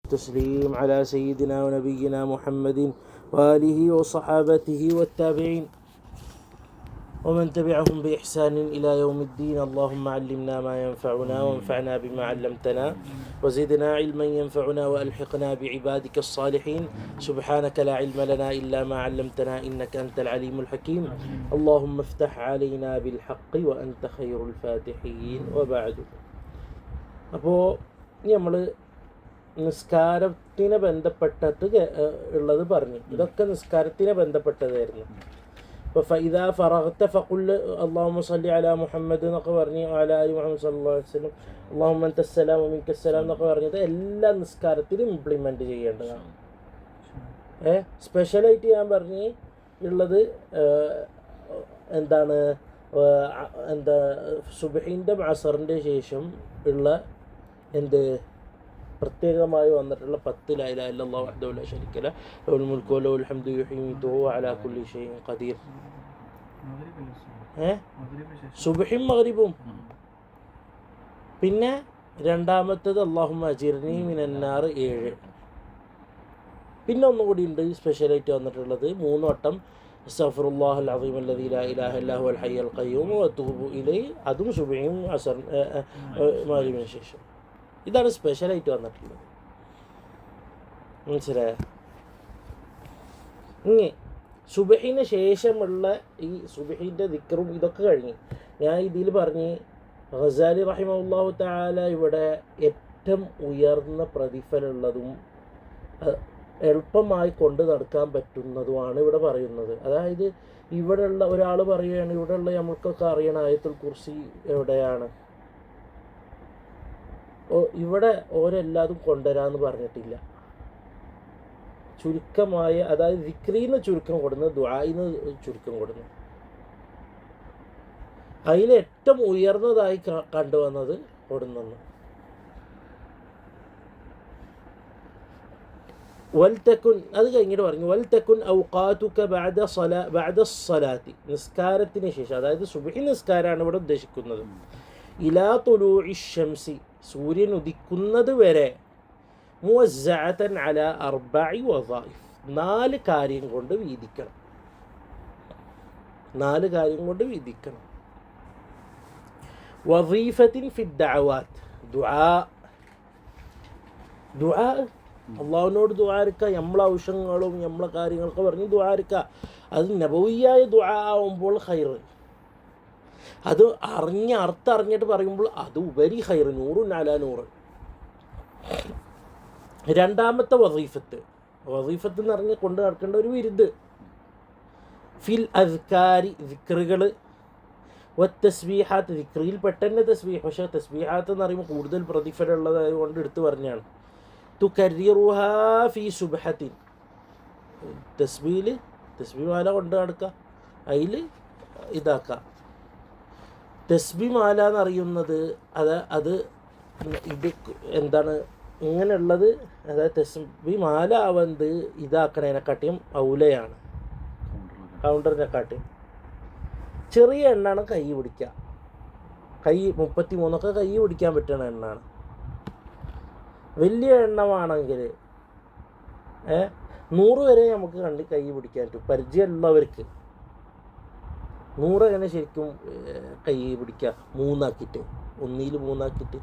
التسليم على سيدنا ونبينا محمد وآله وصحابته والتابعين ومن تبعهم بإحسان إلى يوم الدين. اللهم علمنا ما ينفعنا وانفعنا بما علمتنا وزدنا علما ينفعنا وألحقنا بعبادك الصالحين. سبحانك لا علم لنا إلا ما علمتنا إنك أنت العليم الحكيم. اللهم افتح علينا بالحق وأنت خير الفاتحين. وبعد. അപ്പോൾ നമ്മൾ നിസ്കാരത്തിനെ ബന്ധപ്പെട്ടിട്ട് ഉള്ളത് പറഞ്ഞു. ഇതൊക്കെ നിസ്കാരത്തിനെ ബന്ധപ്പെട്ടതായിരുന്നു. ഇപ്പോൾ ഫൈദാ ഫറഗ്ത ഫഖുൽ അല്ലാഹുമ്മ സ്വല്ലി അലാ മുഹമ്മദ് എന്നൊക്കെ പറഞ്ഞ് അലാ അലി മുഹമ്മദ് സല്ലല്ലാഹു അലൈഹി വസല്ലം അല്ലാഹുമ്മ അൻതസ്സലാം വമിൻകസ്സലാം എന്നൊക്കെ പറഞ്ഞത് എല്ലാ നിസ്കാരത്തിലും ഇംപ്ലിമെൻറ്റ് ചെയ്യേണ്ടതാണ്. സ്പെഷ്യലായിട്ട് ഞാൻ പറഞ്ഞ് ഉള്ളത് എന്താണ്, സുബ്ഹിൻ്റെ അസറിൻ്റെ ശേഷം ഉള്ള പ്രത്യേകമായി വന്നിട്ടുള്ള 10 ലാ ഇലാഹ ഇല്ലല്ലാഹു വഹ്ദഹു ലാ ശരീക ലഹു ലഹുൽ മുൽക്കു വലഹുൽ ഹംദു യുഹ്യീ വയുമീതു വഹുവ അലാ കുല്ലി ഷൈഇൻ ഖദീർ. സുബ്ഹിയും മഗ്രിബും. പിന്നെ രണ്ടാമത്തേത് അല്ലാഹുമ്മ അജിർനി മിനന്നാർ 7. പിന്നെ ഒന്നുകൂടി ഉണ്ട് സ്പെഷ്യലായിട്ട് വന്നിട്ടുള്ളത് 3 വട്ടം അസ്തഗ്ഫിറുല്ലാഹൽ അസീം അല്ലദീ ലാ ഇലാഹ ഇല്ലാ ഹുവൽ ഹയ്യുൽ ഖയ്യൂം വഅതൂബു ഇലൈഹി. അതും സുബ്ഹിയും മഗ്രിബിന് ശേഷം. ഇതാണ് സ്പെഷ്യലായിട്ട് വന്നിട്ടുള്ളത്. മനസ്സിലായ? ഇനി സുബ്ഹിന് ശേഷമുള്ള ഈ സുബ്ഹിൻ്റെ ദിക്റും ഇതൊക്കെ കഴിഞ്ഞ് ഞാൻ ഇതിൽ പറഞ്ഞ് ഗസാലി റഹിമഹുല്ലാഹു തആല ഇവിടെ ഏറ്റവും ഉയർന്ന പ്രതിഫലമുള്ളതും എളുപ്പമായി കൊണ്ട് നടക്കാൻ പറ്റുന്നതുമാണ് ഇവിടെ പറയുന്നത്. അതായത് ഇവിടെയുള്ള ഒരാൾ പറയുകയാണ്, ഇവിടെയുള്ള നമ്മൾക്കൊക്കെ അറിയണ ആയത്തുൽ കുർസി എവിടെയാണ്? ഇവിടെ ഓരെല്ലാതും കൊണ്ടുവരാമെന്ന് പറഞ്ഞിട്ടില്ല. ചുരുക്കമായ, അതായത് ദിക്റിന്ന് ചുരുക്കം കൊടുന്ന്, ദുആയിന്ന് ചുരുക്കം കൊടുന്ന്. അതിൽ ഏറ്റവും ഉയർന്നതായി കണ്ടുവന്നത് കൊടുന്നെന്ന്. വൽതക്കുൻ, അത് കഴിഞ്ഞിട്ട് പറഞ്ഞു വൽതക്കുൻ ഔഖാതുക ബഅദ സ്വലാത്തി, നിസ്കാരത്തിന് ശേഷം, അതായത് സുബ്ഹി നിസ്കാരമാണ് ഇവിടെ ഉദ്ദേശിക്കുന്നത്. ഇലാ തുലൂഇ ശംസി, സൂര്യൻ ഉദിക്കുന്നത് വരെ, മുവസ്സഅതൻ അലാ 4 വസായിഫ്, 4 കാര്യം കൊണ്ട് വീതിക്കണം. 4 കാര്യം കൊണ്ട് വീതിക്കണം. വസീഫത്തിൻ ഫി ദഅവാത്ത്, ദുആ അള്ളാഹുവിനോട് ദുആരിക്കുക, നമ്മളെ ആവശ്യങ്ങളും നമ്മളെ കാര്യങ്ങളൊക്കെ പറഞ്ഞ് ദുആരിക്കുക. അത് നബവിയായ ദുആ ആവുമ്പോൾ ഖൈർ, അത് അർത്ഥം അറിഞ്ഞിട്ട് പറയുമ്പോൾ അത് ഉപരി ഖൈർ, 100 അലാ 100. രണ്ടാമത്തെ വസീഫത്ത് എന്ന് പറഞ്ഞ് കൊണ്ട് നടക്കേണ്ട ഒരു വിരുദ്. ഫിൽ അസ്കാരി, ദിക്റുകൾ, വത്തസ്ബീഹാത്ത്, ദിക്റിൽ പെട്ടെന്ന് തസ്ബീഹ്, പക്ഷേ തസ്ബീഹാത്ത് എന്ന് പറയുമ്പോൾ കൂടുതൽ പ്രതിഫലമുള്ളതായത് കൊണ്ട് എടുത്ത് പറഞ്ഞാണ്. തുകർറിറുഹാ ഫീ സുബ്ഹത്തിൻ, തസ്ബീഹ് മാല കൊണ്ട് നടക്കുക, അതിൽ ഇതാക്കുക. തസ്ബീഹ് മാല എന്നറിയുന്നത് അത് ഇത് എന്താണ് ഇങ്ങനെയുള്ളത്, അതായത് തസ്ബീഹ് മാല ആവുന്നത് ഇതാക്കണതിനെക്കാട്ടിയും ഔലയാണ്, കൗണ്ടറിനെക്കാട്ടിയും. ചെറിയ എണ്ണാണ് കൈ പിടിക്കുക, 33 കൈ പിടിക്കാൻ പറ്റുന്ന എണ്ണാണ്. വലിയ എണ്ണമാണെങ്കിൽ 100 വരെ നമുക്ക് കൈ പിടിക്കാൻ പറ്റും. പരിചയമുള്ളവർക്ക് 100 എങ്ങനെ ശരിക്കും കൈ പിടിക്കുക, 1 3 ആക്കിയിട്ട്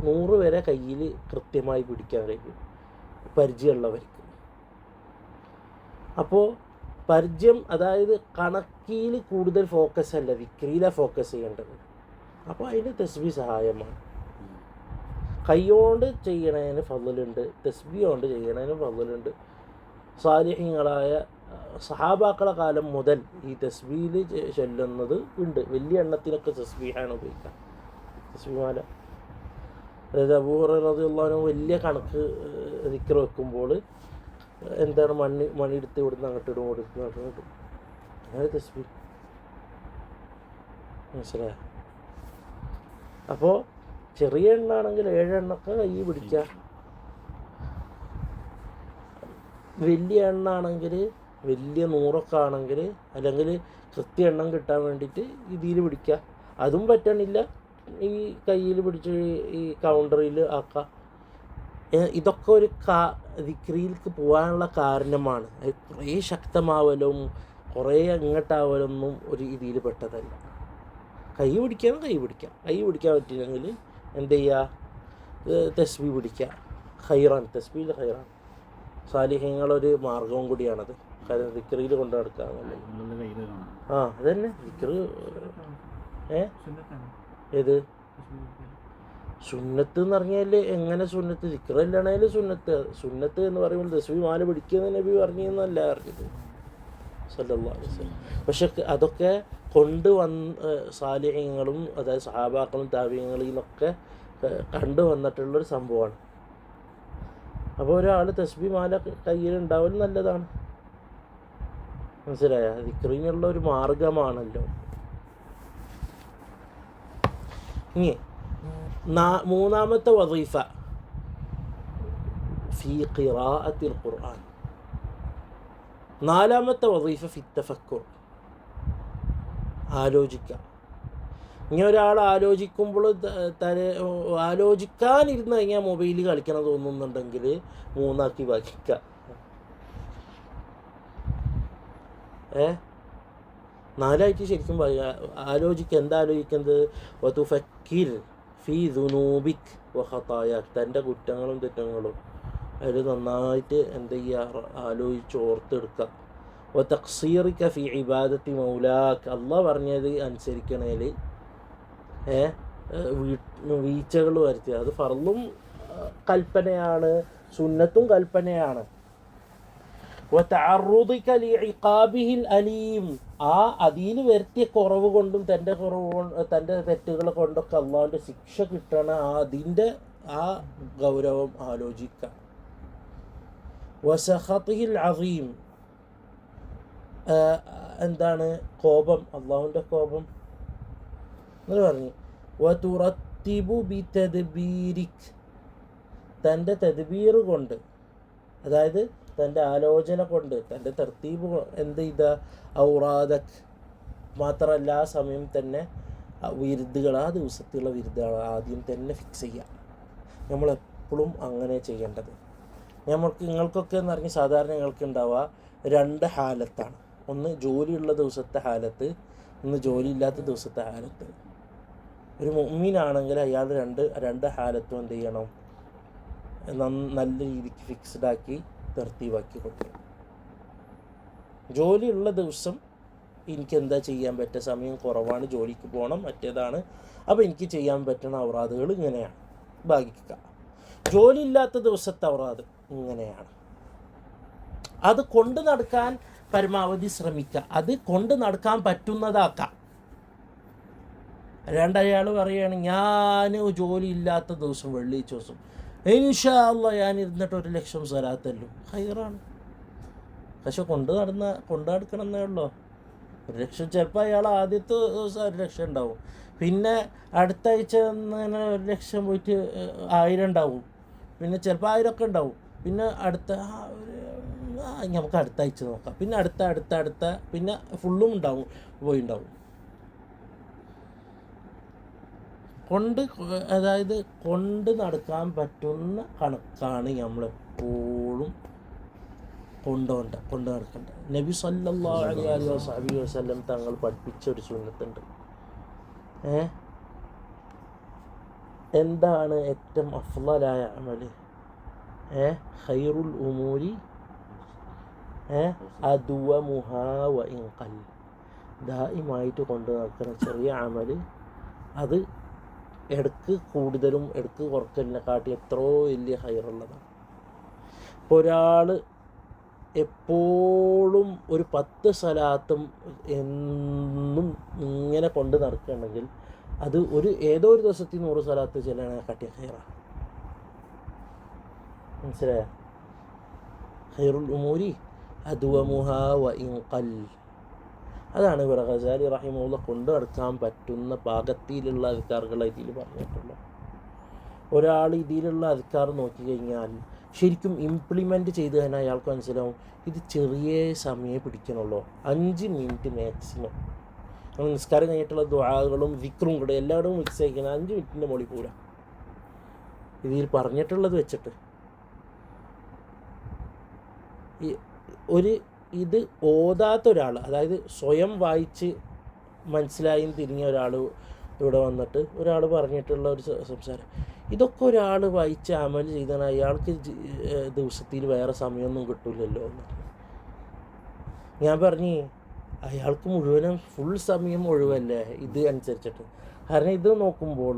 100 വരെ കയ്യിൽ കൃത്യമായി പിടിക്കാൻ കഴിയും പരിചയമുള്ളവർക്ക്. അപ്പോൾ പരിചയം, അതായത് കണക്കിൽ കൂടുതൽ ഫോക്കസ് അല്ല, ദിക്റിയിലാണ് ഫോക്കസ് ചെയ്യേണ്ടത്. അപ്പോൾ അതിന് തസ്ബീഹ് സഹായമാണ്. കൈകൊണ്ട് ചെയ്യണതിന് ഫضലുണ്ട്, തസ്ബീഹ് കൊണ്ട് ചെയ്യണതിന് ഫضലുണ്ട്. സാലിഹീങ്ങളായ സഹാബാക്കളെ കാലം മുതൽ ഈ തസ്ബീഹ് ചൊല്ലുന്നത് ഉണ്ട്. വലിയ എണ്ണത്തിനൊക്കെ തസ്ബീഹാണ് ഉപയോഗിക്കുക, തസ്ബീഹ് മാല. അതായത് അബൂ ഹുറൈറ റളിയല്ലാഹു അൻഹു വലിയ കണക്ക് ദിക്ർ വെക്കുമ്പോൾ എന്താണ് മണി എടുത്ത് ഇവിടുന്ന് അങ്ങോട്ടിടും, ഇങ്ങോട്ടും, അങ്ങനെ തസ്ബീഹ്. മനസ്സിലായോ? അപ്പോൾ ചെറിയ എണ്ണാണെങ്കിൽ 7 എണ്ണൊക്കെ കൈ പിടിക്കുക. വലിയ എണ്ണാണെങ്കിൽ, വലിയ 100 ആണെങ്കിൽ, അല്ലെങ്കിൽ കൃത്യ എണ്ണം കിട്ടാൻ വേണ്ടിയിട്ട് ഇതിൽ പിടിക്കുക. അതും പറ്റണില്ല, ഈ കയ്യിൽ പിടിച്ച് ഈ കൗണ്ടറിൽ ആക്കുക. ഇതൊക്കെ ഒരു ദിക്റിയിലേക്ക് പോകാനുള്ള കാരണമാണ്. അത് കുറേ ശക്തമാവലും കുറേ അങ്ങോട്ടാവലൊന്നും ഒരു ഇതിൽ പെട്ടതല്ല. കൈ പിടിക്കാൻ പറ്റില്ലെങ്കിൽ എന്ത് ചെയ്യുക, തസ്ബീ പിടിക്കുക. ഖൈറാൻ, തസ്ബീൽ ഖൈറാൻ, സാലിഹ്യങ്ങളൊരു മാർഗവും കൂടിയാണത്. കാരണം ദിക്റിയിൽ കൊണ്ടു നടക്കുക എന്നുള്ളത്. അതന്നെ ദിക്റ്. ഏത് സുന്നത്ത് എന്ന് പറഞ്ഞാൽ എങ്ങനെ സുന്നത്ത്? ദിക്റല്ലാണേലും സുന്നത്ത് എന്ന് പറയുമ്പോൾ തസ്ബീ മാല പിടിക്കുന്ന നബി പറഞ്ഞെന്നല്ല അറിഞ്ഞത് സല്ലല്ലാഹു അലൈഹി വസല്ലം. പക്ഷെ അതൊക്കെ കൊണ്ടുവന്ന് സാലിഹ്യങ്ങളും അതായത് സഹാബാക്കളും താബീങ്ങളിൽ നിന്നൊക്കെ കണ്ടുവന്നിട്ടുള്ളൊരു സംഭവമാണ്. അപ്പോൾ ഒരാൾ തസ്ബീ മാല കയ്യിലുണ്ടാവൽ നല്ലതാണ്. മനസ്സിലായ? ദിക്റിനുള്ള ഒരു മാർഗമാണല്ലോ. ഇനി മൂന്നാമത്തെ വദീഫ ഫീ ഖിറാഅത്തിൽ ഖുർആൻ. നാലാമത്തെ വദീഫ ഫി തഫക്കുർ, ആലോചിക്കുക. ഇനി ഒരാൾ ആലോചിക്കുമ്പോൾ ആലോചിക്കാനിരുന്ന് കഴിഞ്ഞാൽ മൊബൈലിൽ കളിക്കണം തോന്നുന്നുണ്ടെങ്കിൽ മൂന്നാക്കി വഹിക്കുക. നാലായിട്ട് ശരിക്കും ആലോചിക്കുക. എന്താ ആലോചിക്കുന്നത്? വതുഫക്കിർ ഫീ ദുനൂബിക് വഖതായാക്, തൻ്റെ കുറ്റങ്ങളും തെറ്റങ്ങളും അതിൽ നന്നായിട്ട് എന്ത് ചെയ്യുക, ആലോചിച്ച് ഓർത്തെടുക്കുക. വതഖ്സീറിക ഫീ ഇബാദത്തി മൗലാക്ക്, അള്ളാഹ് പറഞ്ഞത് അനുസരിക്കണേൽ വീഴ്ചകൾ വരുത്തുക. അത് ഫർളും കൽപ്പനയാണ്, സുന്നത്തും കൽപ്പനയാണ്. വതഅറുദിക ലിഇഖാബിഹിൽ അലീം, ആ അതിൽ വരുത്തിയ കുറവ് കൊണ്ടും തൻ്റെ തെറ്റുകൾ കൊണ്ടൊക്കെ അള്ളാഹുവിൻ്റെ ശിക്ഷ കിട്ടണ അതിൻ്റെ ആ ഗൗരവം ആലോചിക്കാം. വസഖതിഹിൽ അസീം, എന്താണ് കോപം, അള്ളാഹുവിൻ്റെ കോപം എന്ന് പറഞ്ഞു. വതുറത്തിബു ബിതദ്ബീരിക്, തൻ്റെ തദ്ബീർ കൊണ്ട്, അതായത് തൻ്റെ ആലോചന കൊണ്ട്, തൻ്റെ തർത്തീബ് എന്ത് ചെയ്ത ഔറാദക്, മാത്രമല്ല ആ സമയം തന്നെ വിരുദ്ധകൾ, ആ ദിവസത്തുള്ള വിരുദ്ധകൾ ആദ്യം തന്നെ ഫിക്സ് ചെയ്യുക. നമ്മളെപ്പോഴും അങ്ങനെ ചെയ്യേണ്ടത്. നിങ്ങൾക്കൊക്കെ എന്ന് പറഞ്ഞാൽ സാധാരണ നിങ്ങൾക്ക് ഉണ്ടാവുക രണ്ട് ഹാലത്താണ്. ഒന്ന് ജോലിയുള്ള ദിവസത്തെ ഹാലത്ത്, ഒന്ന് ജോലിയില്ലാത്ത ദിവസത്തെ ഹാലത്ത്. ഒരു മുഅ്മിനാണെങ്കിൽ അയാൾ രണ്ട് ഹാലത്തും എന്ത് ചെയ്യണം, നല്ല രീതിക്ക് ഫിക്സ്ഡാക്കി തർത്തീവാക്കി കൊടുക്കണം. ജോലിയുള്ള ദിവസം എനിക്ക് എന്താ ചെയ്യാൻ പറ്റുക, സമയം കുറവാണ്, ജോലിക്ക് പോകണം, മറ്റേതാണ്, അപ്പോൾ എനിക്ക് ചെയ്യാൻ പറ്റുന്ന ഔറാദുകൾ ഇങ്ങനെയാണ് ഭാഗിക്കുക. ജോലിയില്ലാത്ത ദിവസത്തെ ഔറാദ് ഇങ്ങനെയാണ്. അത് കൊണ്ട് നടക്കാൻ പരമാവധി ശ്രമിക്കുക, അത് കൊണ്ട് നടക്കാൻ പറ്റുന്നതാക്കാം. അയാൾ പറയുകയാണ് ഞാൻ ജോലി ഇല്ലാത്ത ദിവസം വെള്ളിയാഴ്ച ദിവസം ഇൻഷാ അല്ലാഹ് ഞാൻ ഇരുന്നിട്ട് 1,00,000 സ്വലാത്തല്ലോ, ഹൈറാണ്. പക്ഷെ കൊണ്ട് നടക്കണം എന്നേ ഉള്ളൂ. 1,00,000 ചിലപ്പോൾ അയാൾ ആദ്യത്തെ ദിവസം 1,00,000 ഉണ്ടാവും, പിന്നെ അടുത്ത ആഴ്ച 1,00,000 പോയിട്ട് 1000 ഉണ്ടാവും, പിന്നെ ചിലപ്പോൾ 1000 ഒക്കെ ഉണ്ടാവും, പിന്നെ നമുക്ക് അടുത്ത ആഴ്ച നോക്കാം, പിന്നെ അടുത്ത പിന്നെ ഫുള്ളും ഉണ്ടാവും, പോയിണ്ടാവും. അതായത് കൊണ്ട് നടക്കാൻ പറ്റുന്ന കണക്കാണ് നമ്മളെപ്പോഴും കൊണ്ട് നടക്കേണ്ടത്. നബി സല്ലല്ലാഹു അലൈഹി വസല്ലം തങ്ങൾ പഠിപ്പിച്ചൊരു സുന്നത്തുണ്ട്. എന്താണ് ഏറ്റവും അഫ്ളലായ അമൽ? ഖൈറുൽ ഉമൂരി അദ്വമുഹാ വഇൻ ഖൽ, ദായിമായിട്ട് കൊണ്ട് നടക്കുന്ന ചെറിയ അമൽ അത് ഇടക്ക് കൂടുതലും ഇടക്ക് കുറക്കലിനെ കാട്ടി എത്രയോ വലിയ ഹൈറുള്ളതാണ്. ഇപ്പോൾ ഒരാൾ എപ്പോഴും ഒരു 10 സ്വലാത്തും എന്നും ഇങ്ങനെ കൊണ്ട് നടക്കുകയാണെങ്കിൽ അത് ഏതോ ഒരു ദിവസത്തിൽ 100 സ്വലാത്ത് ചെല്ലാണ് കാട്ടിയ ഹൈറാണ്. മനസ്സിലായ? ഖൈറുൽ ഉമൂരി അദ്വമുഹാ വഇൻ ഖൽ, അതാണ് ഇവിടെ ഗസാലി റഹിമഹുള്ള കൊണ്ട് നടക്കാൻ പറ്റുന്ന പാകത്തിലുള്ള അദ്കാറുകൾ ഇതിൽ പറഞ്ഞിട്ടുള്ളത്. ഒരാൾ ഇതിലുള്ള അദ്കാർ നോക്കിക്കഴിഞ്ഞാൽ ശരിക്കും ഇംപ്ലിമെൻറ്റ് ചെയ്ത് തന്നെ അയാൾക്ക് മനസ്സിലാവും ഇത് ചെറിയ സമയം പിടിക്കണുള്ളൂ, 5 മിനിറ്റ് മാക്സിമം. നമ്മൾ നിസ്കാരം കഴിഞ്ഞിട്ടുള്ള ദുആകളും ദിക്റും കൂടെ എല്ലാവരും മിക്സ് ആയിക്കണം, 5 മിനിറ്റിൻ്റെ മുകളിൽ പോരാ ഇതിൽ പറഞ്ഞിട്ടുള്ളത് വെച്ചിട്ട്. ഇത് ഓതാത്ത ഒരാൾ, അതായത് സ്വയം വായിച്ച് മനസ്സിലായും തിരിഞ്ഞ ഒരാൾ ഇവിടെ വന്നിട്ട് ഒരാൾ പറഞ്ഞിട്ടുള്ള ഒരു സംസാരം, ഇതൊക്കെ ഒരാൾ വായിച്ച് അമൽ ചെയ്താണ് അയാൾക്ക് ദിവസത്തിൽ വേറെ സമയമൊന്നും കിട്ടില്ലല്ലോ എന്ന്. ഞാൻ പറഞ്ഞു അയാൾക്ക് മുഴുവനും ഫുൾ സമയം ഒഴിവല്ലേ ഇത് അനുസരിച്ചിട്ട്. കാരണം ഇത് നോക്കുമ്പോൾ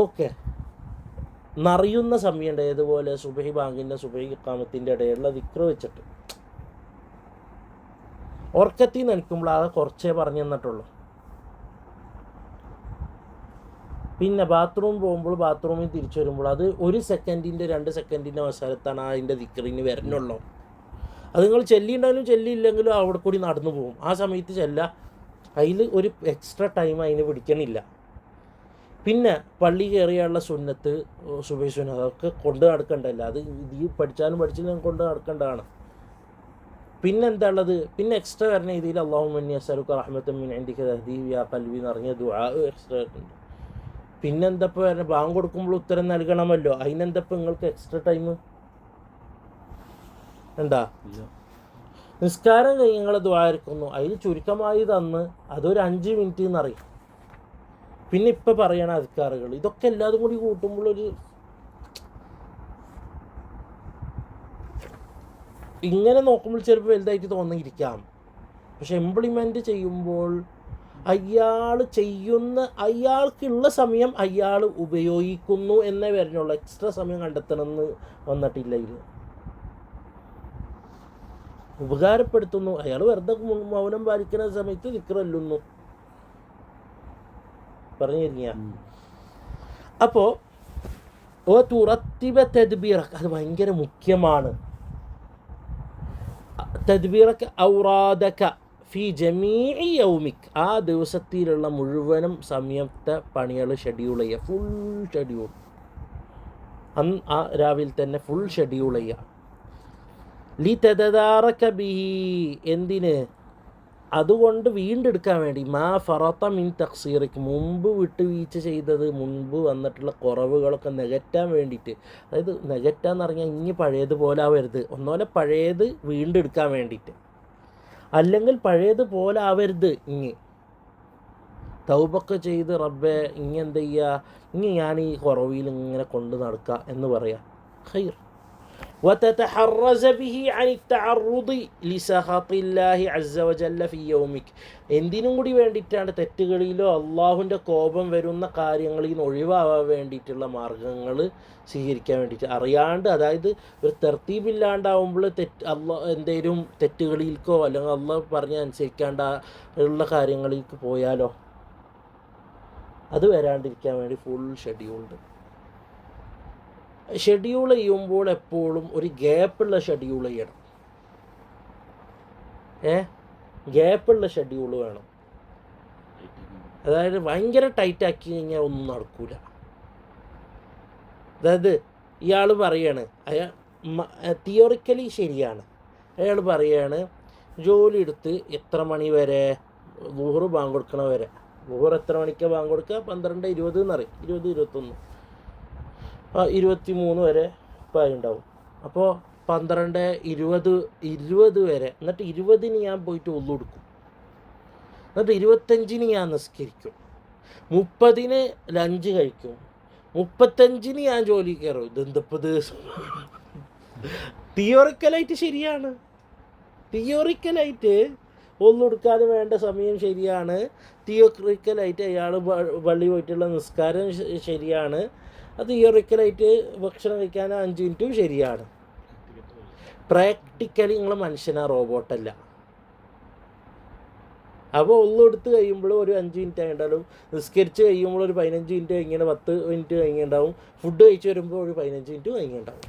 ഓക്കെ നിറയുന്ന സമയമുണ്ട്, ഏതുപോലെ സുബഹി ബാങ്കിൻ്റെ സുബഹി ഇഖാമത്തിൻ്റെ ഇടയിലുള്ള ദിക്ർ വെച്ചിട്ട് ഉറക്കത്തിൽ നനയ്ക്കുമ്പോൾ അത് കുറച്ചേ പറഞ്ഞു തന്നിട്ടുള്ളൂ. പിന്നെ ബാത്റൂം പോകുമ്പോൾ ബാത്റൂമിൽ തിരിച്ചു വരുമ്പോൾ അത് 1 സെക്കൻഡിൻ്റെ 2 സെക്കൻഡിൻ്റെ അവസരത്താണ് അതിൻ്റെ ദിക്റിന് വരണുള്ളൂ. അത് നിങ്ങൾ ചെല്ലിയുണ്ടായാലും ചെല്ലിയില്ലെങ്കിലും അവിടെ കൂടി നടന്നു പോകും. ആ സമയത്ത് ചെല്ല, അതിൽ ഒരു എക്സ്ട്രാ ടൈം അതിന് പിടിക്കണില്ല. പിന്നെ പള്ളി കയറിയുള്ള സുന്നത്ത് സുബഹി സുന്നത്ത് അതൊക്കെ കൊണ്ട് നടക്കണ്ടല്ല, അത് ഇത് പഠിച്ചാലും പഠിച്ചില്ലെങ്കിൽ കൊണ്ട് നടക്കേണ്ടതാണ്. പിന്നെ എന്താ ഉള്ളത്, പിന്നെ എക്സ്ട്രാ വരണ രീതിയിൽ അല്ലാഹുമ്മ അസ്അലുക റഹ്മത്തൻ മിൻ ഇൻദിക തഹ്ദീ യാ ഖൽബി എന്ന് പറഞ്ഞ ദുആ എക്സ്ട്രാ ഉണ്ട്. പിന്നെന്തപ്പോൾ വരണ ബാങ്ക് കൊടുക്കുമ്പോൾ ഉത്തരം നൽകണമല്ലോ, അതിനെന്തപ്പോൾ നിങ്ങൾക്ക് എക്സ്ട്രാ ടൈം എന്താ? നിസ്കാരം കഴിഞ്ഞ് നിങ്ങൾ ദുആ ഇരിക്കുന്നു, അതിൽ ചുരുക്കമായി തന്ന് അതൊരു 5 മിനിറ്റ് എന്നറിയും. പിന്നെ ഇപ്പം പറയണ അദ്കാറുകൾ ഇതൊക്കെ എല്ലാതും കൂടി കൂട്ടുമ്പോഴൊരു ഇങ്ങനെ നോക്കുമ്പോൾ ചിലപ്പോൾ വലുതായിട്ട് തോന്നിയിരിക്കാം. പക്ഷെ ഇംപ്ലിമെൻ്റ് ചെയ്യുമ്പോൾ അയാൾക്കുള്ള സമയം അയാൾ ഉപയോഗിക്കുന്നു എന്നേ വരുന്നുള്ളൂ. എക്സ്ട്രാ സമയം കണ്ടെത്തണമെന്ന് വന്നിട്ടില്ല. ഇത് ഉപകാരപ്പെടുത്തുന്നു. അയാൾ വെറുതെ മൗനം പാലിക്കുന്ന സമയത്ത് ദിക്റല്ലുന്നു പറഞ്ഞു തരിക. അപ്പോൾ തുറത്തിബ തദ്ബീറക്ക് അത് ഭയങ്കര മുഖ്യമാണ്. തദ്ബീറക്ക് ഔറാദക ഫി ജമീഇ യൗമിക്, ആ ദിവസത്തിലുള്ള മുഴുവനും സമയത്തെ പണികൾ ഷെഡ്യൂൾ ചെയ്യുക, ഫുൾ ഷെഡ്യൂൾ. ആ രാവിലെ തന്നെ ഫുൾ ഷെഡ്യൂൾ ചെയ്യുക. ലി തദാറക ബിഹി, എന്തിന്? അതുകൊണ്ട് വീണ്ടെടുക്കാൻ വേണ്ടി. മാ ഫറത്ത മിൻ തഖ്സീറിക്ക്, മുമ്പ് വിട്ടുവീഴ്ച ചെയ്തത്, മുൻപ് വന്നിട്ടുള്ള കുറവുകളൊക്കെ നികറ്റാൻ വേണ്ടിയിട്ട്. അതായത് നികറ്റാന്ന് പറഞ്ഞാൽ ഇനി പഴയതുപോലെ ആവരുത്, ഒന്നുപോലെ പഴയത് വീണ്ടെടുക്കാൻ വേണ്ടിയിട്ട്. അല്ലെങ്കിൽ പഴയതുപോലെ ആവരുത്. ഇനി തൗബൊക്കെ ചെയ്ത് റബ്ബേ ഇനി എന്ത് ചെയ്യുക, ഇനി ഞാൻ ഈ കുറവിൽ ഇങ്ങനെ കൊണ്ട് നടക്കുക എന്ന് പറയാം. ഖൈർ. وتتحرز به عن التعرض لسخط الله عز وجل في يومك, എന്തിനും കൂടി വേണ്ടിയിട്ടാണ്? തെറ്റുകളിലോ അള്ളാഹുവിൻ്റെ കോപം വരുന്ന കാര്യങ്ങളിൽ നിന്ന് ഒഴിവാകാൻ വേണ്ടിയിട്ടുള്ള മാർഗങ്ങൾ സ്വീകരിക്കാൻ വേണ്ടിയിട്ട്. അറിയാണ്ട്, അതായത് ഒരു തർത്തീബില്ലാണ്ടാവുമ്പോൾ എന്തെങ്കിലും തെറ്റുകളിലേക്കോ അല്ലെങ്കിൽ അള്ളാഹ് പറഞ്ഞ് അനുസരിക്കാണ്ട ഉള്ള കാര്യങ്ങളിലേക്ക് പോയാലോ അത് വരാണ്ടിരിക്കാൻ വേണ്ടി ഫുൾ ഷെഡ്യൂൾഡ്. ഷെഡ്യൂൾ ചെയ്യുമ്പോൾ എപ്പോഴും ഒരു ഗ്യാപ്പുള്ള ഷെഡ്യൂൾ ചെയ്യണം. ഗ്യാപ്പുള്ള ഷെഡ്യൂൾ വേണം. അതായത് ഭയങ്കര ടൈറ്റാക്കി കഴിഞ്ഞാൽ ഒന്നും നടക്കൂല. അതായത് ഇയാൾ പറയാണ്, തിയോറിക്കലി ശരിയാണ്. അയാൾ പറയാണ് ജോലി എടുത്ത് എത്ര മണി വരെ? ളുഹർ ബാങ്ക് കൊടുക്കണ വരെ. ളുഹർ എത്ര മണിക്കാണ് ബാങ്ക് കൊടുക്കുക? 12:20 എന്നറിയും, 20-21 23 വരെ പായ ഉണ്ടാവും. അപ്പോൾ 12:20 വരെ. എന്നിട്ട് 20-ന് ഞാൻ പോയിട്ട് ഒന്നു കൊടുക്കും. എന്നിട്ട് 25-ന് ഞാൻ നിസ്കരിക്കും. 30-ന് ലഞ്ച് കഴിക്കും. 35-ന് ഞാൻ ജോലി കയറും. ഇതെന്തപ്പത്? തിയോറിക്കലായിട്ട് ശരിയാണ്. തിയോറിക്കലായിട്ട് ഒന്നു കൊടുക്കാതെ വേണ്ട സമയം ശരിയാണ്. തിയോറിക്കലായിട്ട് അയാൾ പള്ളി പോയിട്ടുള്ള നിസ്കാരം ശരിയാണ്. അത് തിയോറിക്കലായിട്ട് ഭക്ഷണം കഴിക്കാൻ 5 മിനിറ്റും ശരിയാണ്. പ്രാക്ടിക്കലി നിങ്ങൾ മനുഷ്യനാ, റോബോട്ടല്ല. അപ്പോൾ ഒന്നെടുത്ത് കഴിയുമ്പോൾ ഒരു 5 മിനിറ്റ് ആയിട്ടുണ്ടാവും. നിസ്കരിച്ച് കഴിയുമ്പോൾ ഒരു 15 മിനിറ്റ് കഴിഞ്ഞാൽ 10 മിനിറ്റ് കഴിഞ്ഞിട്ടുണ്ടാവും. ഫുഡ് കഴിച്ച് വരുമ്പോൾ ഒരു 15 മിനിറ്റ് കഴിഞ്ഞിട്ടുണ്ടാവും.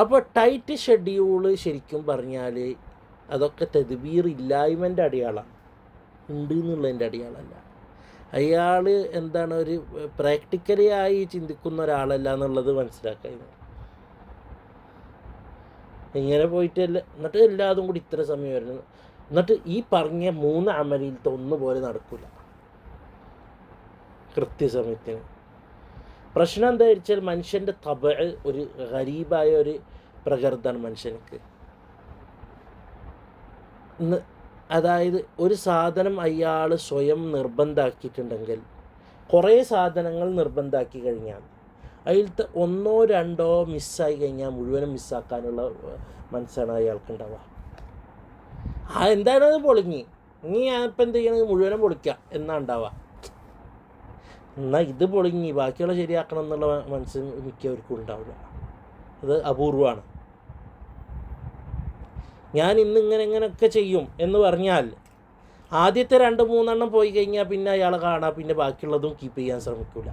അപ്പോൾ ടൈറ്റ് ഷെഡ്യൂള് ശരിക്കും പറഞ്ഞാൽ അതൊക്കെ തദ്ബീർ ഇല്ലായ്മൻ്റെ അടയാളമാണ്, ഉണ്ട് എന്നുള്ളതിൻ്റെ അടയാളമല്ല. അയാൾ എന്താണ്, ഒരു പ്രാക്ടിക്കലി ആയി ചിന്തിക്കുന്ന ഒരാളല്ല എന്നുള്ളത് മനസ്സിലാക്കുന്നത്. ഇങ്ങനെ പോയിട്ട് എന്നിട്ട് എല്ലാതും കൂടി ഇത്ര സമയം വരുന്നത്. എന്നിട്ട് ഈ പറഞ്ഞ 3 അമലിലത്തെ ഒന്നുപോലെ നടക്കില്ല കൃത്യസമയത്തിന്. പ്രശ്നം എന്താ വെച്ചാൽ മനുഷ്യൻ്റെ ഒരു ഗരീബായ ഒരു പ്രകൃതമാണ് മനുഷ്യർക്ക്. അതായത് ഒരു സാധനം അയാൾ സ്വയം നിർബന്ധമാക്കിയിട്ടുണ്ടെങ്കിൽ, കുറേ സാധനങ്ങൾ നിർബന്ധമാക്കി കഴിഞ്ഞാൽ അതിലത്തെ 1 or 2 മിസ്സായി കഴിഞ്ഞാൽ മുഴുവനും മിസ്സാക്കാനുള്ള മനസ്സാണ് അയാൾക്കുണ്ടാവുക. എന്താണത് പൊളിഞ്ഞി, ഇനി ഞാനിപ്പോൾ എന്ത് ചെയ്യണത് മുഴുവനും പൊളിക്കാം എന്നാ ഉണ്ടാവുക. എന്നാൽ ഇത് പൊളിഞ്ഞി ബാക്കിയുള്ള ശരിയാക്കണം എന്നുള്ള മനസ്സ് മിക്കവർക്കും ഉണ്ടാവില്ല. അത് അപൂർവമാണ്. ഞാൻ ഇങ്ങനെയൊക്കെ ചെയ്യും എന്ന് പറഞ്ഞാൽ ആദ്യത്തെ 2-3 പോയി കഴിഞ്ഞാൽ പിന്നെ അയാളെ കാണാം, പിന്നെ ബാക്കിയുള്ളതും കീപ്പ് ചെയ്യാൻ ശ്രമിക്കില്ല.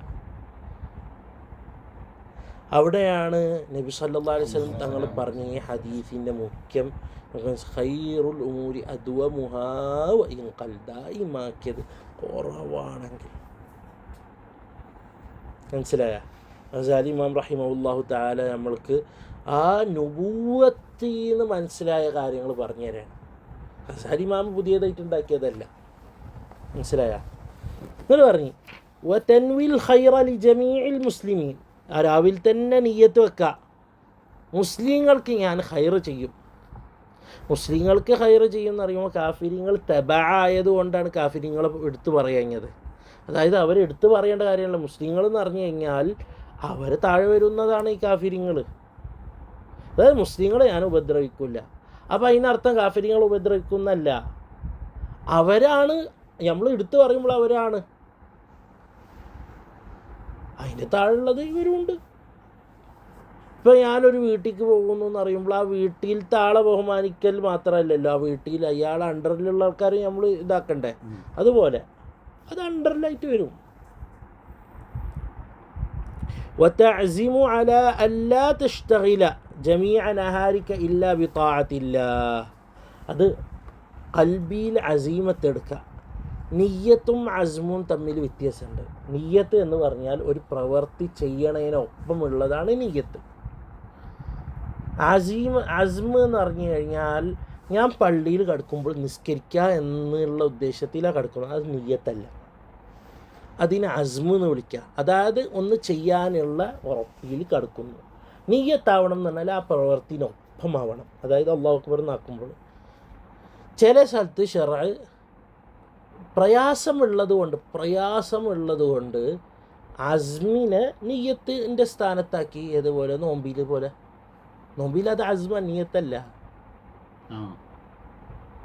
അവിടെയാണ് നബി സല്ലല്ലാഹു അലൈഹി വസല്ലം തങ്ങൾ പറഞ്ഞ ഈ ഹദീസിൻ്റെ മുഖ്യം ഖൈറുൽ ഉമൂരി അദ്വമുഹാ വഇൻ ഖൽദായിമാക്കിയത് കുറവാണെങ്കിൽ. മനസ്സിലായ? ഗസാലി ഇമാം റഹിമഹുല്ലാഹു തആല നമ്മൾക്ക് ആ നുബുവത്തിൽ നിന്ന് മനസ്സിലായ കാര്യങ്ങൾ പറഞ്ഞു തരാണ്. ഗസാലി ഇമാം പുതിയതായിട്ട് ഉണ്ടാക്കിയതല്ല. മനസ്സിലായ? എന്നിട്ട് പറഞ്ഞു വതൻവിൽ ഖൈറ ലിജമീഇൽ മുസ്ലിമീൻ. ആ രാവിലെ തന്നെ നിയ്യത്ത് വെക്കുക, മുസ്ലിങ്ങൾക്ക് ഞാൻ ഖൈറ് ചെയ്യും. മുസ്ലിങ്ങൾക്ക് ഖൈറ് ചെയ്യും എന്ന് പറയുമ്പോൾ കാഫിരിങ്ങൾ തബഅായതുകൊണ്ടാണ് കാഫിരിങ്ങളെ എടുത്തു പറയുന്നത്. അതായത് അവരെടുത്ത് പറയേണ്ട കാര്യമല്ല. മുസ്ലിങ്ങൾ എന്ന് പറഞ്ഞു കഴിഞ്ഞാൽ അവർ താഴെ വരുന്നതാണ് ഈ കാഫിരിങ്ങൾ. അതായത് മുസ്ലിങ്ങളെ ഞാൻ ഉപദ്രവിക്കില്ല. അപ്പോൾ അതിനർത്ഥം കാഫിരിങ്ങൾ ഉപദ്രവിക്കുന്നല്ല, അവരാണ് നമ്മൾ എടുത്തു പറയുമ്പോൾ അവരാണ്. അതിൻ്റെ താഴെയുള്ളത് ഇവരുണ്ട്. ഇപ്പോൾ ഞാനൊരു വീട്ടിലേക്ക് പോകുന്നു എന്ന് അറിയുമ്പോൾ ആ വീട്ടിലത്തെ ആളെ ബഹുമാനിക്കൽ മാത്രമല്ലല്ലോ, ആ വീട്ടിൽ അയാളെ അണ്ടറിലുള്ള ആൾക്കാരെ നമ്മൾ ഇതാക്കണ്ടേ. അതുപോലെ അത് അണ്ടറിലായിട്ട് വരും. وتعزم على ألا تشتغل جميع نهارك إلا بطاعة الله. അത് ഖൽബിയിൽ അസീമത്തെടുക്കുക. നിയ്യത്തും അസ്മും തമ്മിൽ വ്യത്യാസമുണ്ട്. നിയ്യത്ത് എന്ന് പറഞ്ഞാൽ ഒരു പ്രവൃത്തി ചെയ്യണതിനൊപ്പമുള്ളതാണ് നിയ്യത്ത്. അസ്മ് എന്ന് പറഞ്ഞു കഴിഞ്ഞാൽ ഞാൻ പള്ളിയിൽ കിടക്കുമ്പോൾ നിസ്കരിക്കുക എന്നുള്ള ഉദ്ദേശത്തിലാണ് കിടക്കുന്നത്, അത് നിയ്യത്തല്ല. അതിനെ അസ്മ് എന്ന് വിളിക്കുക. അതായത് ഒന്ന് ചെയ്യാനുള്ള ഉറപ്പിൽ കിടക്കുന്നു. നിയ്യത്താവണം എന്ന് പറഞ്ഞാൽ ആ പ്രവൃത്തിനൊപ്പമാവണം. അതായത് അല്ലാഹു അക്ബർ എന്നാക്കുമ്പോൾ ചില സ്ഥലത്ത് ശർഅ് പ്രയാസമുള്ളത് കൊണ്ട് അസ്മിനെ നിയ്യത്തിൻ്റെ സ്ഥാനത്താക്കി. ഏതുപോലെ നോമ്പിൽ അത് അസ്മ നിയ്യത്തല്ല.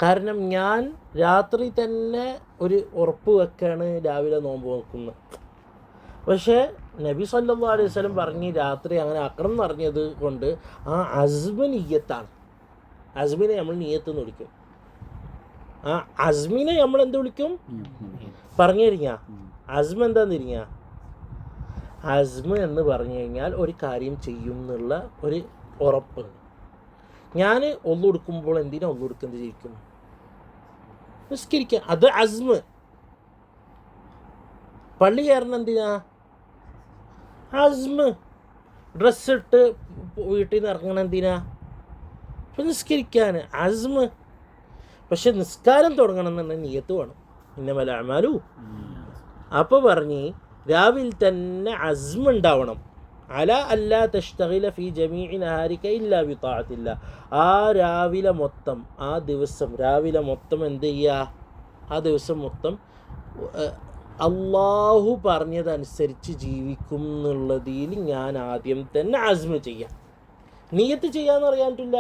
കാരണം ഞാൻ രാത്രി തന്നെ ഒരു ഉറപ്പ് വെക്കാണ് രാവിലെ നോമ്പ് നോക്കുന്നത്. പക്ഷേ നബി സല്ലല്ലാഹു അലൈഹി വസല്ലം പറഞ്ഞ് രാത്രി അങ്ങനെ ആക്കണം എന്ന് പറഞ്ഞത് കൊണ്ട് ആ അസ്മ നിയ്യത്താണ്. അസ്മിനെ നമ്മൾ നിയ്യത്ത് എന്ന് വിളിക്കും. ആ അസ്മിനെ നമ്മൾ എന്ത് വിളിക്കും? പറഞ്ഞു കഴിഞ്ഞാൽ അസ്മ എന്താന്ന് തിരിഞ്ഞാൽ അസ്മ എന്ന് പറഞ്ഞു കഴിഞ്ഞാൽ ഒരു കാര്യം ചെയ്യും എന്നുള്ള ഒരു ഉറപ്പ്. ഞാൻ ഒന്നെടുക്കുമ്പോൾ എന്തിനാ ഒന്നെടുക്കുന്നത് ചെയ്യിക്കും? നിസ്കരിക്കുക. അത് അസ്മ. പള്ളി കയറണം എന്തിനാ? അസ്മ. ഡ്രസ്സിട്ട് വീട്ടിൽ നിന്ന് ഇറങ്ങണം എന്തിനാ? ഇപ്പം നിസ്കരിക്കാൻ അസ്മ. പക്ഷെ നിസ്കാരം തുടങ്ങണം എന്നുണ്ടെങ്കിൽ നിയ്യത്ത് വേണം. ഇന്നമൽ അഅ്മാലു. അപ്പോൾ പറഞ്ഞ് രാവിലെ തന്നെ അസ്മ ഉണ്ടാവണം. അല അല്ലാ തഷ്തഗില ഫീ ജമീഇ നഹാരിക ഇല്ലാ ബിതാഅത്തില്ലാ. ആ രാവിലെ മൊത്തം, ആ ദിവസം രാവിലെ മൊത്തം എന്ത് ചെയ്യുക? ആ ദിവസം മൊത്തം അള്ളാഹു പറഞ്ഞതനുസരിച്ച് ജീവിക്കും എന്നുള്ളതിൽ ഞാൻ ആദ്യം തന്നെ അസ്മ ചെയ്യാം. നിയ്യത്ത് ചെയ്യാന്ന് പറയാനിട്ടില്ല.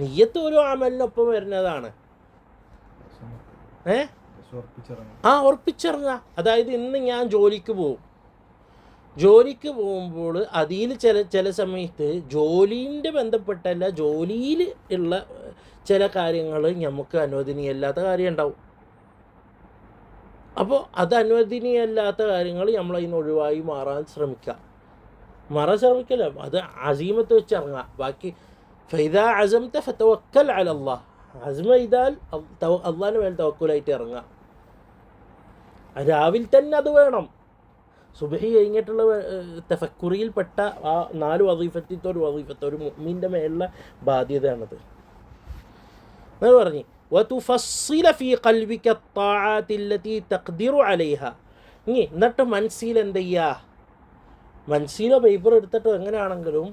നിയ്യത്ത് ഓരോ അമലിനൊപ്പം വരുന്നതാണ്. ഉറപ്പിച്ചിറങ്ങുക. അതായത് ഇന്ന് ഞാൻ ജോലിക്ക് പോകുമ്പോൾ അതിൽ ചില സമയത്ത് ജോലിൻ്റെ ബന്ധപ്പെട്ടല്ല, ജോലിയിൽ ഉള്ള ചില കാര്യങ്ങൾ നമുക്ക് അനുവദനീയമല്ലാത്ത കാര്യം ഉണ്ടാവും. അപ്പോൾ അത് അനുവദനീയമല്ലാത്ത കാര്യങ്ങൾ നമ്മൾ അതിന് ഒഴിവായി മാറാൻ ശ്രമിക്കല്ല. അത് അസീമത്ത് വെച്ച് ഇറങ്ങുക. ബാക്കി ഫൈദാ അസംത ഫതവക്കൽ അലല്ലാഹ്. അസ്മ ചെയ്താൽ അള്ളാഹിന് മേൽ തവക്കുലായിട്ട് ഇറങ്ങുക. രാവിലെ തന്നെ അത് വേണം. സുബഹി കഴിഞ്ഞിട്ടുള്ള തഫക്കുറിയിൽപ്പെട്ട ആ 4 വദീഫത്തിലത്തെ ഒരു വദീഫത്ത് ഒരു മുഅ്മിൻ്റെ മേലുള്ള ബാധ്യതയാണത്. എന്ന് പറഞ്ഞ് വതുഫസ്സില ഫീ ഖൽബിക الطاعات التي تقدر عليها. എന്നിട്ട് മനസ്സിൽ എന്ത് ചെയ്യുക, മനസ്സിലോ പേപ്പർ എടുത്തിട്ടോ എങ്ങനെയാണെങ്കിലും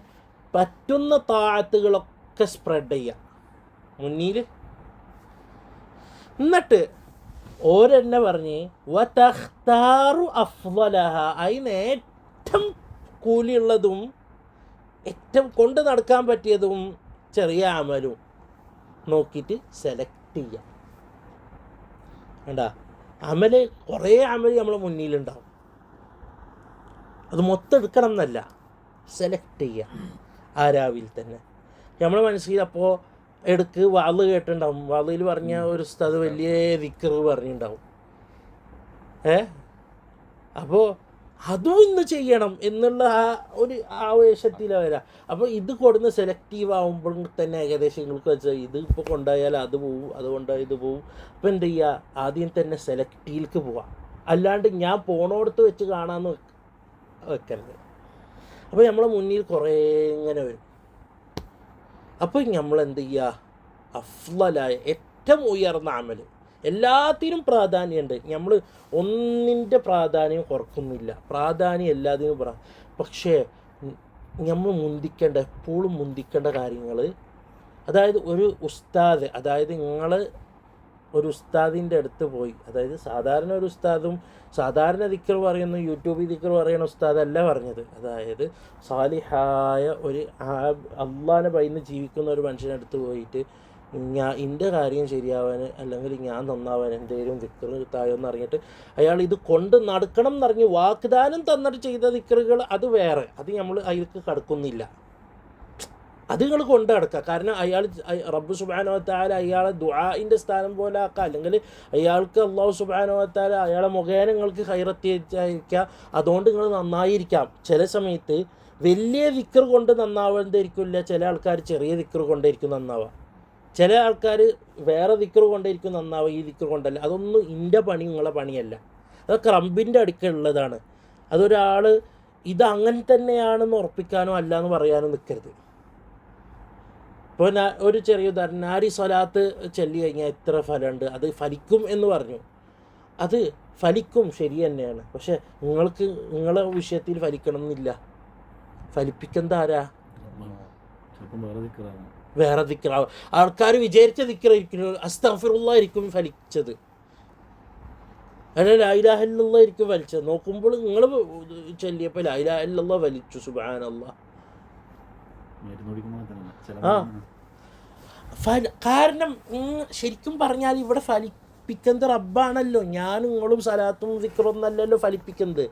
പറ്റുന്ന താഴത്തുകളൊക്കെ സ്പ്രെഡ് ചെയ്യുക മുന്നിൽ. എന്നിട്ട് ഓരെന്നെ പറഞ്ഞ് വതഖ്താറു അഫ്ളലഹ, അതിന് ഏറ്റവും കൂലിയുള്ളതും ഏറ്റവും കൊണ്ട് നടക്കാൻ പറ്റിയതും ചെറിയ അമലും നോക്കിയിട്ട് സെലക്ട് ചെയ്യാം. വേണ്ടാ അമല് കുറേ അമല് നമ്മളെ മുന്നിലുണ്ടാവും, അത് മൊത്തം എടുക്കണം എന്നല്ല, സെലക്ട് ചെയ്യുക ആ രാവിലെ തന്നെ. നമ്മളെ മനസ്സിൽ അപ്പോൾ എടുക്ക് വാള് കേട്ടിട്ടുണ്ടാവും, വാളിൽ പറഞ്ഞ ഒരു ഉസ്താദ് വലിയ ദിക്റ് പറഞ്ഞിട്ടുണ്ടാവും. അപ്പോൾ അതും ഇന്ന് ചെയ്യണം എന്നുള്ള ആ ഒരു ആവേശത്തിലാണ് വരിക. അപ്പോൾ ഇത് കൊടുന്ന് സെലക്റ്റീവ് ആകുമ്പോഴും തന്നെ ഏകദേശം നിങ്ങൾക്ക് വെച്ചാൽ ഇത് ഇപ്പോൾ കൊണ്ടുപോയാൽ അത് പോവും, അത് കൊണ്ടുപോയാൽ ഇത് പോവും. അപ്പോൾ എന്ത് ചെയ്യുക, ആദ്യം തന്നെ സെലക്റ്റീവിലേക്ക് പോവാം, അല്ലാണ്ട് ഞാൻ പോണോടത്ത് വെച്ച് കാണാമെന്ന് വെക്കരുത്. അപ്പോൾ നമ്മളെ മുന്നിൽ കുറേ ഇങ്ങനെ വരും. അപ്പോൾ നമ്മൾ എന്ത് ചെയ്യുക, അഫ്ളലായ ഏറ്റവും ഉയർന്ന അമൽ, എല്ലാത്തിനും പ്രാധാന്യമുണ്ട്. നമ്മൾ ഒന്നിൻ്റെ പ്രാധാന്യം കുറക്കുന്നില്ല, പ്രാധാന്യം എല്ലാത്തിനും പക്ഷേ നമ്മൾ മുന്തിക്കേണ്ട, എപ്പോഴും മുന്തിക്കേണ്ട കാര്യങ്ങൾ, അതായത് ഒരു ഉസ്താദ്, അതായത് നിങ്ങൾ ഒരു ഉസ്താദിൻ്റെ അടുത്ത് പോയി, അതായത് സാധാരണ ഒരു ഉസ്താദും സാധാരണ ദിക്ർ പറയുന്ന യൂട്യൂബിൽ ദിക്ർ പറയുന്ന ഉസ്താദല്ല പറഞ്ഞത്, അതായത് സാലിഹായ ഒരു അള്ളാനെ ഭയന്ന് ജീവിക്കുന്ന ഒരു മനുഷ്യൻ്റെ അടുത്ത് പോയിട്ട് എൻ്റെ കാര്യം ശരിയാവാൻ അല്ലെങ്കിൽ ഞാൻ നന്നാവാൻ എന്തെങ്കിലും ദിക്ർ തായോന്ന് അറിഞ്ഞിട്ട് അയാൾ ഇത് കൊണ്ട് നടക്കണം എന്നറിഞ്ഞ് വാഗ്ദാനം തന്നിട്ട് ചെയ്ത ദിക്റുകൾ അത് വേറെ, അത് നമ്മൾ അതിലേക്ക് കടക്കുന്നില്ല, അത് നിങ്ങൾ കൊണ്ട് നടക്കുക. കാരണം അയാൾ റബ്ബ് സുബ്ഹാനഹു വ തആല അയാളെ ദുആഇൻ്റെ സ്ഥാനം പോലെ ആക്കുക, അല്ലെങ്കിൽ അയാൾക്ക് അള്ളാഹു സുബ്ഹാനഹു വ തആല അയാളെ മുഖേന നിങ്ങൾക്ക് ഖൈറത്തിയിരിക്കുക, അതുകൊണ്ട് നിങ്ങൾ നന്നായിരിക്കാം. ചില സമയത്ത് വലിയ ദിക്ർ കൊണ്ട് നന്നാവാതിരിക്കില്ല, ചില ആൾക്കാർ ചെറിയ ദിക്ർ കൊണ്ടായിരിക്കും നന്നാവുക, ചില ആൾക്കാർ വേറെ ദിക്ർ കൊണ്ടായിരിക്കും നന്നാവുക, ഈ ദിക്ർ കൊണ്ടല്ല. അതൊന്നും എൻ്റെ പണി നിങ്ങളെ പണിയല്ല, അതൊക്കെ റബ്ബിൻ്റെ അടുക്കുള്ളതാണ്. അതൊരാൾ ഇത് അങ്ങനെ തന്നെയാണെന്ന് ഉറപ്പിക്കാനോ അല്ല എന്ന് പറയാനോ നിൽക്കരുത്. ഇപ്പോൾ ഒരു ചെറിയ ഉദാഹരണം, നാരി സ്വലാത്ത് ചൊല്ലി കഴിഞ്ഞാൽ എത്ര ഫലമുണ്ട്, അത് ഫലിക്കും എന്ന് പറഞ്ഞു, അത് ഫലിക്കും ശരി തന്നെയാണ്. പക്ഷെ നിങ്ങൾക്ക് നിങ്ങളെ വിഷയത്തിൽ ഫലിക്കണം എന്നില്ല, ഫലിപ്പിക്കുന്നത് ആരാ? വേറെ ദിക്റാവും. ആൾക്കാർ വിചാരിച്ച ദിക്റായിരിക്കും, അസ്തഗ്ഫിറുല്ലാഹ് ആയിരിക്കും ഫലിച്ചത്, അല്ല ലാ ഇലാഹ ഇല്ലല്ലാഹ് ആയിരിക്കും ഫലിച്ചത്. നോക്കുമ്പോൾ നിങ്ങൾ ചൊല്ലിയപ്പോൾ ലാ ഇലാഹ ഇല്ലല്ലാഹ് ഫലിച്ചു, സുബ്ഹാനല്ലാഹ്. കാരണം ശരിക്കും പറഞ്ഞാൽ ഇവിടെ ഫലിപ്പിക്കുന്നത് റബ്ബാണല്ലോ, ഞാൻ നിങ്ങളും സലാത്തും ദിക്റൊന്നല്ലല്ലോ ഫലിപ്പിക്കുന്നത്.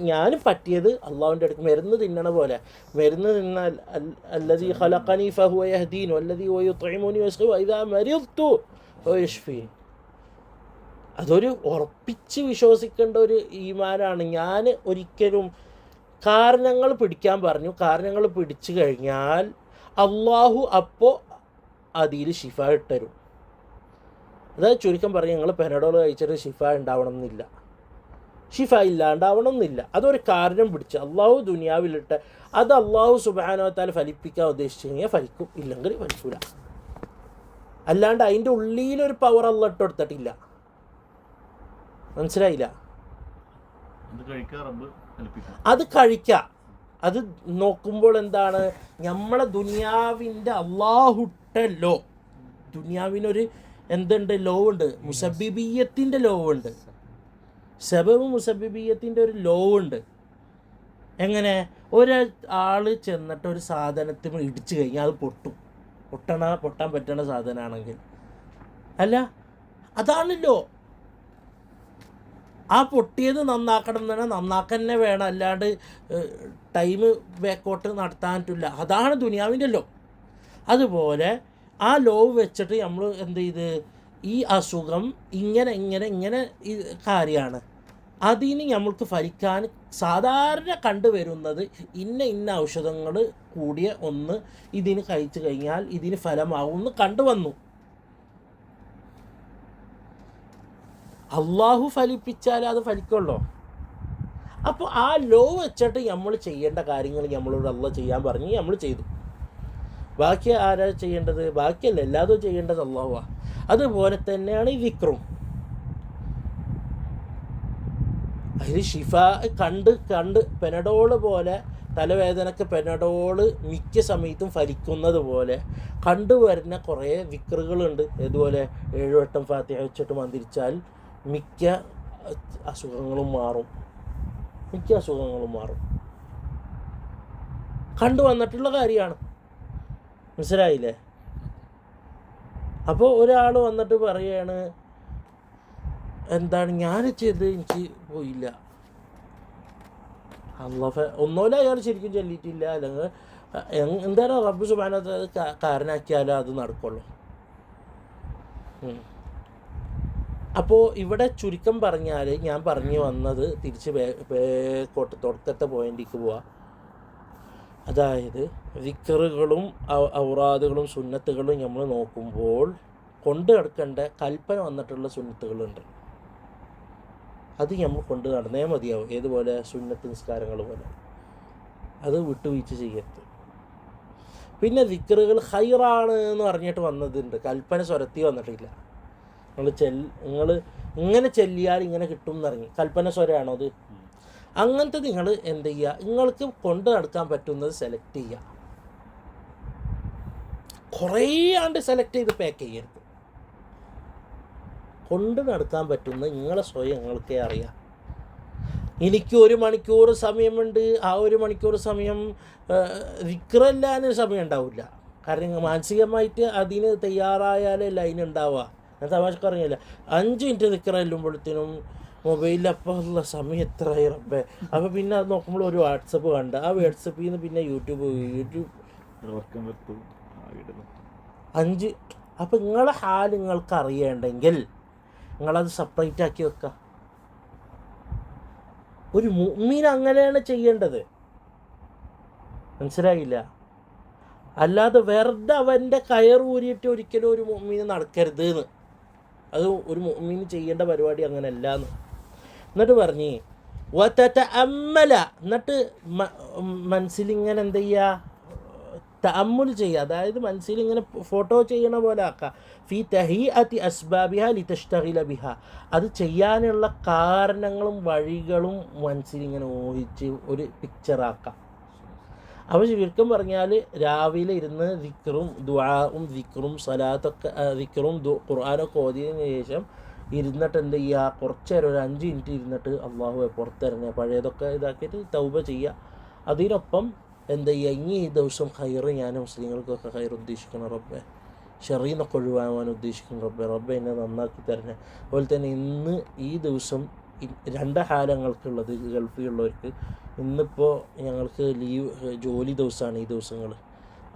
ഞാനും പറ്റിയത് അള്ളാഹുവിൻ്റെ അടുക്ക് മരുന്ന് തിന്നണ പോലെ, മരുന്ന് തിന്നാൽ അല്ലദീ ഖലഖനി ഫഹുവ യഹ്ദീൻ വല്ലദീ യുത്ഇമുനി വയസ്ഖി വഇദാ മരിദ്തു ഫയശ്ഫീൻ. അതൊരു ഉറപ്പിച്ച് വിശ്വസിക്കേണ്ട ഒരു ഈമാനാണ്. ഞാൻ ഒരിക്കലും കാരണങ്ങൾ പിടിക്കാൻ പറഞ്ഞു, കാരണങ്ങൾ പിടിച്ചു കഴിഞ്ഞാൽ അള്ളാഹു അപ്പോൾ അതിൽ ഷിഫ ഇട്ടരും. അതായത് ചുരുക്കം പറഞ്ഞ് ഞങ്ങൾ പെനഡോൾ കഴിച്ചിട്ട് ഷിഫ ഉണ്ടാവണം എന്നില്ല, ഷിഫ ഇല്ലാണ്ടാവണം എന്നില്ല. അതൊരു കാരണം പിടിച്ച് അള്ളാഹു ദുനിയാവിലിട്ട് അത് അള്ളാഹു സുബ്ഹാനഹു വ തആല ഫലിപ്പിക്കാൻ ഉദ്ദേശിച്ചു കഴിഞ്ഞാൽ ഫലിക്കും, ഇല്ലെങ്കിൽ ഫലിക്കൂല. അല്ലാണ്ട് അതിൻ്റെ ഉള്ളിലൊരു പവർ അള്ളാഹ് ഇട്ട് കൊടുത്തിട്ടില്ല. മനസ്സിലായില്ല? അത് കഴിക്കുക. അത് നോക്കുമ്പോൾ എന്താണ്, നമ്മളെ ദുനിയാവിൻ്റെ അള്ളാഹുട്ട ലോ, ദുനിയാവിനൊരു എന്തുണ്ട്, ലോ ഉണ്ട്, മുസബിബിയത്തിൻ്റെ ലോ ഉണ്ട്, സബബ് മുസബിബിയത്തിൻ്റെ ഒരു ലോ ഉണ്ട്. എങ്ങനെ ഒരാൾ ചെന്നിട്ട് ഒരു സാധനത്തിന് ഇടിച്ചു കഴിഞ്ഞാൽ അത് പൊട്ടാൻ പറ്റണ സാധനമാണെങ്കിൽ അല്ല, അതാണല്ലോ ആ പൊട്ടിയത് നന്നാക്കണം എന്ന് പറഞ്ഞാൽ നന്നാക്കന്നെ വേണം, അല്ലാണ്ട് ടൈം ബാക്കോട്ട് നടത്താൻ പറ്റില്ല. അതാണ് ദുനിയാവിൻ്റെ ലോ. അതുപോലെ ആ ലോ വെച്ചിട്ട് നമ്മൾ എന്ത് ചെയ്ത്, ഈ അസുഖം ഇങ്ങനെ കാര്യമാണ്, അതിന് നമ്മൾക്ക് ഫലിക്കാൻ സാധാരണ കണ്ടുവരുന്നത് ഇന്ന ഔഷധങ്ങൾ കൂടിയ ഒന്ന് ഇതിന് കഴിച്ചു കഴിഞ്ഞാൽ ഇതിന് ഫലമാവുമെന്ന് കണ്ടുവന്നു. അള്ളാഹു ഫലിപ്പിച്ചാൽ അത് ഫലിക്കുള്ളൂ. അപ്പോൾ ആ ലോ വെച്ചിട്ട് നമ്മൾ ചെയ്യേണ്ട കാര്യങ്ങൾ നമ്മളോട് അള്ളാഹ് ചെയ്യാൻ പറഞ്ഞ് നമ്മൾ ചെയ്തു. ബാക്കി ആരാ ചെയ്യേണ്ടത്? ബാക്കിയല്ല, എല്ലാതും ചെയ്യേണ്ടത് അള്ളാഹുവാണ്. അതുപോലെ തന്നെയാണ് ഈ ദിക്റും. അതിൽ ഷിഫ കണ്ട് പെനഡോള് പോലെ തലവേദനക്ക് പെനഡോള് മിക്ക സമയത്തും ഫലിക്കുന്നത് പോലെ കണ്ടുവരുന്ന കുറേ വിക്റുകളുണ്ട്. ഇതുപോലെ 7 വട്ടം ഫാത്തിഹ വെച്ചിട്ട് മന്ത്രിച്ചാൽ മിക്ക അസുഖങ്ങളും മാറും. കണ്ടു വന്നിട്ടുള്ള കാര്യമാണ്. മനസ്സിലായില്ലേ? അപ്പോൾ ഒരാൾ വന്നിട്ട് പറയുകയാണ്, എന്താണ് ഞാൻ ചെയ്ത് എനിക്ക് പോയില്ല. ഒന്നുമില്ല, അയാൾ ശരിക്കും ചൊല്ലിയിട്ടില്ല, അല്ലെങ്കിൽ എന്താണ് റബ്ബ് സുബ്ഹാനഹു വ തആല കാരണമാക്കിയാലോ അത് നടക്കുള്ളൂ. അപ്പോൾ ഇവിടെ ചുരുക്കം പറഞ്ഞാൽ ഞാൻ പറഞ്ഞു വന്നത് തിരിച്ച് തുടക്കത്തെ പോയിന്റിലേക്ക് പോവാം. അതായത് ദിക്റുകളും ഔറാദുകളും സുന്നത്തുകളും നമ്മൾ നോക്കുമ്പോൾ കൊണ്ട് നടക്കേണ്ട കൽപ്പന വന്നിട്ടുള്ള സുന്നത്തുകളുണ്ട്. അത് നമ്മൾ കൊണ്ട് നടന്നേ മതിയാവും. ഏതുപോലെ സുന്നത്ത് നിസ്കാരങ്ങൾ പോലെ അത് വിട്ടുവീഴ്ച ചെയ്യരുത്. പിന്നെ ദിക്റുകൾ ഖൈറാണ് എന്ന് പറഞ്ഞിട്ട് വന്നതുണ്ട്, കൽപ്പന സ്വരത്തി വന്നിട്ടില്ല. നിങ്ങൾ ഇങ്ങനെ ചെല്ലിയാൽ ഇങ്ങനെ കിട്ടും എന്നറിഞ്ഞു, കൽപ്പന സ്വരമാണോ അത്? അങ്ങനത്തെ നിങ്ങൾ എന്ത് ചെയ്യുക, നിങ്ങൾക്ക് കൊണ്ട് നടക്കാൻ പറ്റുന്നത് സെലക്ട് ചെയ്യുക. കുറേ ആണ്ട് സെലക്ട് ചെയ്ത് പാക്ക് ചെയ്യരുത്. കൊണ്ട് നടക്കാൻ പറ്റുന്ന നിങ്ങളെ സ്വയം നിങ്ങൾക്കേ അറിയാം. എനിക്ക് 1 മണിക്കൂർ സമയമുണ്ട്, ആ 1 മണിക്കൂർ സമയം ദിക്റല്ലാനും സമയം ഉണ്ടാവില്ല. കാരണം മാനസികമായിട്ട് അതിന് തയ്യാറായാലേ ലൈൻ ഉണ്ടാവുക. ഞാൻ തമാശക്ക് അറിയില്ല, 5 മിനിറ്റ് ദിക്റ ചെല്ലുമ്പോഴത്തേനും മൊബൈലിൽ അപ്പോൾ ഉള്ള സമയം എത്രയായി റബ്ബേ. അപ്പോൾ പിന്നെ അത് നോക്കുമ്പോൾ ഒരു വാട്സപ്പ് കണ്ട്, ആ വാട്സപ്പിൽ നിന്ന് പിന്നെ യൂട്യൂബ് 5. അപ്പോൾ നിങ്ങളെ ഹാൽ നിങ്ങൾക്ക് അറിയേണ്ടെങ്കിൽ നിങ്ങളത് സെപ്പറേറ്റ് ആക്കി വെക്കുക. ഒരു മുഅ്മിൻ അങ്ങനെയാണ് ചെയ്യേണ്ടത്. മനസ്സിലായില്ല? അല്ലാതെ വെറുതെ അവൻ്റെ കയർ ഊരിയിട്ട് ഒരിക്കലും ഒരു മുഅ്മിന് നടക്കരുത് എന്ന്. അത് ഒരു മുഅ്മിന് ചെയ്യേണ്ട പരിപാടി അങ്ങനെയല്ല എന്ന്. എന്നിട്ട് പറഞ്ഞ് വതതഅമ്മല, എന്നിട്ട് മനസ്സിലിങ്ങനെ എന്ത് ചെയ്യുക, തഅമ്മുൽ ചെയ്യുക. അതായത് മനസ്സിലിങ്ങനെ ഫോട്ടോ ചെയ്യണ പോലെ ആക്കുക. ഫി തഹീഅത്തി അസ്ബാബിഹ ലിതഷ്തഗില ബിഹ, അത് ചെയ്യാനുള്ള കാരണങ്ങളും വഴികളും മനസ്സിലിങ്ങനെ ഊഹിച്ച് ഒരു പിക്ചറാക്കാം. അപ്പോൾ ചുരുക്കം പറഞ്ഞാൽ രാവിലെ ഇരുന്ന് ദിക്റും ദിക്റും സലാത്തൊക്കെ ദിക്റും ഖുർആനൊക്കെ ഓതിയതിന് ശേഷം ഇരുന്നിട്ട് എന്ത് ചെയ്യുക, കുറച്ച് നേരം ഒരു 5 മിനിറ്റ് ഇരുന്നിട്ട് അള്ളാഹുവെ പുറത്തിറങ്ങുക, പഴയതൊക്കെ ഇതാക്കിയിട്ട് തൗബ ചെയ്യുക. അതിനൊപ്പം എന്ത് ചെയ്യുക, ഇനി ഈ ദിവസം ഖൈറ്, ഞാൻ മുസ്ലിങ്ങൾക്കൊക്കെ ഖൈർ ഉദ്ദേശിക്കണം റബ്ബെ, ഷെറീന്നൊക്കെ ഒഴിവാകാൻ ഉദ്ദേശിക്കണം റബ്ബെ എന്നെ നന്നാക്കി തരണേ. അതുപോലെ തന്നെ ഇന്ന് ഈ ദിവസം 2 ഹാലങ്ങൾക്കുള്ളത് ഗൾഫിലുള്ളവർക്ക്, ഇന്നിപ്പോൾ ഞങ്ങൾക്ക് ജോലി ദിവസമാണ് ഈ ദിവസങ്ങൾ.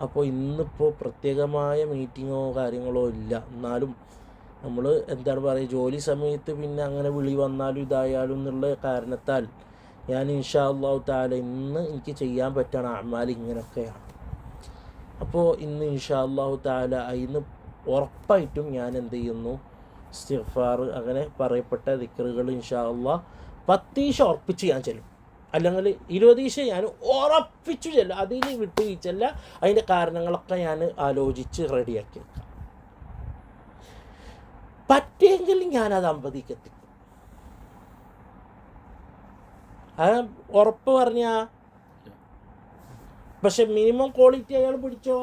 അപ്പോൾ ഇന്നിപ്പോൾ പ്രത്യേകമായ മീറ്റിങ്ങോ കാര്യങ്ങളോ ഇല്ല. എന്നാലും നമ്മൾ എന്താണ് പറയുക, ജോലി സമയത്ത് പിന്നെ അങ്ങനെ വിളി വന്നാലും ഇതായാലും എന്നുള്ള കാരണത്താൽ ഞാൻ ഇൻഷാ അല്ലാഹു തആല ഇന്ന് എനിക്ക് ചെയ്യാൻ പറ്റണ അഅ്മാൽ ഇങ്ങനെയൊക്കെയാണ്. അപ്പോൾ ഇന്ന് ഇൻഷാ അല്ലാഹു തആല ഇന്ന് ഉറപ്പായിട്ടും ഞാൻ എന്ത് ചെയ്യുന്നു, ഇസ്തിഗ്ഫാർ അങ്ങനെ പറയപ്പെട്ട ദിക്റുകൾ ഇൻഷാ അല്ലാഹ് 10 ഉറപ്പിച്ച് ഞാൻ ചെല്ലും, അല്ലെങ്കിൽ 20 ഞാൻ ഉറപ്പിച്ചു ചെല്ലും. അതിന് വിട്ടുവീഴ്ചല്ല. അതിൻ്റെ കാരണങ്ങളൊക്കെ ഞാൻ ആലോചിച്ച് റെഡിയാക്കി വെക്കാം. പറ്റിയെങ്കിൽ ഞാനത് 50 എത്തിക്കും. അത് ഉറപ്പ് പറഞ്ഞാ, പക്ഷെ മിനിമം ക്വാളിറ്റി അയാൾ പിടിച്ചോ.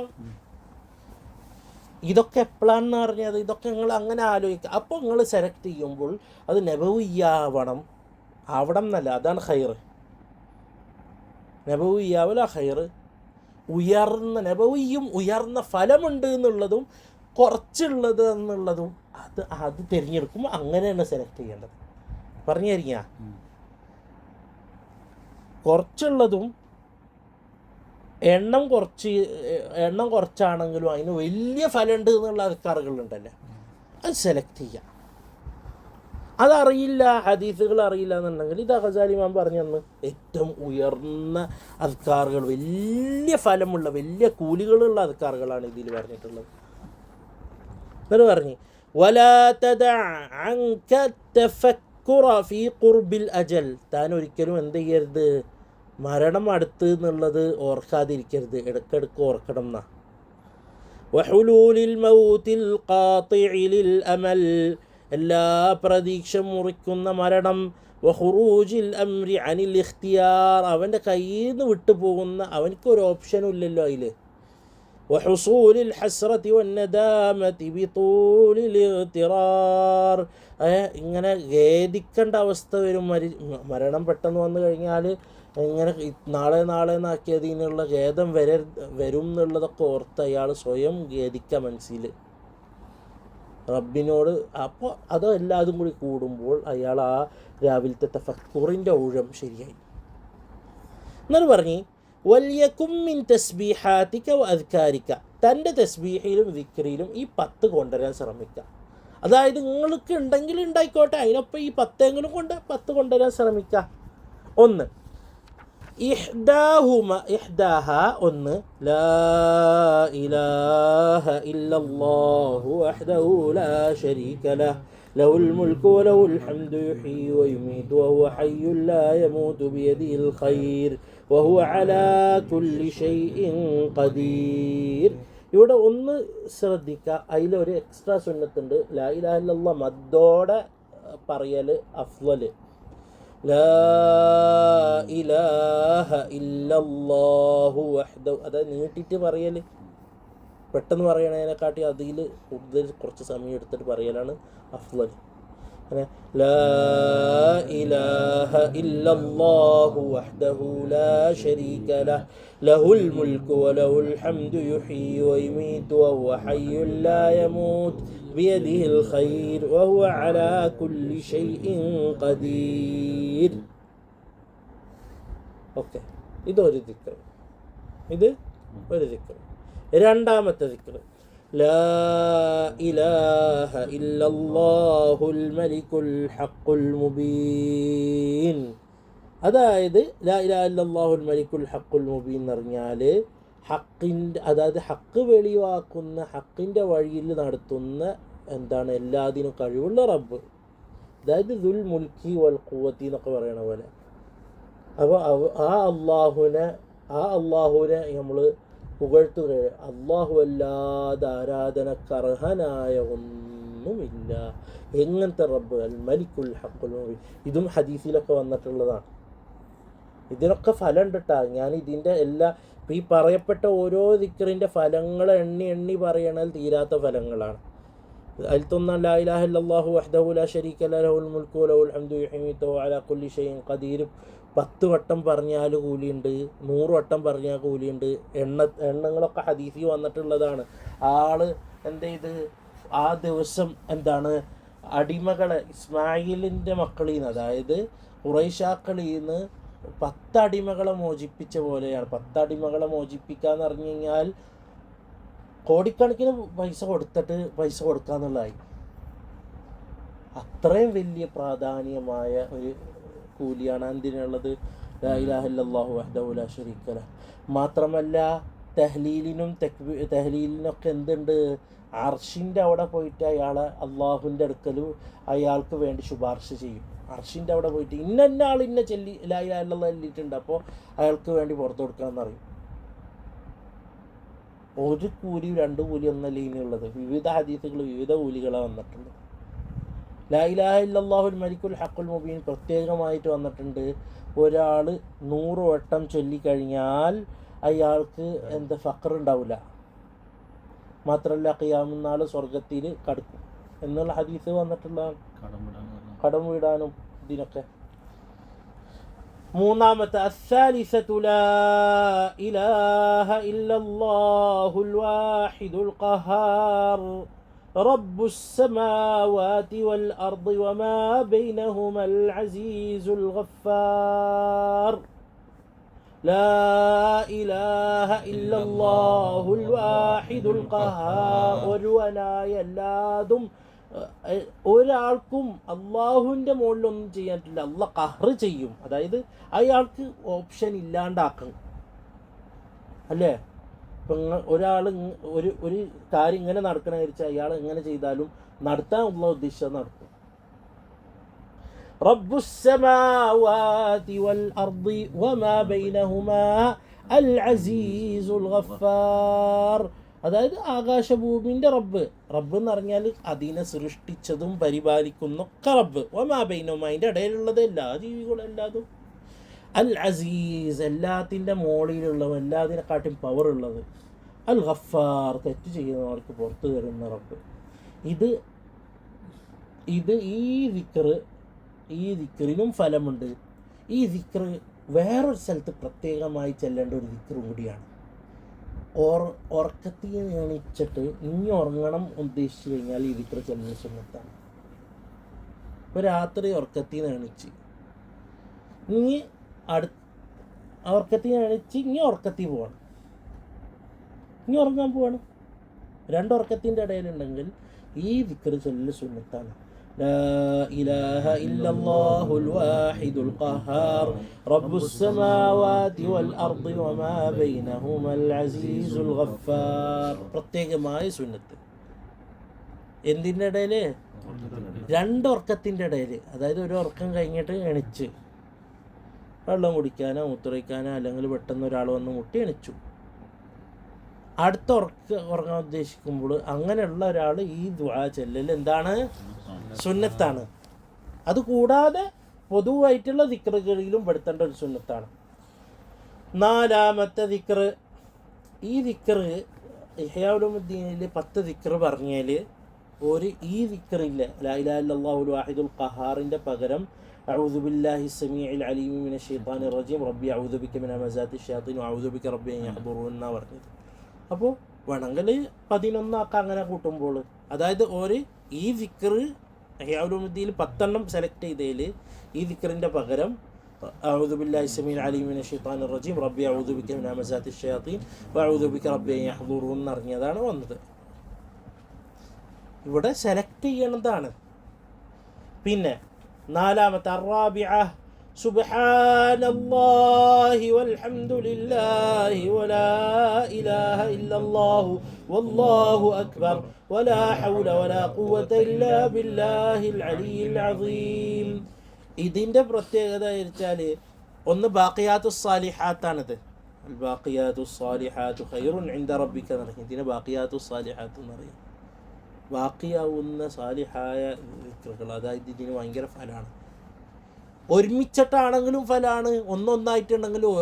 ഇതൊക്കെ എപ്പോഴാണെന്ന് പറഞ്ഞത്, ഇതൊക്കെ നിങ്ങൾ അങ്ങനെ ആലോചിക്കുക. അപ്പോൾ നിങ്ങൾ സെലക്ട് ചെയ്യുമ്പോൾ അത് നബവിയാവണം, എന്നല്ല, അതാണ് ഖൈർ. നബവിയാവല ഖൈർ. ഉയർന്ന നബവിയും ഉയർന്ന ഫലമുണ്ട് എന്നുള്ളതും കുറച്ചുള്ളത് എന്നുള്ളതും അത് തിരഞ്ഞെടുക്കുമ്പോൾ അങ്ങനെയാണ് സെലക്ട് ചെയ്യേണ്ടത്. പറഞ്ഞു തരിക, കുറച്ചുള്ളതും എണ്ണം കുറച്ചാണെങ്കിലും അതിന് വലിയ ഫലമുണ്ട് എന്നുള്ള അധികാറുകളുണ്ടല്ലോ, അത് സെലക്ട് ചെയ്യുക. അതറിയില്ല, ഹദീസുകൾ അറിയില്ല എന്നുണ്ടെങ്കിൽ ഇത് ഗസാലി ഇമാം പറഞ്ഞു തന്ന് ഏറ്റവും ഉയർന്ന അധികാറുകൾ, വലിയ ഫലമുള്ള വലിയ കൂലികളുള്ള അധികാറുകളാണ് ഇതിൽ പറഞ്ഞിട്ടുള്ളത്. എന്നിട്ട് പറഞ്ഞു വലാ തദഅ അൻക തഫക്കുറ ഫീ ഖുർബിൽ അജൽ, താൻ ഒരിക്കലും എന്ത് ചെയ്യരുത്, മരണം അടുത്ത് എന്നുള്ളത് ഓർക്കാതിരിക്കരുത്, ഇടയ്ക്കിടയ്ക്ക് ഓർക്കണം എന്നാ. വഹുലൂലിൽ മൗതിൽ ഖാതിഇ ലിൽ അമൽ, എല്ലാ പ്രതീക്ഷ മുറിക്കുന്ന മരണം. വഖുറൂജിൽ അംരി അനിൽ ഇഖ്തിയാർ, അവൻ്റെ കയ്യിൽ നിന്ന് വിട്ടു പോകുന്ന, അവനക്കൊരു ഓപ്ഷനും ഇല്ലല്ലോ അതിൽ. വഹുസൂലിൽ ഹസ്രതി വന്നദാമതി ബിതൂലിൽ ഇഗ്തിറാർ, ഇങ്ങനെ ഖേദിക്കേണ്ട അവസ്ഥ വരും. മരണം പെട്ടെന്ന് വന്നു കഴിഞ്ഞാൽ ഇങ്ങനെ നാളെ എന്നാക്കിയതിനുള്ള ഖേദം വരും എന്നുള്ളതൊക്കെ ഓർത്ത് അയാൾ സ്വയം ഖേദിക്കുക മനസ്സിൽ റബ്ബിനോട്. അപ്പോൾ അതെല്ലാതും കൂടി കൂടുമ്പോൾ അയാൾ ആ രാവിലത്തെ തഫക്കുറിൻ്റെ ഊഴം ശരിയായി. എന്നാണ് പറഞ്ഞ് വല്യകും മിൻ തസ്ബീഹാതിക വ അദ്കാരിക, തൻ്റെ തസ്ബീഹിലും ദിക്റിലും ഈ 10 കൊണ്ടുവരാൻ ശ്രമിക്കുക. അതായത് നിങ്ങൾക്ക് ഉണ്ടെങ്കിൽ ഉണ്ടായിക്കോട്ടെ, അതിനൊപ്പം ഈ 10 കൊണ്ട് 10 കൊണ്ടുവരാൻ ശ്രമിക്കുക. 1 ഇഹ്ദാഹ, 1 ലാ ഇലാഹ ഇല്ലല്ലാഹു വഹ്ദഹു ലാ ശരീക ലഹ് ലഹുൽ മുൽക്കു വലഹുൽ ഹംദു യുഹ്യി വയുമീതു വഹുവ ഹയ്യുൻ ലാ യമൂതു ബിയദിഹിൽ ഖൈർ വഹുവ അലാ കുല്ലി ഷൈഇൻ ഖദീർ. ഇവിടെ ഒന്ന് ശ്രദ്ധിക്കുക, അതിലൊരു എക്സ്ട്രാ സുന്നത്തുണ്ട്. ലാ ഇലാഹ ഇല്ലല്ലാഹ് മദ്ദോടെ പറയൽ അഫ്ളൽ. ലാ ഇലാഹ ഇല്ലല്ലാഹു വഹ്ദഹു, അതായത് നീട്ടിയിട്ട് പറയൽ, പെട്ടെന്ന് പറയണതിനെക്കാട്ടി അതിൽ കൂടുതൽ കുറച്ച് സമയം എടുത്തിട്ട് പറയലാണ് അഫ്ളൽ. ലാ ഇലാഹ ഇല്ലല്ലാഹു വഹ്ദഹു ലാ ശരീക ലഹ് ലഹുൽ മുൽക്കു വലഹുൽ ഹംദു യുഹ്യി വയുമീതു വഹുവ ഹയ്യുൻ ലാ യമൂത് ബിയദിഹിൽ ഖൈർ വഹുവ അലാ കുല്ലി ഷൈഇൻ ഖദീർ. ഓക്കെ, ഇതൊരു ദിക്ർ, ഇത് ഒരു ദിക്ർ. രണ്ടാമത്തെ ദിക്ർ ലാ ഇലാഹ ഇല്ലല്ലാഹുൽ മലിക്കുൽ ഹഖുൽ മുബീൻ. അതായത് ലാ ഇലാഹ ഇല്ലല്ലാഹുൽ മലിക്കുൽ ഹഖുൽ മുബീൻ എന്ന് പറഞ്ഞാൽ ഹക്കിൻ്റെ, അതായത് ഹക്ക് വെളിവാക്കുന്ന, ഹക്കിൻ്റെ വഴിയിൽ നടത്തുന്ന എന്താണ് എല്ലാത്തിനും കഴിവുള്ള റബ്ബ്, അതായത് ദുൽ മുൽക്കി വൽ ഖുവത്തി എന്നൊക്കെ പറയണ പോലെ. അപ്പോൾ ആ അള്ളാഹുവിനെ നമ്മൾ പുകഴ്ത്തുകയാണ്. അള്ളാഹു അല്ലാതെ ആരാധനക്കർഹനായ ഒന്നുമില്ല. എങ്ങനത്തെ റബ്ബ്? അൽ മലിക്കുൽ ഹഖുൽ മുബീൻ. ഇതും ഹദീസിലൊക്കെ വന്നിട്ടുള്ളതാണ്. ഇതിനൊക്കെ ഫലം ഉണ്ട് കേട്ടോ. ഞാൻ ഇതിൻ്റെ ഈ പറയപ്പെട്ട ഓരോ ദിക്റിൻ്റെ ഫലങ്ങൾ എണ്ണി പറയണത് തീരാത്ത ഫലങ്ങളാണ്. അതിൽത്തൊന്നാണ് ലാ ഇലാഹ ഇല്ലല്ലാഹു വഹ്ദഹു ലാ ശരീക ലഹു ലഹുൽ മുൽക്കു വലഹുൽ ഹംദു യുഹ്യി വയുമീതു വഹുവ അലാ കുല്ലി ഷൈഇൻ ഖദീർ. 10 വട്ടം പറഞ്ഞാൽ കൂലിയുണ്ട്, 100 വട്ടം പറഞ്ഞാൽ കൂലിയുണ്ട്. എണ്ണങ്ങളൊക്കെ ഹദീസിൽ വന്നിട്ടുള്ളതാണ്. ആള് എന്ത് ചെയ്ത് ആ ദിവസം എന്താണ് അടിമകളെ ഇസ്മായിലിൻ്റെ മക്കളിൽ നിന്ന്, അതായത് ഖുറൈശാക്കളിൽ നിന്ന് 10 അടിമകളെ മോചിപ്പിച്ച പോലെയാണ്. 10 അടിമകളെ മോചിപ്പിക്കുക എന്ന് പറഞ്ഞു കഴിഞ്ഞാൽ കോടിക്കണക്കിന് പൈസ കൊടുക്കാന്നുള്ളതായി. അത്രയും വലിയ പ്രാധാന്യമായ ഒരു കൂലിയാണ് എന്തിനുള്ളത്? ലാ ഇലാഹ ഇല്ലല്ലാഹു വഹ്ദഹു ലാ ശരീക ലഹ്. മാത്രമല്ല തഹ്ലീലിനൊക്കെ എന്തുണ്ട്? അർഷിൻ്റെ അവിടെ പോയിട്ട് അയാളെ അള്ളാഹുവിൻ്റെ അടുക്കൽ അയാൾക്ക് വേണ്ടി ശുപാർശ ചെയ്യും. അർഷിൻ്റെ അവിടെ പോയിട്ട് ഇന്ന ആൾ ചൊല്ലി ലാ ഇലാഹ ഇല്ലല്ലാഹ് ചൊല്ലിയിട്ടുണ്ട്, അപ്പോൾ അയാൾക്ക് വേണ്ടി പുറത്തു കൊടുക്കാമെന്ന് പറയും. ഒരു കൂലി 2 കൂലി ഒന്നല്ല ഇതിനുള്ളത്. വിവിധ ഹദീസുകൾ വിവിധ കൂലികളാണ് വന്നിട്ടുണ്ട്. ലാ ഇലാഹ ഇല്ലല്ലാഹുൽ മലിക്കുൽ ഹഖുൽ മുബീൻ പ്രത്യേകമായിട്ട് വന്നിട്ടുണ്ട്. ഒരാൾ 100 വട്ടം ചൊല്ലിക്കഴിഞ്ഞാൽ അയാൾക്ക് ഫഖർ ഉണ്ടാവില്ല. മാത്രമല്ല ഖിയാമത്ത് നാൾ സ്വർഗത്തിൽ കടക്കും എന്നുള്ള ഹദീസ് വന്നിട്ടുള്ളതാണ്. കടം വീടാനും ഇതിനൊക്കെ. മൂന്നാമത്തെ الثالثة لا إله إلا الله الواحد القهار رب السماوات والأرض وما بينهما العزيز الغفار لا إله إلا الله الواحد القهار. ഒരുവനായ എല്ലാതും ഒരാൾക്കും അള്ളാഹുവിൻ്റെ മുകളിലൊന്നും ചെയ്യാൻ പറ്റില്ല. അള്ളാഹ് ഖഹർ ചെയ്യും, അതായത് അയാൾക്ക് ഓപ്ഷൻ ഇല്ലാണ്ടാക്കും. അല്ലേ? ഇപ്പം ഒരാൾ ഒരു കാര്യം ഇങ്ങനെ നടക്കണ വിചാരിച്ചാൽ അയാൾ എങ്ങനെ ചെയ്താലും നടത്താൻ ഉള്ള ഉദ്ദേശിച്ചത് നടക്കും. റബ്ബുസ്സമാവാതി വൽ അർദി വമാ ബൈനഹുമാ അൽ അസീസുൽ ഗഫാർ. അതായത് ആകാശഭൂമിൻ്റെ റബ്ബ്. റബ്ബ് എന്ന് പറഞ്ഞാൽ അതിനെ സൃഷ്ടിച്ചതും പരിപാലിക്കുന്നൊക്കെ റബ്ബ്. ഒമാബൈനും അതിൻ്റെ ഇടയിലുള്ളത് എല്ലാ ജീവികളും എല്ലാതും. അൽ അസീസ് എല്ലാത്തിൻ്റെ മുകളിലുള്ളവൻ, എല്ലാത്തിനെക്കാട്ടും പവർ ഉള്ളത്. അൽ ഗഫാർ തെറ്റ് ചെയ്യുന്നവർക്ക് പുറത്തു തരുന്ന റബ്ബ്. ഇത് ഈ ദിക്റിനും ഫലമുണ്ട്. ഈ ദിക്ർ വേറൊരു സ്ഥലത്ത് പ്രത്യേകമായി ചെല്ലേണ്ട ഒരു ദിക്റും കൂടിയാണ്. ഉറക്കത്തിൽ എണീച്ചിട്ട് ഇനി ഉറങ്ങണം ഉദ്ദേശിച്ചു കഴിഞ്ഞാൽ ഈ ദിക്ർ ചെല്ലുന്ന സുന്നത്താണ്. ഇപ്പോൾ രാത്രി ഉറക്കത്തിൽ നിന്ന് എണീച്ച് ഇനി ഉറക്കത്തിൽ നിന്ന് എണീച്ച് ഇനി ഉറക്കത്തിൽ പോകണം, ഇനി ഉറങ്ങാൻ പോവാണ്. രണ്ടുറക്കത്തിൻ്റെ ഇടയിലുണ്ടെങ്കിൽ ഈ ദിക്ർ ചൊല്ലൽ സുന്നത്താണ്. ലാ ഇലാഹ ഇല്ലല്ലാഹുൽ വാഹിദുൽ ഖഹാർ റബ്ബുസ് സമാവാതി വൽ അർദി വമാ ബൈനഹുമൽ അസീസുൽ ഗഫാർ. പ്രത്യേകമായ സുന്നത്ത്. എന്തിൻ്റെ ഇടയിൽ? രണ്ടുറക്കത്തിൻ്റെ ഇടയിൽ. അതായത് ഒരു ഉറക്കം കഴിഞ്ഞിട്ട് എണിച്ച് വെള്ളം കുടിക്കാനോ മൂത്രമൊഴിക്കാനോ അല്ലെങ്കിൽ പെട്ടെന്ന് ഒരാൾ വന്ന് മുട്ടി എണിച്ചു, അടുത്ത ഉറങ്ങാൻ ഉദ്ദേശിക്കുമ്പോൾ അങ്ങനെയുള്ള ഒരാൾ ഈ ദുആ ചെല്ലൽ എന്താണ്? സുന്നത്താണ്. അതുകൂടാതെ പൊതുവായിട്ടുള്ള ദിക്റുകളിലും പെടുത്തേണ്ട ഒരു സുന്നത്താണ്. നാലാമത്തെ ദിക്ർ. ഈ ദിക്ർ ഇഹ്യാ ഉലൂമുദ്ദീനിൽ 10 ദിക്ർ പറഞ്ഞാൽ ഈ ദിക്റില്ല ലാ ഇലാഹ ഇല്ലല്ലാഹുൽ വാഹിദുൽ ഖഹാറിൻ്റെ പകരം അഊദു ബില്ലാഹി സമീഇൽ അലീം മിനശ് ശൈത്താനിർ റജീം റബ്ബി അഊദു ബിക മിൻ ഹമസാത്തിശ് ശയാത്തീൻ വഅഊദു ബിക റബ്ബി അൻ യഹ്ദുറൂൻ എന്നാണ് പറഞ്ഞത്. അപ്പോൾ വേണമെങ്കിൽ 11 അങ്ങനെ കൂട്ടുമ്പോൾ, അതായത് ഈ ദിക്ർ ഇഹ്യാ ഉലൂമുദ്ദീനിൽ 10 സെലക്ട് ചെയ്തതിൽ ഈ ദിക്റിൻ്റെ പകരം അഊദു ബില്ലാഹി സമീഇൽ അലീം മിനശ് ശൈത്താനിർ റജീം റബ്ബി അഊദു ബിക മിൻ ഹമസാത്തിശ് ശയാത്തീൻ വഅഊദു ബിക റബ്ബി അൻ യഹ്ദുറൂൻ എന്നറിഞ്ഞതാണ് വന്നത്. ഇവിടെ സെലക്ട് ചെയ്യണതാണ്. പിന്നെ നാലാമത്തെ അറാബിഅ സുബ്ഹാനല്ലാഹി വൽഹംദുലില്ലാഹി വലാ ഇലാഹ ഇല്ലല്ലാഹു വല്ലാഹു അക്ബർ വലാ ഹൗല വലാ ഖുവത ഇല്ലാ ബില്ലാഹിൽ അലിയിൽ അസീം. ഇതിൻ്റെ പ്രത്യേകത വെച്ചാൽ ഒന്ന് ബാഖിയാത്തുസ് സാലിഹാത്താണിത്. ബാഖിയാത്തുസ് സാലിഹാത്തു ഖൈറുൻ ഇൻദ റബ്ബിക എന്ന് പറയും. ഇതിനെ ബാഖിയാത്തുസ് സാലിഹാത്ത് എന്ന് പറയും. ബാക്കിയാവുന്ന സാലിഹായ ദിക്റുകൾ, അതായത് ഇതിന് ഭയങ്കര ഫലമാണ്. ഒരുമിച്ചിട്ടാണെങ്കിലും ഫലമാണ്, ഒന്നൊന്നായിട്ടുണ്ടെങ്കിലും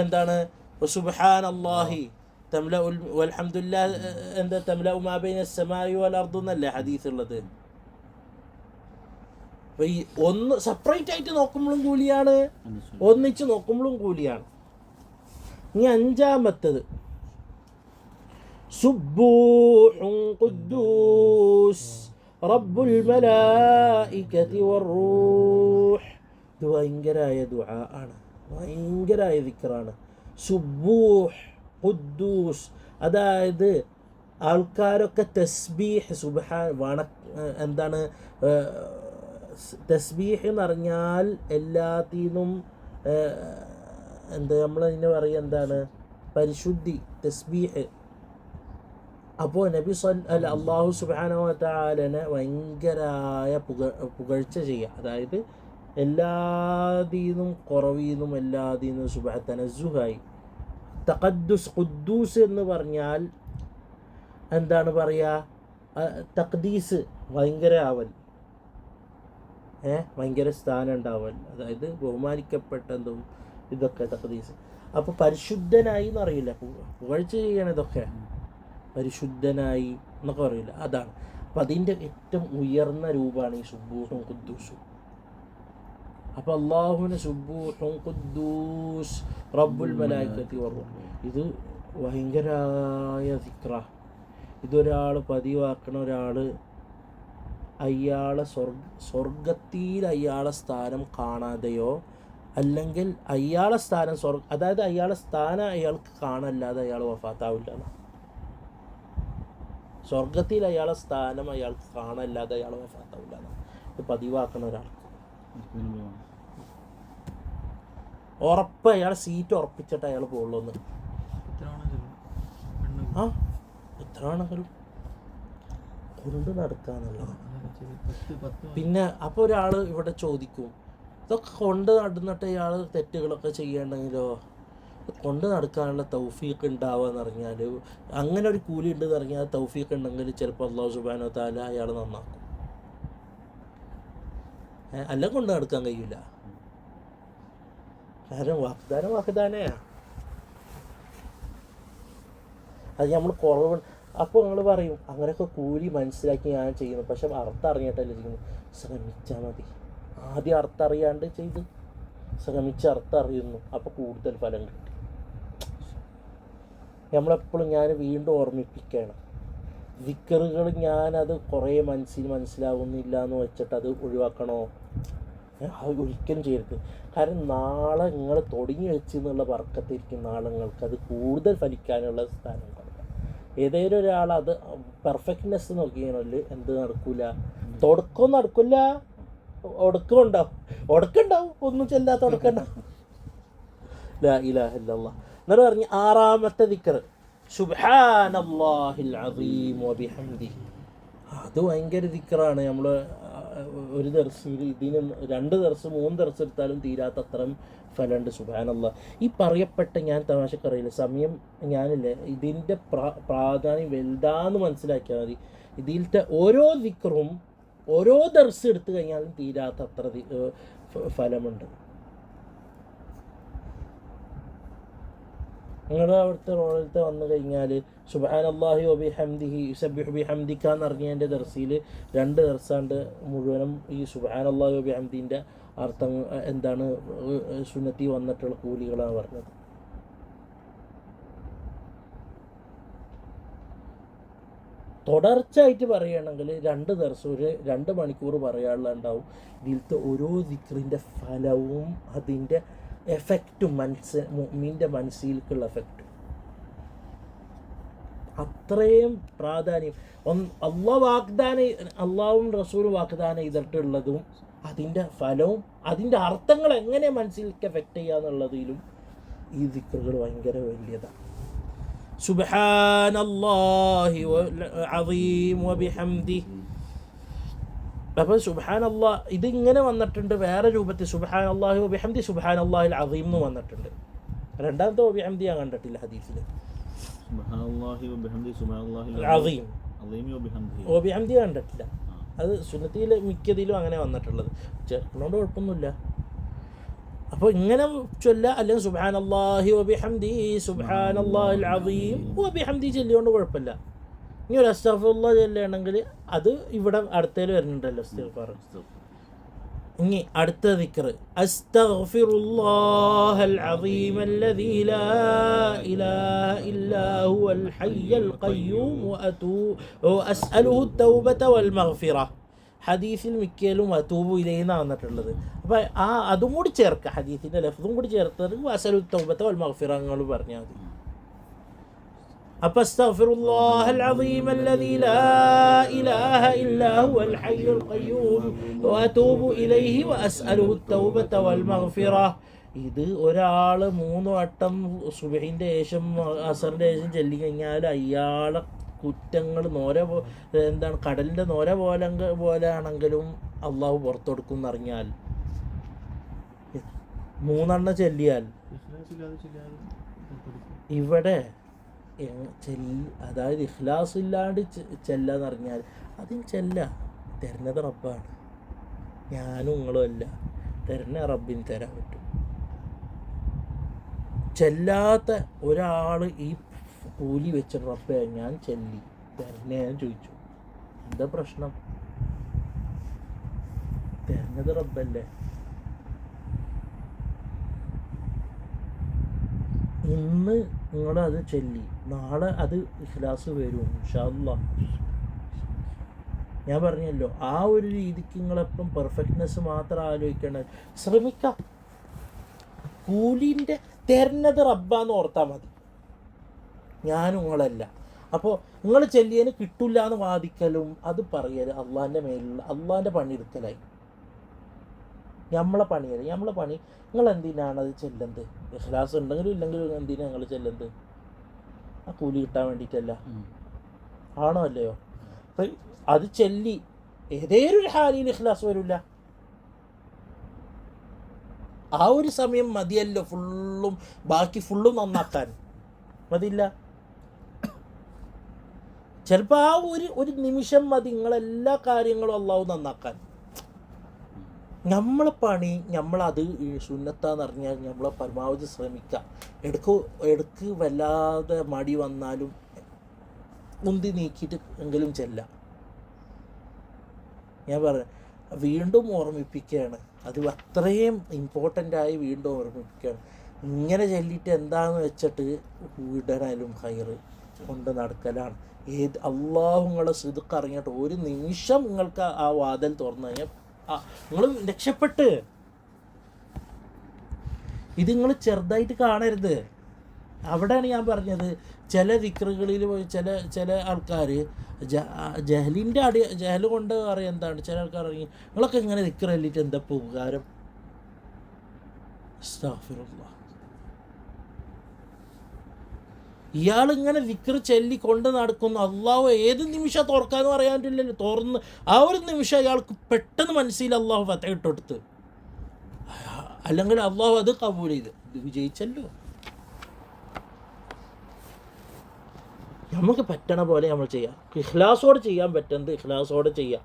എന്താണ് സുബ്ഹാനല്ലാഹി തംലഉൽ വൽഹംദുലില്ലാഹി തംലഉ മാ ബൈനസ് സമാഇ വൽ അർദ് എന്നല്ലേ ഹദീസ് ഉള്ളത്. അപ്പോൾ ഈ ഒന്ന് സെപ്പറേറ്റ് ആയിട്ട് നോക്കുമ്പോഴും കൂലിയാണ്, ഒന്നിച്ച് നോക്കുമ്പോഴും കൂലിയാണ്. ഇനി അഞ്ചാമത്തത് സുബ്ബൂഹുൻ ഖുദ്ദൂസ് റബ്ബുൽ മലായികതി വറൂഹ്. ഇത് ഭയങ്കരമായ ദുആ ആണ്, ഭയങ്കരമായ ദിക്റാണ്. സുബ്ബൂഹ് ഖുദ്ദൂസ്, അതായത് ആൾക്കാരൊക്കെ തസ്ബീഹ് എന്താണ് തസ്ബീഹ് എന്ന് പറഞ്ഞാൽ എല്ലാത്തിനും നമ്മളതിനെ പറയുക എന്താണ്? പരിശുദ്ധി, തസ്ബീഹ്. അപ്പോൾ നബി അല്ലാഹു സുബ്ഹാനഹു വ തആലനെ ഭയങ്കരമായ പുകഴ്ച ചെയ്യുക. അതായത് എല്ലാതീന്നും കുറവീന്നും എല്ലാതീന്നും തനസ്സുഹായി. തഖദ്ദുസ് ഖുദ്ദൂസ് എന്ന് പറഞ്ഞാൽ എന്താണ് പറയുക? തഖ്ദീസ്, ഭയങ്കര ആവൽ, ഭയങ്കര സ്ഥാനം ഉണ്ടാവൽ, അതായത് ബഹുമാനിക്കപ്പെട്ടതും ഇതൊക്കെ തഖ്ദീസ്. അപ്പോൾ പരിശുദ്ധനായി എന്നറിയില്ല, പുകഴ്ച ചെയ്യണതൊക്കെ പരിശുദ്ധനായി എന്നൊക്കെ പറയില്ല, അതാണ്. അപ്പം അതിൻ്റെ ഏറ്റവും ഉയർന്ന രൂപമാണ് ഈ സുബ്ബൂഹും ഖുദ്ദൂസും. അപ്പോൾ അള്ളാഹുവിന് സുബ്ബൂഹും ഖുദ്ദൂസ് റബ്ബുൽ മലായികത്തി വറൂഹ്, ഇത് ഭയങ്കരമായ ദിക്റ. ഇതൊരാൾ പതിവാക്കണ ഒരാൾ അയാളെ സ്വർഗത്തിൽ അയാളെ സ്ഥാനം കാണാതെയോ അല്ലെങ്കിൽ അയാളെ സ്ഥാനം അതായത് അയാളെ സ്ഥാനം അയാൾക്ക് കാണാല്ലാതെ അയാൾ വഫാത്താവില്ല. സ്വർഗത്തിൽ അയാളെ സ്ഥാനം അയാൾക്ക് കാണാല്ലാതെ അയാൾ വഫാത്താവില്ല. ഇത് പതിവാക്കണ ഒരാൾക്ക് ഉറപ്പ്, അയാൾ സീറ്റ് ഉറപ്പിച്ചിട്ട് അയാൾ പോകുള്ളൂ എന്ന്. എത്ര ആണെങ്കിലും കൊണ്ട് നടക്കാന്നുള്ളത്. പിന്നെ അപ്പോൾ ഒരാൾ ഇവിടെ ചോദിക്കും, ഇതൊക്കെ കൊണ്ട് നടന്നിട്ട് ഇയാൾ തെറ്റുകളൊക്കെ ചെയ്യണമെങ്കിലോ? കൊണ്ട് നടക്കാനുള്ള തൗഫീഖ് ഉണ്ടാവുക എന്ന് പറഞ്ഞാൽ, അങ്ങനെ ഒരു കൂലി ഉണ്ടെന്ന് പറഞ്ഞാൽ തൗഫീഖ് ഉണ്ടെങ്കിൽ ചിലപ്പോൾ അള്ളാഹു സുബ്ഹാനഹു വ തആല അയാൾ നന്നാക്കും. അല്ല കൊണ്ട് നടക്കാൻ കഴിയില്ല. കാരണം വാഗ്ദാനമാണ്. അത് നമ്മൾ കുറവ്. അപ്പോൾ നിങ്ങൾ പറയും അങ്ങനെയൊക്കെ കൂലി മനസ്സിലാക്കി ഞാൻ ചെയ്യുന്നു, പക്ഷെ അർത്ഥം അറിഞ്ഞിട്ടല്ലേ ചെയ്യുന്നു. ശ്രമിച്ചാൽ മതി. ആദ്യം അർത്ഥം അറിയാണ്ട് ചെയ്ത് ശ്രമിച്ച് അർത്ഥം അറിയുന്നു, അപ്പോൾ കൂടുതൽ ഫലം കിട്ടും. നമ്മളെപ്പോഴും ഞാൻ വീണ്ടും ഓർമ്മിപ്പിക്കണം, ദിക്റുകൾ ഞാനത് കുറേ മനസ്സിലാവുന്നില്ല എന്ന് വെച്ചിട്ട് അത് ഒഴിവാക്കണോ? ഒരിക്കലും ചെയ്യരുത്. കാരണം നാളെ നിങ്ങൾ തുടങ്ങി വെച്ചെന്നുള്ള വർക്കത്തിരിക്കും നാളെ നിങ്ങൾക്ക് അത് കൂടുതൽ ഫലിക്കാനുള്ള സ്ഥാനം കൊടുക്കുക. ഏതെങ്കിലും ഒരാൾ അത് പെർഫെക്റ്റ്നെസ് നോക്കിയാൽ എന്ത് നടക്കില്ല, തുടക്കം നടക്കില്ല, ഒടുക്കുണ്ടാവും, ഒന്നും ചെല്ലാത്ത ഒടുക്കുണ്ടാവും. ലാ ഇലാഹ ഇല്ലല്ലാഹ് എന്നിട്ട് പറഞ്ഞ് 6ാമത്തെ ദിക്ർ സുബ്ഹാനല്ലാഹിൽ അസീം വബിഹംദിഹി. അത് ഭയങ്കര ദിക്റാണ്. നമ്മൾ ഒരു ദർസിൽ ഇതിന് 2 ദർസ് 3 ദർസ് എടുത്താലും തീരാത്ത അത്രയും ഫലമുണ്ട് സുബ്ഹാനല്ലാഹ്. ഈ പറയപ്പെട്ട, ഞാൻ തമാശക്കറിയില്ല, സമയം ഞാനില്ലേ, ഇതിൻ്റെ പ്രാധാന്യം വലുതാന്ന് മനസ്സിലാക്കിയാൽ മതി. ഇതിലത്തെ ഓരോ ദിക്റും ഓരോ ദർസ് എടുത്തു കഴിഞ്ഞാലും തീരാത്ത അത്ര ഫലമുണ്ട്. നിങ്ങളുടെ അവിടുത്തെ റോഡിലത്തെ വന്നു കഴിഞ്ഞാൽ സുബ്ഹാനല്ലാഹി വബിഹംദിഹി യുസബ്ബിഹു ബിഹംദിക എന്ന് പറഞ്ഞതിൻ്റെ ദർസിൽ 2 ദർസാണ്ട് മുഴുവനും ഈ സുബ്ഹാനല്ലാഹി വബിഹംദിൻ്റെ അർത്ഥം എന്താണ് സുന്നത്തി വന്നിട്ടുള്ള കൂലികളാണ് പറഞ്ഞത്. തുടർച്ചയായിട്ട് പറയുകയാണെങ്കിൽ 2 ദർസ് ഒരു 2 മണിക്കൂർ പറയാനുള്ള ഉണ്ടാവും. ഇതിലത്തെ ഓരോ ദിക്റിൻ്റെ ഫലവും അതിൻ്റെ എഫക്റ്റും മുഅ്മിൻ്റെ മനസ്സിലേക്കുള്ള എഫക്റ്റും അത്രയും പ്രാധാന്യം. അള്ളാഹുവും റസൂലും വാഗ്ദാനം ചെയ്തിട്ടുള്ളതും അതിൻ്റെ ഫലവും അതിൻ്റെ അർത്ഥങ്ങൾ എങ്ങനെ മനസ്സിലേക്ക് എഫക്റ്റ് ചെയ്യുക എന്നുള്ളതിലും ഈ ദിക്റുകൾ ഭയങ്കര വലിയതാണ്. സുബ്ഹാനല്ലാഹി അസീം വബിഹംദിഹി. അപ്പോൾ സുബ്ഹാനല്ലാഹ് ഇതിങ്ങനെ വന്നിട്ടുണ്ട് വേറെ രൂപത്തിൽ. സുബ്ഹാനല്ലാഹി വബിഹംദി സുബ്ഹാനല്ലാഹിൽ അസീം എന്ന് വന്നിട്ടുണ്ട്. 2ാമത്തെ വബിഹംദി ഞാൻ കണ്ടിട്ടില്ല ഹദീസിൽ. സുബ്ഹാനല്ലാഹി വബിഹംദി സുബ്ഹാനല്ലാഹിൽ അസീം വബിഹംദി കണ്ടിട്ടില്ല. അത് സുന്നത്തിയിൽ മിക്കതിലും അങ്ങനെ വന്നിട്ടുള്ളത്. ചേർക്കുന്നതുകൊണ്ട് കുഴപ്പമൊന്നുമില്ല. അപ്പോൾ ഇങ്ങനെ ചൊല്ല, അല്ലെങ്കിൽ സുബ്ഹാനല്ലാഹി വബിഹംദി സുബ്ഹാനല്ലാഹിൽ അസീം വബിഹംദി ചൊല്ലിയോണ്ട് കുഴപ്പമില്ല. ഇനി ഒരു അസ്തഗ്ഫിറുല്ലാഹ് ചൊല്ലുകയാണെങ്കിൽ അത് ഇവിടെ അടുത്തേൽ വരുന്നുണ്ടല്ലോ ഇസ്തിഗ്ഫാർ. ഇനി അടുത്ത ദിക്ർ അസ്തഗ്ഫിറുല്ലാഹൽ അസീമല്ലദീ ലാ ഇലാഹ ഇല്ലാ ഹുവൽ ഹയ്യുൽ ഖയ്യൂം വഅസ്അലുഹു തൗബത വൽ മഗ്ഫിറ. ഹദീസിൽ മിക്കയിലും അതൂബു ഇലൈഹി എന്നാണ് വന്നിട്ടുള്ളത്. അപ്പോൾ അതും കൂടി ചേർക്കുക, ഹദീസിൻ്റെ ലഫ്ദും കൂടി ചേർത്തത് വഅസ്അലുഹു തൗബത വൽ മഗ്ഫിറ നിങ്ങൾ പറഞ്ഞാൽ മതി. അപ്പോൾ അസ്തഗ്ഫിറുല്ലാഹൽ അസീമല്ലദീ ലാ ഇലാഹ ഇല്ലാ ഹുവൽ ഹയ്യുൽ ഖയ്യൂം വഅതൂബു ഇലൈഹി വഅസ്അലുഹു തൗബത വൽ മഗ്ഫിറ. ഇത് ഒരാൾ 3 വട്ടം സുബ്ഹിൻ്റെ ശേഷം അസറിൻ്റെ ശേഷം ചൊല്ലി കഴിഞ്ഞാൽ അയാളെ കുറ്റങ്ങൾ എന്താണ് കടലിൻ്റെ നോര പോലെ ആണെങ്കിലും അള്ളാഹു പുറത്തു കൊടുക്കും എന്നറിഞ്ഞാൽ 3 ചൊല്ലിയാൽ ഇവിടെ അതായത് ഇഖ്ലാസ് ഇല്ലാണ്ട് ചെല്ലാന്ന് പറഞ്ഞാൽ അതിന് ചെല്ല. തരുന്നത് റബ്ബാണ്, ഞാനും നിങ്ങളും അല്ല. തരുന്ന റബ്ബിന് തരാൻ പറ്റും. ചെല്ലാത്ത ഒരാൾ ഈ കൂലി വെച്ച റബ്ബേ ഞാൻ ചെല്ലി തരുന്നേ ഞാൻ ചോദിച്ചു, എന്താ പ്രശ്നം? തരുന്നത് റബ്ബല്ലേ. ഇന്ന് നിങ്ങളത് ചൊല്ലി, നാളെ അത് ഇഖ്ലാസ് വരും ഇൻഷാ അല്ലാഹ്. ഞാൻ പറഞ്ഞല്ലോ, ആ ഒരു രീതിക്ക് നിങ്ങളെപ്പം പെർഫെക്റ്റ്നെസ് മാത്രം ആലോചിക്കേണ്ട, ശ്രമിക്കാം. കൂലിൻ്റെ തരുന്നത് റബ്ബാന്ന് ഓർത്താൽ മതി, ഞാനും നിങ്ങളല്ല. അപ്പോൾ നിങ്ങൾ ചെല്ലിയതിന് കിട്ടില്ല എന്ന് വാദിക്കലും അത് പറയൽ അള്ളാഹിൻ്റെ മേലുള്ള അള്ളാഹിൻ്റെ പണിയെടുക്കലായി. നമ്മളെ പണി നിങ്ങൾ എന്തിനാണ് അത് ചെല്ലുന്നത്? ഇഖ്ലാസ് ഉണ്ടെങ്കിലും ഇല്ലെങ്കിലും എന്തിനാണ് നിങ്ങൾ ചെല്ലുന്നത്? ആ കൂലി കിട്ടാൻ വേണ്ടിയിട്ടല്ല, ആണോ അല്ലയോ? അത് ചെല്ലി ഏതേലും ഒരു ഹാലിയിൽ ഇഖ്ലാസ് വരില്ല. ആ ഒരു സമയം മതിയല്ലോ ബാക്കി ഫുള്ളും നന്നാക്കാൻ. മതിയില്ല. ചിലപ്പോൾ ആ ഒരു നിമിഷം മതി നിങ്ങളെല്ലാ കാര്യങ്ങളും അള്ളാഹു നന്നാക്കാൻ. നമ്മളെ പണി നമ്മളത് സുന്നത്താന്ന് അറിഞ്ഞാൽ നമ്മളെ പരമാവധി ശ്രമിക്കുക. എടുക്ക് വല്ലാതെ മടി വന്നാലും മുന്തി നീക്കിയിട്ട് എങ്കിലും ചെല്ലാം. ഞാൻ പറയാം, വീണ്ടും ഓർമ്മിപ്പിക്കുകയാണ്, അത് അത്രയും ഇമ്പോർട്ടൻ്റായി വീണ്ടും ഓർമ്മിപ്പിക്കുകയാണ്. ഇങ്ങനെ ചൊല്ലിയിട്ട് എന്താണെന്ന് വെച്ചിട്ട് വീടനായാലും ഹൈറ് കൊണ്ട് നടക്കലാണ്. അള്ളാഹു നിങ്ങളെ സിദ്ഖ് അറിഞ്ഞിട്ട് ഒരു നിമിഷം നിങ്ങൾക്ക് ആ വാതിൽ തുറന്നു കഴിഞ്ഞാൽ നിങ്ങൾ രക്ഷപ്പെട്ട്. ഇത് നിങ്ങൾ ചെറുതായിട്ട് കാണരുത്. അവിടെയാണ് ഞാൻ പറഞ്ഞത്, ചില ദിക്റുകളിൽ ചില ആൾക്കാർ ജഹല് കൊണ്ട് അറിയാം എന്താണ്. ചില ആൾക്കാർ അറിയും നിങ്ങളൊക്കെ ഇങ്ങനെ ദിക്റ് ചൊല്ലിയിട്ട് എന്താ ഇപ്പോൾ ഉപകാരം? അസ്തഗ്ഫിറുല്ലാഹ്. ഇയാളിങ്ങനെ ദിക്റ് ചൊല്ലി കൊണ്ട് നടക്കുന്നു. അള്ളാഹു ഏത് നിമിഷം തുറക്കാന്ന് പറയാൻ പറ്റില്ലല്ലോ. തുറന്ന് ആ ഒരു നിമിഷം അയാൾക്ക് പെട്ടെന്ന് മനസ്സിൽ അള്ളാഹു ഫതഹ് ഇട്ടെടുത്ത്, അല്ലെങ്കിൽ അള്ളാഹു അത് കബൂൽ ചെയ്ത്, ഇത് വിജയിച്ചല്ലോ. നമുക്ക് പറ്റണ പോലെ നമ്മൾ ചെയ്യാം. ഇഖ്ലാസോടെ ചെയ്യാൻ പറ്റുന്നത് ഇഖ്ലാസോടെ ചെയ്യാം.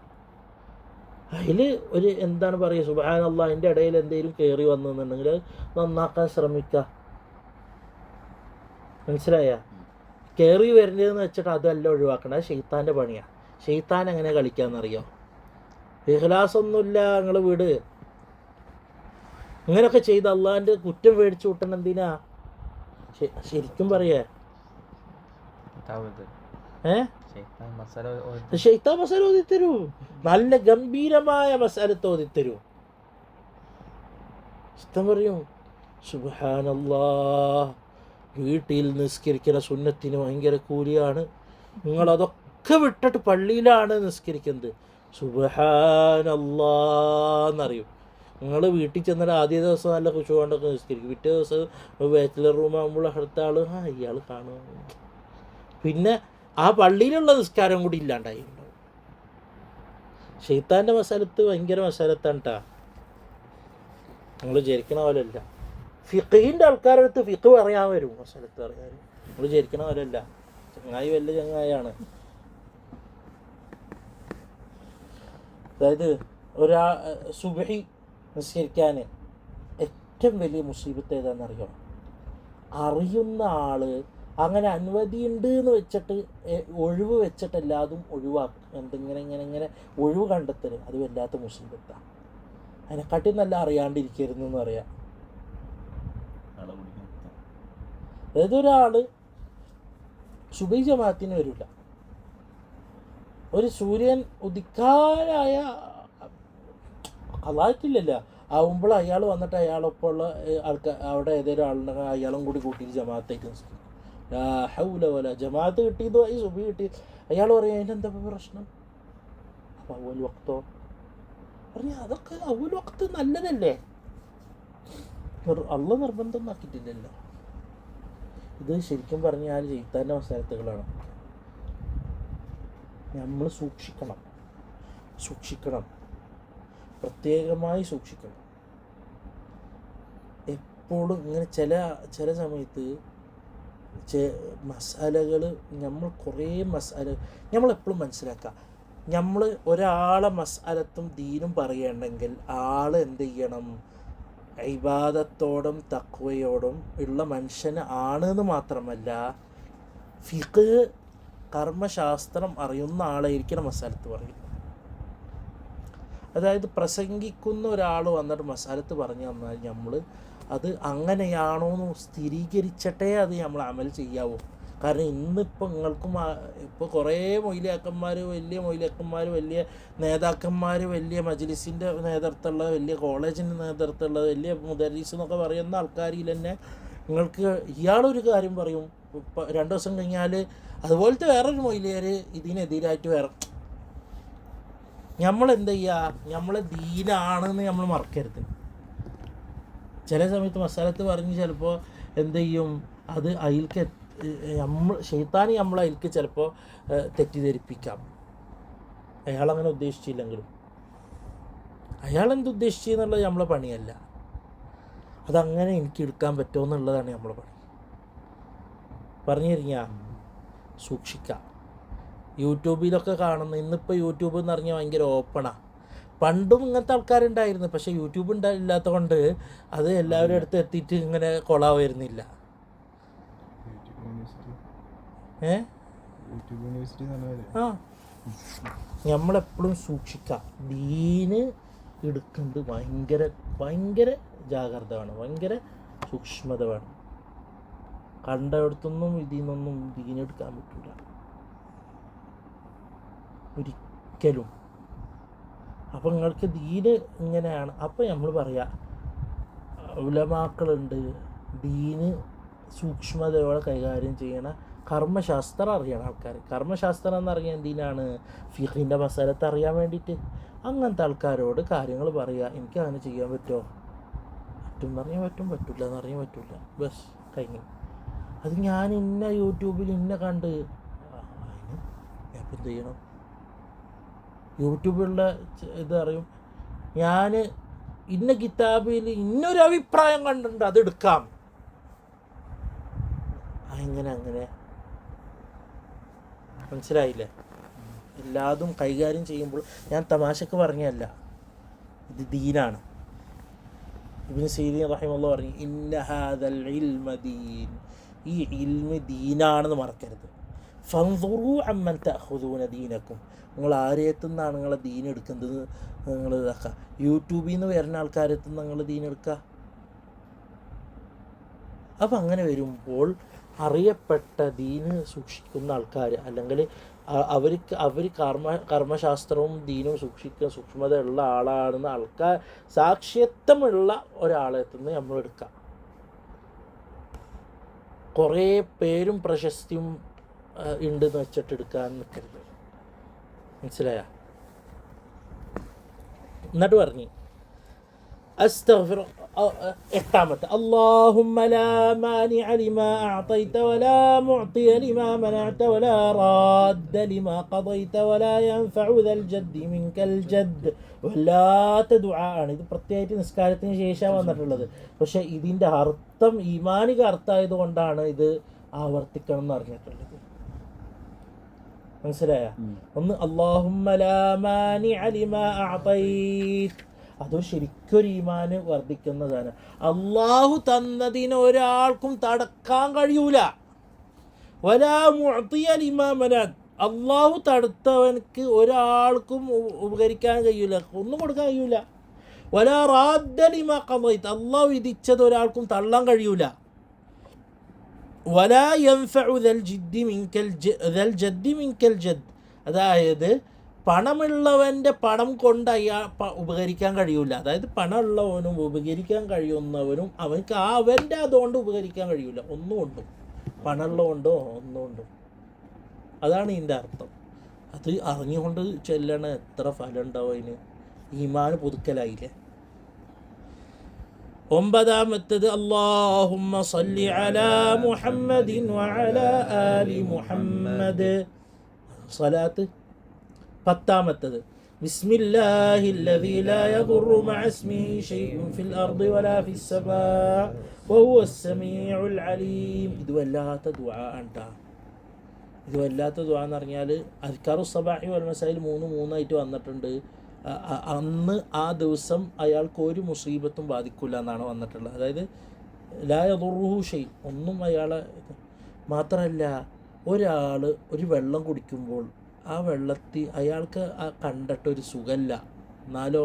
അതിൽ ഒരു എന്താണ് പറയുക, സുബ്ഹാനല്ലാഹ്, അതിൻ്റെ ഇടയിൽ എന്തെങ്കിലും കയറി വന്നെന്നുണ്ടെങ്കിൽ നന്നാക്കാൻ ശ്രമിക്കുക. മനസ്സിലായ? കയറി വരുന്നതെന്ന് വെച്ചിട്ട് അതല്ല ഒഴിവാക്കണം. അത് ശൈത്താൻ്റെ പണിയാണ്. ശൈത്താൻ എങ്ങനെ കളിക്കാമെന്നറിയോ? ഇഖ്ലാസൊന്നുമില്ല നിങ്ങൾ വീട്. ഇങ്ങനെയൊക്കെ ചെയ്ത് അള്ളാഹിൻ്റെ കുറ്റം മേടിച്ചു കൂട്ടണം എന്തിനാ? ശരിക്കും പറയേ, ശൈത്താൻ മസാല ഓതിത്തരൂ. നല്ല ഗംഭീരമായ മസാലത്ത് ഓതിത്തരൂ. ഇഷ്ടം പറയും സുബ്ഹാനല്ലാഹ്, വീട്ടിൽ നിസ്കരിക്കുന്ന സുന്നത്തിന് ഭയങ്കര കൂലിയാണ്. നിങ്ങളതൊക്കെ വിട്ടിട്ട് പള്ളിയിലാണ് നിസ്കരിക്കുന്നത്. സുബ്ഹാനല്ലാഹ് എന്നറിയും. നിങ്ങൾ വീട്ടിൽ ചെന്നാൽ ആദ്യ ദിവസം നല്ല ഖുശൂഅോണ്ടൊക്കെ നിസ്കരിക്കും. പിറ്റേ ദിവസം ബാച്ചിലർ റൂം ആകുമ്പോൾ അടുത്ത ആൾ ഇയാൾ കാണുക. പിന്നെ ആ പള്ളിയിലുള്ള നിസ്കാരം കൂടി ഇല്ലാണ്ടായിട്ടുണ്ടാവും. ശൈത്താൻ്റെ മസാലത്ത് ഭയങ്കര മസാലത്താണ് കേട്ടോ. നിങ്ങൾ വിചാരിക്കണ പോലെ അല്ല. ഫിഖിൻ്റെ ആൾക്കാരുടെ അടുത്ത് ഫിഖ് പറയാൻ വരും, മസാലത്ത് പറയാൻ. നിങ്ങൾ വിചാരിക്കണ പോലെ അല്ല. ചങ്ങായി വലിയ ചങ്ങായാണ്. അതായത് സുബഹി നിസ്കരിക്കാൻ ഏറ്റവും വലിയ മുസീബത്ത് ഏതാണെന്നറിയോ? അറിയുന്ന ആൾ അങ്ങനെ അനുമതിയുണ്ട് എന്ന് വെച്ചിട്ട് ഒഴിവ് വെച്ചിട്ടെല്ലാതും ഒഴിവാക്കും. ഇങ്ങനെ ഒഴിവ് കണ്ടെത്തൽ അത് വല്ലാത്ത മുസീബത്താണ്. അതിനെക്കാട്ടി നല്ല അറിയാണ്ടിരിക്കരുതെന്ന് പറയാം. അതായത് ഒരാൾ സുബഹി ജമാഅത്തിന് വരില്ല, ഒരു സൂര്യൻ ഉദിക്കാനായ അതായിട്ടില്ലല്ലോ ആവുമ്പോൾ അയാൾ വന്നിട്ട് അയാളൊപ്പമുള്ള ആൾക്കാർ അവിടെ ഏതെങ്കിലും ആളുണ്ടെങ്കിൽ അയാളും കൂടി കൂട്ടിയിട്ട് ജമാഅത്തായിട്ട് നിൽക്കും. ഹൗല വല ജമാഅത്ത് കിട്ടിയതോ ഈ സുബഹി കിട്ടി. അയാൾ പറയും അതിനെന്താ പ്രശ്നം? അപ്പം അവൽ വക്തോ പറയാ, അതൊക്കെ അവൽ വക്ത് നല്ലതല്ലേ, അള്ള നിർബന്ധം ആക്കിയിട്ടില്ലല്ലോ. ഇത് ശരിക്കും പറഞ്ഞാൽ ശൈത്താൻ്റെ മസാലത്തുകളാണ്. നമ്മൾ സൂക്ഷിക്കണം, പ്രത്യേകമായി സൂക്ഷിക്കണം. എപ്പോഴും ഇങ്ങനെ ചില സമയത്ത് മസാലകൾ നമ്മളെപ്പോഴും മനസ്സിലാക്കുക. നമ്മൾ ഒരാളെ മസാലത്തും ദീനും പറയണമെങ്കിൽ ആൾ എന്ത് ചെയ്യണം? ഇബാദത്തോടും തഖ്വയോടും ഉള്ള മനുഷ്യന് ആണെന്ന് മാത്രമല്ല, ഫിഖ് കർമ്മശാസ്ത്രം അറിയുന്ന ആളായിരിക്കണം മസാലത്ത് പറയുന്നത്. അതായത് പ്രസംഗിക്കുന്ന ഒരാൾ വന്നിട്ട് മസാലത്ത് പറഞ്ഞു തന്നാൽ നമ്മൾ അത് അങ്ങനെയാണോ എന്ന് സ്ഥിരീകരിച്ചിട്ടേ അത് നമ്മൾ അമൽ ചെയ്യാവൂ. കാരണം ഇന്നിപ്പോൾ നിങ്ങൾക്കും ഇപ്പോൾ കുറേ മൊയ്ലിയാക്കന്മാർ, വലിയ മൊയ്ലിയാക്കന്മാർ, വലിയ നേതാക്കന്മാർ, വലിയ മജ്ലിസിൻ്റെ നേതൃത്വമുള്ള, വലിയ കോളേജിൻ്റെ നേതൃത്വമുള്ള, വലിയ മുദരീസ് എന്നൊക്കെ പറയുന്ന ആൾക്കാരിൽ തന്നെ നിങ്ങൾക്ക് ഇയാളൊരു കാര്യം പറയും, 2 ദിവസം കഴിഞ്ഞാൽ അതുപോലത്തെ വേറൊരു മൊയ്ലിയാർ ഇതിനെതിരായിട്ട് വേറെ. നമ്മളെന്ത് ചെയ്യുക? നമ്മളെ ദീനാണെന്ന് നമ്മൾ മറക്കരുത്. ചില സമയത്ത് മസാലത്ത് പറഞ്ഞ് ചിലപ്പോൾ എന്ത് ചെയ്യും, അത് അതിൽക്ക് ശൈത്താനി നമ്മളതിൽക്ക് ചിലപ്പോൾ തെറ്റിദ്ധരിപ്പിക്കാം. അയാളങ്ങനെ ഉദ്ദേശിച്ചില്ലെങ്കിലും അയാളെന്ത് ഉദ്ദേശിച്ചെന്നുള്ളത് നമ്മളെ പണിയല്ല. അതങ്ങനെ എനിക്ക് എടുക്കാൻ പറ്റുമോ എന്നുള്ളതാണ് നമ്മൾ പറഞ്ഞു തരിക. സൂക്ഷിക്കാം. യൂട്യൂബിലൊക്കെ കാണുന്ന ഇന്നിപ്പോൾ യൂട്യൂബ് എന്ന് പറഞ്ഞാൽ ഭയങ്കര ഓപ്പണാണ്. പണ്ടും ഇങ്ങനത്തെ ആൾക്കാരുണ്ടായിരുന്നു, പക്ഷേ യൂട്യൂബ് ഇല്ലാത്ത കൊണ്ട് അത് എല്ലാവരും അടുത്ത് എത്തിയിട്ട് ഇങ്ങനെ കൊളാവുന്നില്ല. ആ, നമ്മളെപ്പോഴും സൂക്ഷിക്കാം. ദീന് എടുക്കുന്നത് ഭയങ്കര ഭയങ്കര ജാഗ്രത വേണം, ഭയങ്കര സൂക്ഷ്മത വേണം. കണ്ടിടത്തൊന്നും ഇതിൽ നിന്നൊന്നും ദീനെടുക്കാൻ പറ്റില്ല ഒരിക്കലും. അപ്പം നിങ്ങൾക്ക് ദീന് ഇങ്ങനെയാണ്. അപ്പം നമ്മൾ പറയാം, ഉലമാക്കളുണ്ട് ദീന് സൂക്ഷ്മതയോടെ കൈകാര്യം ചെയ്യണ കർമ്മശാസ്ത്രം അറിയണം ആൾക്കാർ. കർമ്മശാസ്ത്രം എന്നറിയാൻ എന്തിനാണ്? ഫിഖിൻ്റെ മസാലത്ത് അറിയാൻ വേണ്ടിയിട്ട്. അങ്ങനത്തെ ആൾക്കാരോട് കാര്യങ്ങൾ പറയുക. എനിക്ക് അങ്ങനെ ചെയ്യാൻ പറ്റുമോ? പറ്റും എന്നറിയാൻ പറ്റും, പറ്റില്ല എന്നറിയാൻ പറ്റില്ല, ബസ് കഴിഞ്ഞു. അത് ഞാൻ ഇന്ന യൂട്യൂബിൽ ഇന്ന കണ്ട് അതിന് ഞാൻ എന്ത് ചെയ്യണം? യൂട്യൂബിലുള്ള ഇത് അറിയും. ഞാൻ ഇന്ന കിതാബിൽ ഇന്നൊരു അഭിപ്രായം കണ്ടിട്ടുണ്ട്, അതെടുക്കാം. അങ്ങനെ മനസ്സിലായില്ലേ? എല്ലാതും കൈകാര്യം ചെയ്യുമ്പോൾ ഞാൻ തമാശക്ക് പറഞ്ഞല്ല, ഇത് ദീനാണ്. ഇബ്നു സീരീൻ റഹിമഹുല്ലാഹ് പറഞ്ഞു, ഇന്ന ഹാദൽ ഇൽമ ദീൻ, ഈ ഇൽമ് ദീനാണെന്ന് മറക്കരുത്. ഫൻദുറു അമ്മൻ തഅഖുദൂന ദീനക്കും, നിങ്ങൾ ആരെത്തുനിന്നാണ് നിങ്ങളെ ദീൻ എടുക്കുന്നത് നിങ്ങൾ ഇതാക്കുക. യൂട്യൂബിൽ നിന്ന് വരുന്ന ആൾക്കാരെത്തുന്ന നിങ്ങൾ ദീൻ എടുക്കുക. അപ്പം അങ്ങനെ വരുമ്പോൾ അറിയപ്പെട്ട ദീന് സൂക്ഷിക്കുന്ന ആൾക്കാർ, അല്ലെങ്കിൽ അവർ കർമ്മശാസ്ത്രവും ദീനും സൂക്ഷ്മതയുള്ള ആളാണെന്ന് ആൾക്കാർ സാക്ഷ്യത്വമുള്ള ഒരാളെത്തുനിന്ന് നമ്മൾ എടുക്കാം. കുറേ പേരും പ്രശസ്തിയും ഉണ്ടെന്ന് വെച്ചിട്ട് എടുക്കാൻ നിൽക്കരുത്. മനസ്സിലായ? എന്നിട്ട് പറഞ്ഞു അസ്തഗ്ഫിർ. എട്ടാമത്തെ, اللهم لا مانع لما أعطيت ولا معطي لما منعت ولا راد لما قضيت ولا ينفع ذا الجد منك الجد. വല്ലാത്ത ദുആണ് ഇത്. പ്രത്യേകിച്ച് നിസ്കാരത്തിന് ശേഷം വന്നിട്ടുള്ളത്. പക്ഷെ ഇതിൻ്റെ അർത്ഥം ഈമാനിക അർത്ഥമായത് കൊണ്ടാണ് ഇത് ആവർത്തിക്കണം എന്ന് പറഞ്ഞിട്ടുള്ളത്. മനസ്സിലായ? ഒന്ന്, അല്ലാഹുമ്മ ലാ മാനിഅ ലിമാ അഅതൈത്, അത് ശരിക്കൊരു ഈമാന് വർദ്ധിക്കുന്നതാണ്. അള്ളാഹു തന്നതിന് ഒരാൾക്കും തടക്കാൻ കഴിയൂല. വലാ മുഅ്തിയ ലിമാ മനഅത്, അള്ളാഹു തടുത്തവനക്ക് ഒരാൾക്കും ഉപകരിക്കാൻ കഴിയൂല, ഒന്നും കൊടുക്കാൻ കഴിയൂല. വലാ റാദ്ദ ലിമാ ഖദൈത, അള്ളാഹു വിധിച്ചത് ഒരാൾക്കും തള്ളാൻ കഴിയൂല. വലാ യൻഫഉ ദൽ ജദ്ദി മിൻകൽ ജദ്, അതായത് പണമുള്ളവൻ്റെ പണം കൊണ്ട് അയാൾ ഉപകരിക്കാൻ കഴിയൂല. അതായത് പണമുള്ളവനും ഉപകരിക്കാൻ കഴിയുന്നവനും അവനക്ക് അവൻ്റെ അതുകൊണ്ട് ഉപകരിക്കാൻ കഴിയൂല, ഒന്നുകൊണ്ടും. പണമുള്ളതുകൊണ്ടോ ഒന്നുകൊണ്ടും. അതാണ് ഇതിൻ്റെ അർത്ഥം. അത് അറിഞ്ഞുകൊണ്ട് ചെല്ലണ എത്ര ഫലം ഉണ്ടാവും അതിന്. ഈമാൻ പുതുക്കലായില്ലേ? ഒമ്പതാമത്തത്, അല്ലാഹുമ്മ സല്ലി അലാ മുഹമ്മദിൻ വഅലാ ആലി മുഹമ്മദ്, സ്വലാത്ത്. പത്താമത്തത്, ബിസ്മില്ലാഹില്ലദീ ലാ യദുറു മഅ ഇസ്മിഹി ശൈഉൻ ഫിൽ അർദി വലാ ഫിസ് സമാഇ വഹുവസ് സമീഉൽ അലീം. ഇത് വല്ലാത്ത ദുആ ആണ്. ഇത് വല്ലാത്ത ദുആ എന്ന് പറഞ്ഞാൽ അദ്കാറു സബാഹി വൽ മസായിൽ മൂന്നായിട്ട് വന്നിട്ടുണ്ട്. അന്ന് ആ ദിവസം അയാൾക്ക് ഒരു മുസീബത്തും ബാധിക്കില്ല എന്നാണ് വന്നിട്ടുള്ളത്. അതായത് ലാ യദുറുഹു ഷൈ, ഒന്നും അയാളെ. മാത്രമല്ല, ഒരാൾ ഒരു വെള്ളം കുടിക്കുമ്പോൾ ആ വെള്ളത്തിൽ അയാൾക്ക് കണ്ടിട്ടൊരു സുഖമില്ല, എന്നാലോ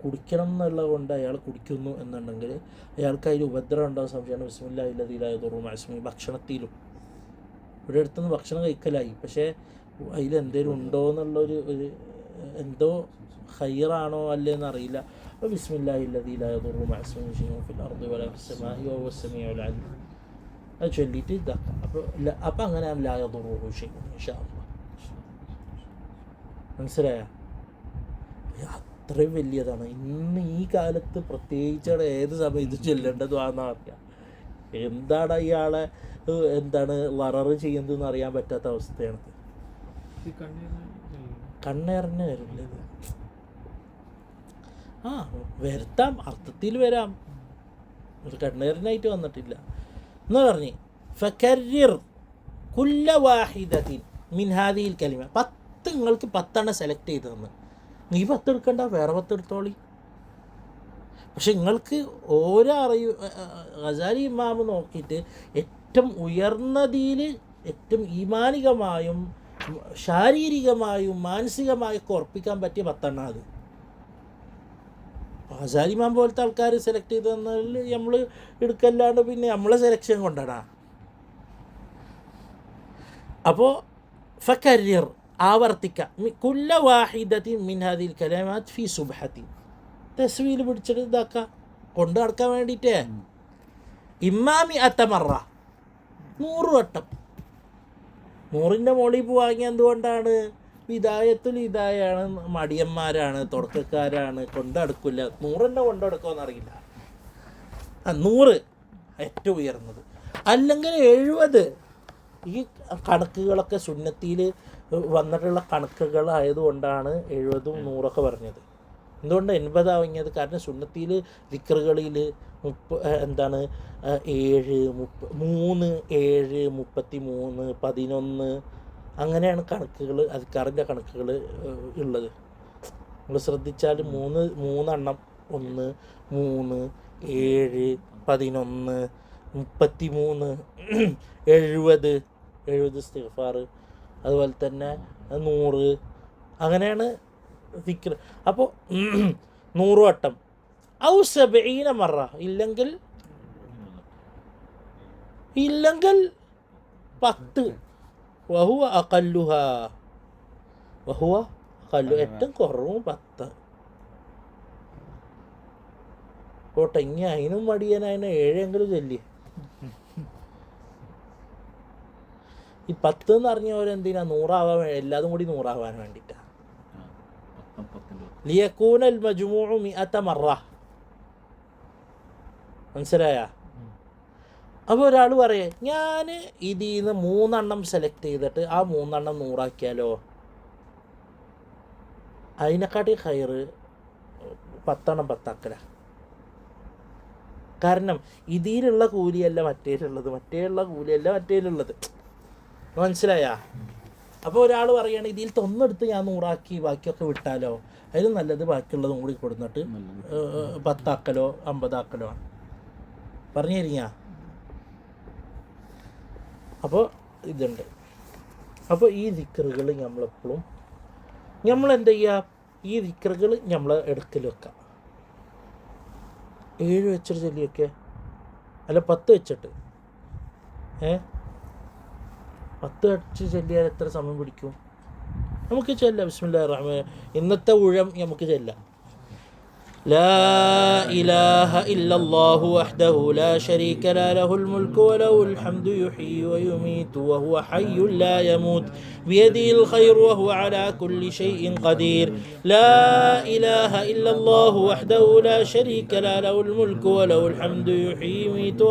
കുടിക്കണം എന്നുള്ളത് കൊണ്ട് അയാൾ കുടിക്കുന്നു എന്നുണ്ടെങ്കിൽ അയാൾക്ക് അതിൽ ഉപദ്രവം ഉണ്ടാകുന്ന സംശയമാണ്. ബിസ്മില്ലാഹില്ലദീ ലാ യദുറു മഅ ഇസ്മിഹി, ഭക്ഷണത്തിലും ഇവിടെ അടുത്തുനിന്ന് ഭക്ഷണം കഴിക്കലായി, പക്ഷേ അതിലെന്തേലും ഉണ്ടോ എന്നുള്ളൊരു എന്തോ ഖൈറാണോ അല്ലേന്ന് അറിയില്ല. അപ്പോൾ ബിസ്മില്ലാഹില്ലദീ ലാ യദുറു മഅ ഇസ്മിഹി ശൈഉൻ ഫിൽ അർദി വലാ ഫിസ് സമാഇ വഹുവസ് സമീഉൽ അലീം, അത് ചൊല്ലിയിട്ട് ഇതാക്കാം. അപ്പോൾ അങ്ങനെ ലാ യദുറുഹു ശൈഉൻ ഇൻഷാ അല്ലാഹ്. മനസ്സിലായ? അത്രയും വലിയതാണ്. ഇന്ന് ഈ കാലത്ത് പ്രത്യേകിച്ച് ഏത് സമയം ഇത് ചൊല്ലേണ്ടതാണെന്ന് അറിയാം. എന്താണ് ഇയാളെ വററ് ചെയ്യുന്നതെന്ന് അറിയാൻ പറ്റാത്ത അവസ്ഥയാണ്. കണ്ണേറിന് വരില്ല. വരുത്താം, അർത്ഥത്തിൽ വരാം. കണ്ണേറിനായിട്ട് വന്നിട്ടില്ല എന്ന് പറഞ്ഞ് ഫക്കർരിർ കുല്ല വാഹിദത്തിൻ മിൻ ഹാദിഹിൽ കലിമ 10 നിങ്ങൾക്ക് 10 സെലക്ട് ചെയ്ത് തന്ന് നീ 10 എടുക്കണ്ട വേറെ 10 എടുത്തോളി. പക്ഷെ നിങ്ങൾക്ക് ഓരോ ഗസാലി ഇമാമ് നോക്കിയിട്ട് ഏറ്റവും ഉയർന്നതിൽ ഏറ്റവും ഈമാനികമായും ശാരീരികമായും മാനസികമായൊക്കെ ഉറപ്പിക്കാൻ പറ്റിയ 10 അത്. ഗസാലി ഇമാം പോലത്തെ ആൾക്കാർ സെലക്ട് ചെയ്ത് തന്നാൽ നമ്മൾ എടുക്കല്ലാണ്ട് പിന്നെ നമ്മളെ സെലക്ഷൻ കൊണ്ടാടാ. അപ്പോൾ ഫക്കർരിർ ആവർത്തിക്ക കുല്ല വാഹിദത്തിൻ മിൻ ഹാദിഹിൽ കലിമാത്ത് ഫി സുബ്ഹത്തിൻ തസ്വീൽ പിടിച്ചിട്ട് ഇതാക്കുക കൊണ്ട് നടക്കാൻ വേണ്ടിയിട്ടേ ഇമ്മാമി അത്തമറ 100 വട്ടം. 100ൻ്റെ മുകളിൽ വാങ്ങിയ എന്തുകൊണ്ടാണ്? വിദായത്തുൽ ഹിദായാണ്, മടിയന്മാരാണ്, തുടക്കക്കാരാണ്, കൊണ്ടടക്കില്ല. 100ൻ്റെ കൊണ്ടടക്കുമെന്ന് അറിയില്ല. 100 ഏറ്റവും ഉയർന്നത്. അല്ലെങ്കിൽ 70. ഈ കണക്കുകളൊക്കെ സുന്നത്തിയിൽ വന്നിട്ടുള്ള കണക്കുകളായതുകൊണ്ടാണ് 70ഉം 100ഒക്കെ പറഞ്ഞത്. എന്തുകൊണ്ട് 80 ആവുന്നത്? കാരണം സുന്നത്തിയിൽ ദിക്റുകളിൽ 7, 3, 7, 33, 11 അങ്ങനെയാണ് കണക്കുകൾ, അദ്കാറിൻ്റെ കണക്കുകൾ ഉള്ളത്. നമ്മൾ ശ്രദ്ധിച്ചാൽ 3 എണ്ണം 1, 3, 7, 11, 33, 70 ഇസ്തിഗ്ഫാർ, അതുപോലെ തന്നെ 100 അങ്ങനെയാണ് ദിക്ർ. അപ്പോൾ 100 വട്ടം ഔ 70 മറ, ഇല്ലെങ്കിൽ 10. വഹുവ അഖല്ലുഹ, ഏറ്റവും കുറവും 10. പോട്ടെ, ഇനി അതിനും മടിയനായതിനെ 7 ചൊല്ലി. ഈ 10 എന്ന് പറഞ്ഞവരെന്തിനാ 100 ആവാൻ, എല്ലാതും കൂടി 100 ആവാൻ വേണ്ടിയിട്ടാണ്. ലിയകൂനൽ മജ്മൂഉ 100 മറ. മനസ്സിലായ? അപ്പോൾ ഒരാൾ പറയേ ഞാൻ ഇതിൽ നിന്ന് 3 എണ്ണം സെലക്ട് ചെയ്തിട്ട് ആ 3 എണ്ണം 100 ആക്കിയാലോ? അതിനെക്കാട്ടി ഹൈറ് 10 എണ്ണം 10 ആക്കല. കാരണം ഇതിലുള്ള കൂലിയല്ല മറ്റേലുള്ളത്, മറ്റേലുള്ള കൂലിയല്ല മറ്റേലുള്ളത്. മനസ്സിലായ? അപ്പോൾ ഒരാൾ പറയുകയാണ് ഇതിൽ തൊന്നെടുത്ത് ഞാൻ 100 ആക്കി ബാക്കിയൊക്കെ വിട്ടാലോ? അതിലും നല്ലത് ബാക്കിയുള്ളതും കൂടി കൊടുത്തിട്ട് 10 ആക്കലോ 50 ആക്കലോ ആണ്. പറഞ്ഞു തരിക. അപ്പോൾ ഇതുണ്ട്. അപ്പോൾ ഈ ദിക്റുകൾ നമ്മളെപ്പോഴും നമ്മളെന്ത് ചെയ്യുക? ഈ ദിക്റുകൾ നമ്മൾ എടുക്കൽ വെക്കാം. 7 വെച്ചിട്ട് ചൊല്ലിയൊക്കെ, അല്ല 10 വെച്ചിട്ട് 10 വെച്ച് ചൊല്ലിയാൽ എത്ര സമയം പിടിക്കും? നമുക്ക് ചെല്ലാം. ബിസ്മില്ലാഹിർ റഹ്മാനിർ റഹീം. ഇന്നത്തെ ഊഴം നമുക്ക് ചെല്ലാം. لا إله إلا الله وحده لا شريك له له الملك وله الحمد يحيي ويميت وهو حي لا يموت بيده الخير وهو على كل شيء قدير لا إله إلا الله وحده لا شريك له له الملك وله الحمد يحيي ويميت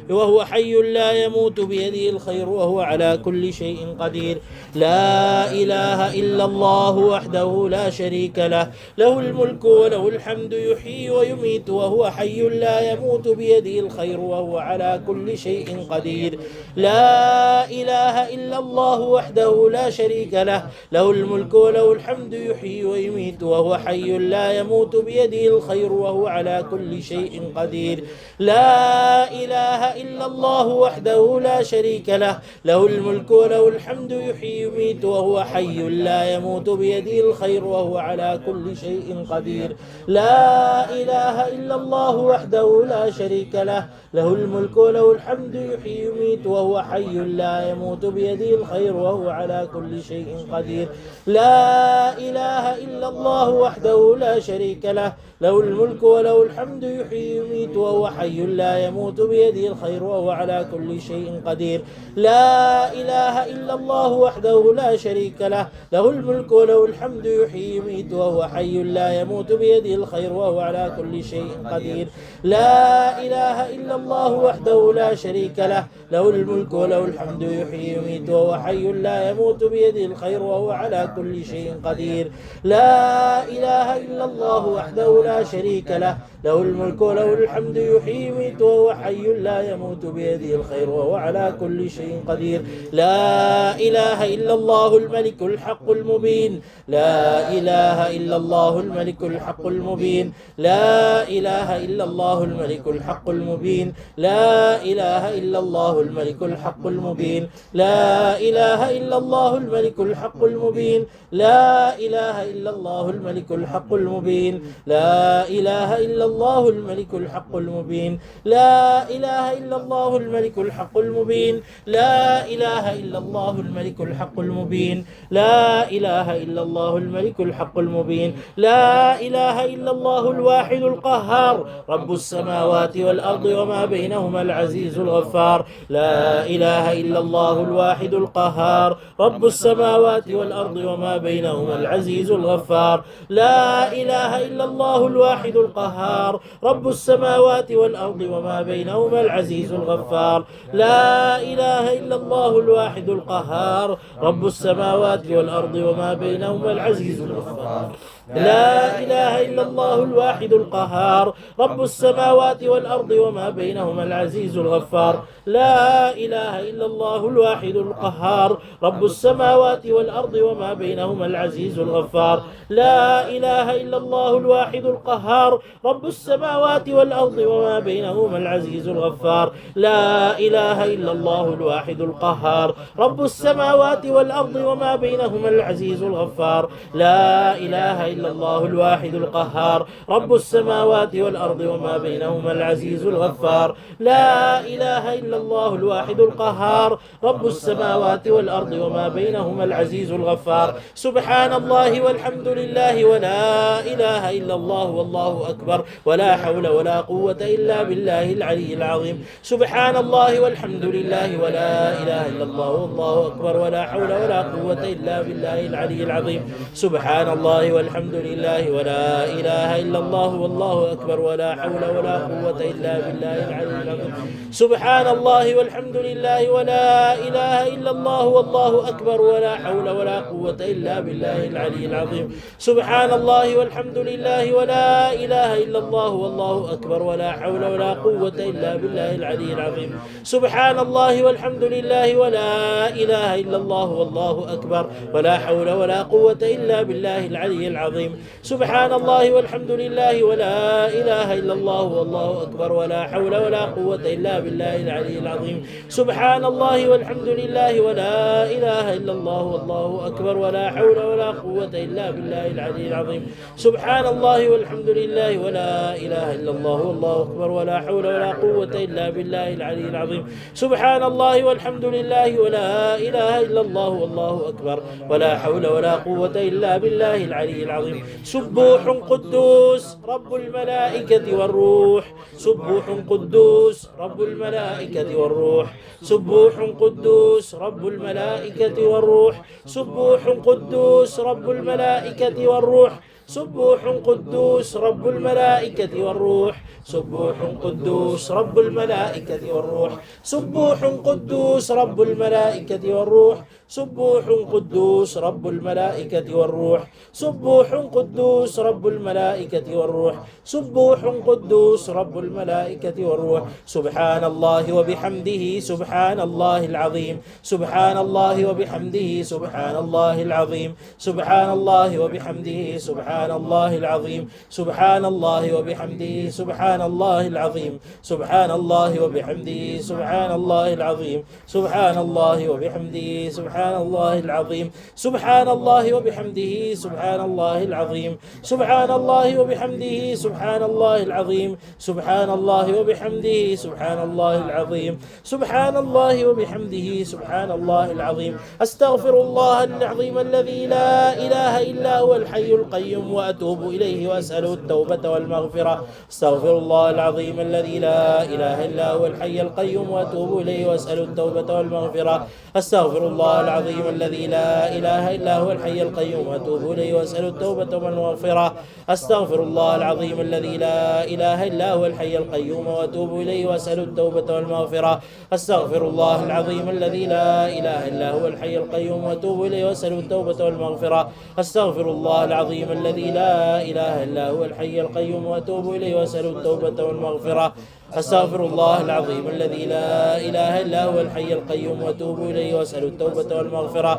وهو حي لا يموت بيده الخير وهو على كل شيء قدير لا إله إلا الله وحده لا شريك له له الملك وله الحمد يحيي ويميت وهو حي لا يموت بيده الخير وهو على كل شيء قدير لا إله إلا الله وحده لا شريك له له الملك وله الحمد يحيي ويميت وهو حي لا يموت بيده الخير وهو على كل شيء قدير لا إله إلا الله وحده لا شريك له له الملك وله الحمد يحيي ويميت وهو حي لا يموت بيده الخير وهو على كل شيء قدير لا إله إلا الله وحده لا شريك له له الملك وله الحمد يحيي ويميت وهو حي لا يموت بيده الخير وهو على كل شيء قدير لا إله إلا الله وحده لا شريك له له الملك وله الحمد يحيي ويميت وهو حي لا يموت بيده الخير وهو على كل شيء قدير لا إله إلا الله وحده لا شريك له له الملك وله الحمد يحيي ويميت وهو حي لا يموت بيده الخير وهو على كل شيء قدير لا إله إلا الله وحده لا شريك له له الملك وله الحمد يحيي ويميت وهو حي لا يموت بيده الخير وهو على كل شيء قدير لا إله إلا الله وحده لا شريك له له الملك وله الحمد يحيي ويميت وهو حي لا يموت بيده الخير وهو على كل شيء قدير. لا إله إلا الله الملك الحق المبين. لا إله إلا الله الملك الحق المبين. لا إله إلا الله الملك الحق المبين. لا إله إلا الله الملك الحق المبين. لا إله إلا الله الملك الحق المبين. لا إله إلا الله الملك الحق المبين. لا إله إلا الله الملك الحق المبين. لا إله إلا الله الملك الحق المبين. لا إله إلا الله الملك الحق المبين. لا إله إلا الله الملك الحق المبين. لا إله إلا الله الواحد القهار رب السماوات والأرض وما بينهما العزيز الغفار. لا إله إلا الله الواحد القهار رب السماوات والأرض وما بينهما العزيز الغفار. لا إله إلا الله الواحد القهار رب السماوات والأرض وما بينهما العزيز الغفار. لا إله إلا الله الواحد القهار رب السماوات والأرض وما بينهما العزيز الغفار. لا إله إلا الله الواحد القهار رب السماوات والأرض وما بينهما العزيز الغفار. لا إله إلا الله الواحد القهار رب السماوات والأرض وما بينهما العزيز الغفار. لا إله إلا الله الواحد القهار رب السماوات والأرض وما بينهما العزيز الغفار. لا إله إلا الله الواحد القهار رب السماوات والأرض وما بينهما العزيز الغفار. لا إله إلا الله الواحد القهار رب السماوات والأرض وما بينهما العزيز الغفار. لا إله إلا الله الواحد القهار رب السماوات والأرض وما بينهما العزيز الغفار. سبحان الله والحمد لله ولا إله إلا الله والله أكبر ولا حول ولا قوة إلا بالله العلي العظيم. سبحان الله والحمد لله ولا إله إلا الله والله أكبر ولا حول ولا قوة إلا بالله العلي العظيم. سبحان الله والحمد لله ولا إله إلا الله والله أكبر ولا حول ولا قوة إلا بالله العلي العظيم. سبحان الله والحمد لله ولا إله إلا الله والله أكبر ولا حول ولا قوة إلا بالله العلي العظيم. سبحان الله والحمد لله ولا إله إلا الله والله أكبر ولا حول ولا قوة إلا بالله العلي العظيم. سبحان الله والحمد لله ولا إله إلا الله والله أكبر ولا حول ولا قوة إلا بالله العلي العظيم. سبحان الله والحمد لله ولا إله إلا الله والله أكبر ولا حول ولا قوة إلا بالله العلي العظيم. سبحان الله والحمد لله ولا إله إلا الله والله أكبر ولا حول ولا قوة إلا بالله العلي العظيم. سبحان الله والحمد لله ولا إله إلا الله والله أكبر ولا حول ولا قوة إلا بالله العلي العظيم. سبحان الله والحمد لله ولا إله إلا الله والله أكبر ولا حول ولا قوة إلا بالله العلي العظيم. سبوح قدوس رب الملائكة والروح. سبوح قدوس رب الملائكة والروح. سبوح قدوس رب الملائكة والروح. سبوح قدوس رب الملائكة والروح. سبوح قدوس رب الملائكة والروح. سبوح قدوس رب الملائكة والروح. سبوح قدوس رب الملائكة والروح. سبوح قدوس رب الملائكة والروح. سبوح قدوس رب الملائكة والروح. سبوح قدوس رب الملائكة والروح. سبحان الله وبحمده سبحان الله العظيم. سبحان الله وبحمده سبحان الله العظيم. سبحان الله وبحمده سبحان الله العظيم. سبحان الله وبحمده سبحان الله العظيم. سبحان الله وبحمده سبحان الله العظيم. سبحان الله وبحمده سبحان الله العظيم. سبحان الله وبحمده سبحان الله العظيم. سبحان الله وبحمده سبحان الله العظيم. سبحان الله وبحمده سبحان الله العظيم. سبحان الله وبحمده سبحان الله العظيم. أستغفر الله العظيم الذي لا إله إلا هو الحي القيوم وأتوب إليه وأسأله التوبة والمغفرة. أستغفر الله العظيم الذي لا إله إلا هو الحي القيوم وأتوب إليه وأسأله التوبة والمغفرة. أستغفر الله العظيم الذي لا إله إلا هو الحي القيوم وأتوب إليه وأسأله التوبة والمغفرة. أستغفر الله العظيم الذي لا إله إلا هو الحي القيوم وأتوب إليه وأسأله التوبة والمغفرة. أستغفر الله العظيم الذي لا إله إلا هو الحي القيوم وأتوب إليه وأسأله التوبة والمغفرة. أستغفر الله العظيم الذي الذي لا إله إلا هو الحي القيوم وأتوب إليه وأسأل التوبة والمغفرة. أستغفر الله العظيم الذي لا إله إلا هو الحي القيوم وأتوب إليه وأسأل التوبة والمغفرة.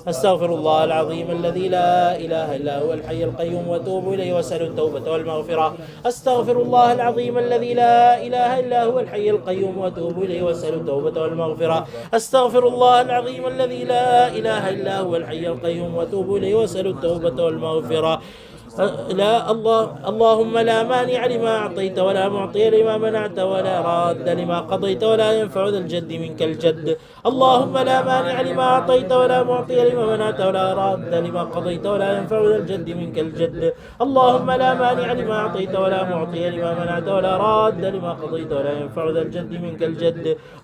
أستغفر الله العظيم الذي لا إله إلا هو الحي القيوم وأتوب إليه وأسأل التوبة والمغفرة. أستغفر الله العظيم الذي لا إله إلا هو الحي القيوم وأتوب إليه وأسأل التوبة والمغفرة. أستغفر الله العظيم الذي لا إله إلا هو الحي القيوم وأتوب إليه وأسأل التوبة والمغفرة. لا اللهم لا مانع لما أعطيت ولا معطي لما منعت ولا راد لما قضيت ولا ينفع ذا الجد منك الجد. اللهم لا مانع لما أعطيت ولا معطي لما منعت ولا راد لما قضيت ولا ينفع ذا الجد منك الجد. اللهم لا مانع لما أعطيت ولا معطي لما منعت ولا راد لما قضيت ولا ينفع ذا الجد منك الجد.